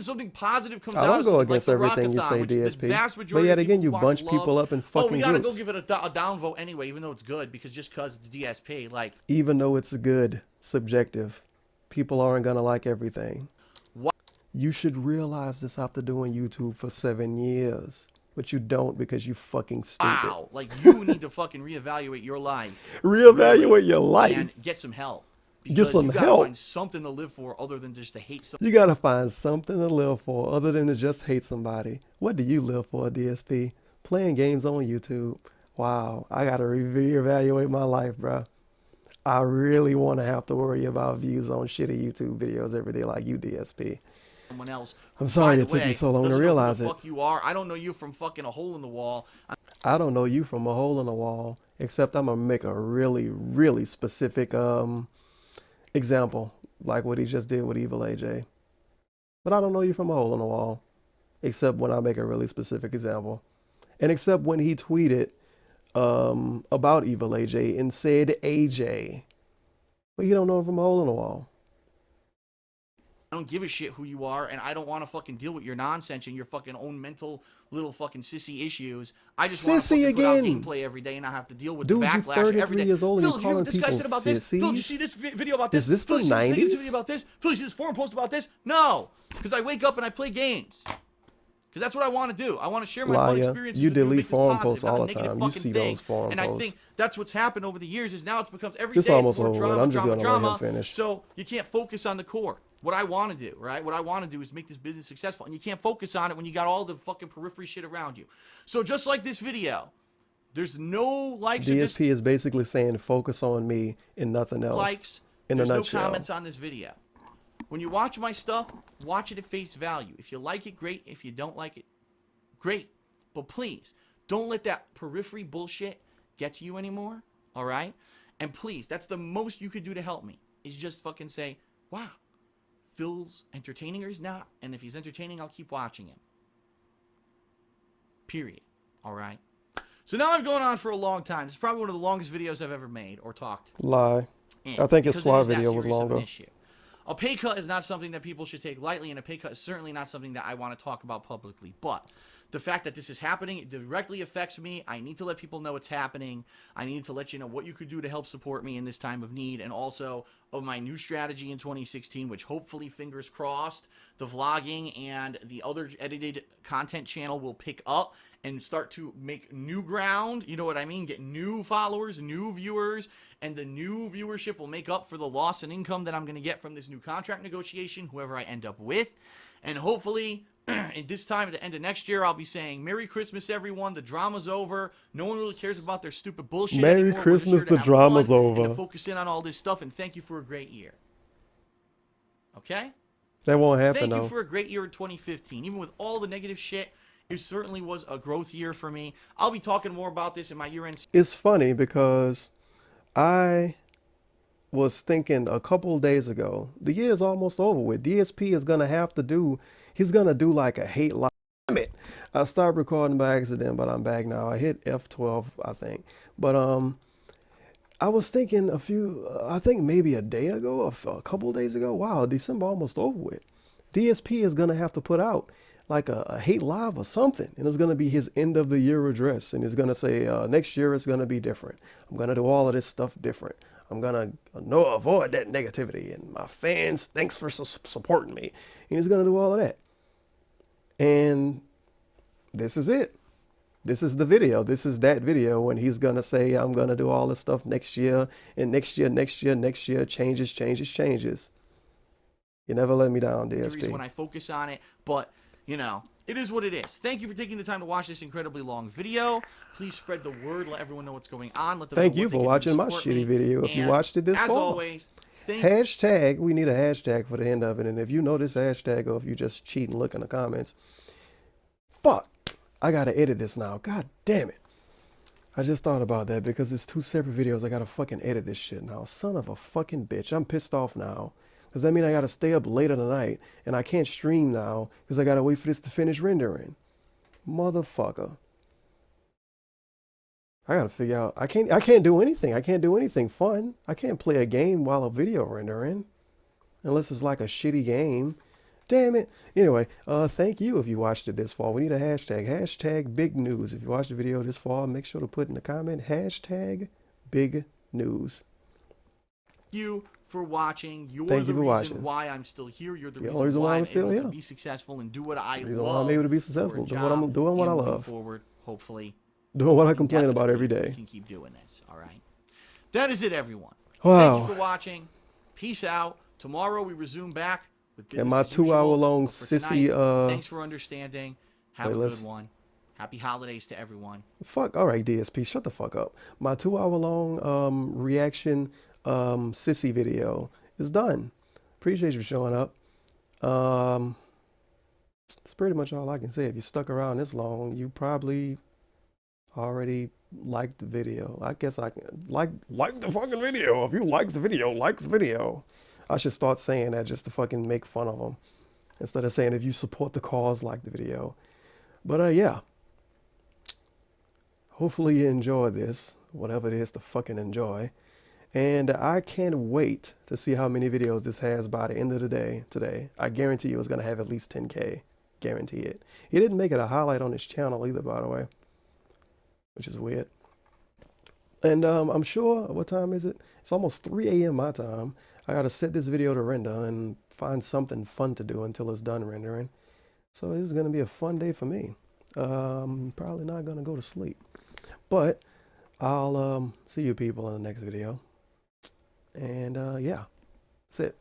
something positive comes I out don't of go something, like against the everything you say, Rockathon, which the DSP. vast But majority yet of people again, you who watch bunch love. people up in Oh, fucking we gotta groups. go give it a downvote anyway, even though it's good, because it's DSP. Like, Even though it's good, subjective, people aren't gonna like everything. what? You should realize this after doing YouTube for 7 years. But you don't because you fucking stupid. Wow, like you need to fucking reevaluate your life. Reevaluate really, your life. and get some help. Get Because some you gotta help. find something to live for other than just to hate someone. You gotta find something to live for other than to just hate somebody. What do you live for, DSP? Playing games on YouTube. Wow, I gotta reevaluate my life, bro. I really want to have to worry about views on shitty YouTube videos every day like you, DSP. Someone else. I'm sorry By it the took me way, so long to doesn't know who realize the it. fuck you are. I don't know you from fucking a hole in the wall. I don't know you from a hole in the wall, except I'm gonna make a really, really specific example, like what he just did with Evil AJ. But I don't know you from a hole in the wall, except when I make a really specific example. And except when he tweeted about Evil AJ and said AJ. But you don't know him from a hole in the wall. I don't give a shit who you are, and I don't want to fucking deal with your nonsense and your fucking own mental little fucking sissy issues. I just want to fucking put out gameplay every day and not have to deal with the Dude, you're backlash every 33 day. years old and Phil, you're did you hear calling what this guy people said about this? Phil, did you see sissies? this video about this? Is this Phil, the did you see this 90s? video about this? Phil, did you see this forum post about this? No, because I wake up and I play games. Because that's what I want to do. I want to share my fun experiences. You with you, delete make this forum positive, posts all not the a negative time. You fucking see thing. those forum and posts. I think that's what's happened over the years. Is now it becomes every This day almost it's more over with. drama, I'm just drama, gonna let him drama. finish. So you can't focus on the core. What I want to do, right? What I want to do is make this business successful, and you can't focus on it when you got all the fucking periphery shit around you. So just like this video, there's no likes. DSP is basically saying focus on me and nothing else. Likes. In There's a no nutshell. comments on this video. When you watch my stuff, watch it at face value. If you like it, great. If you don't like it, great. But please, don't let that periphery bullshit get to you anymore, all right? And please, that's the most you could do to help me, is just fucking say, wow, Phil's entertaining or he's not, and if he's entertaining, I'll keep watching him. Period. All right? So now I've gone on for a long time. This is probably one of the longest videos I've ever made or talked. Lie. I think his SWAT video was longer. A pay cut is not something that people should take lightly, and a pay cut is certainly not something that I want to talk about publicly. But the fact that this is happening, it directly affects me. I need to let people know it's happening. I need to let you know what you could do to help support me in this time of need, and also of my new strategy in 2016, which hopefully, fingers crossed, the vlogging and the other edited content channel will pick up and start to make new ground, you know what I mean? Get new followers, new viewers, and the new viewership will make up for the loss in income that I'm going to get from this new contract negotiation, whoever I end up with. And hopefully, at this time, at the end of next year, I'll be saying, Merry Christmas, everyone. The drama's over. No one really cares about their stupid bullshit anymore. Merry Christmas, the drama's over. And to focus in on all this stuff, and thank you for a great year. Okay? That won't happen, though. Thank you for a great year in 2015. Even with all the negative shit, it certainly was a growth year for me. I'll be talking more about this in my year-end. It's funny because I was thinking a couple days ago, the year is almost over with. DSP is going to have to do, he's going to do like a hate live. Damn it. I started recording by accident, but I'm back now. I hit F12, I think. But I was thinking I think maybe a day ago, a couple days ago, wow, December almost over with. DSP is going to have to put out like a hate live or something, and it's going to be his end of the year address, and he's going to say next year it's going to be different. I'm going to do all of this stuff different. I'm going to avoid that negativity, and my fans, thanks for supporting me. And he's going to do all of that. And this is it. This is the video. This is that video when he's going to say, I'm going to do all this stuff next year, and next year, changes. You never let me down, DSP. When I focus on it, but you know, it is what it is. Thank you for taking the time to watch this incredibly long video. Please spread the word. Let everyone know what's going on. Let them Thank know you what for they can watching do my to support shitty me. video. If you watched it this far. As always, hashtag, we need a hashtag for the end of it. And if you know this hashtag or if you just cheat and look in the comments, fuck, I got to edit this now. God damn it. I just thought about that because it's two separate videos. I got to fucking edit this shit now. Son of a fucking bitch. I'm pissed off now. Does that mean I got to stay up later tonight and I can't stream now because I got to wait for this to finish rendering? Motherfucker. I gotta figure out. I can't do anything. I can't do anything fun. I can't play a game while a video rendering, unless it's like a shitty game. Damn it. Anyway, thank you if you watched it this far. We need a hashtag. Hashtag big news. If you watched the video this far, make sure to put in the comment hashtag big news. You for watching. You're Thank the you for reason watching. why I'm still here. You're the only reason why I'm still able here. to be successful and do what I The reason why love. I'm able to be successful, doing what I moving love. forward, hopefully. Doing what I complain about every Indefinitely, day. We can keep doing this. All right. That is it, everyone. Wow. Thank you for watching. Peace out. Tomorrow we resume back with business And my as usual. 2-hour-long But for sissy, tonight, thanks for understanding. Have a playlist. good one. Happy holidays to everyone. Fuck. All right, DSP, shut the fuck up. My 2-hour-long reaction sissy video is done. Appreciate you for showing up. That's pretty much all I can say. If you stuck around this long, you probably already liked the video. I guess I can like the fucking video. If you like the video, like the video. I should start saying that just to fucking make fun of them, instead of saying if you support the cause, like the video. But yeah. Hopefully you enjoy this, whatever it is to fucking enjoy. And I can't wait to see how many videos this has by the end of the day today. I guarantee you it's going to have at least 10K. Guarantee it. He didn't make it a highlight on his channel either, by the way, which is weird. And I'm sure, what time is it? It's almost 3 a.m. my time. I got to set this video to render and find something fun to do until it's done rendering. So this is going to be a fun day for me. Probably not going to go to sleep. But I'll see you people in the next video. And yeah, that's it.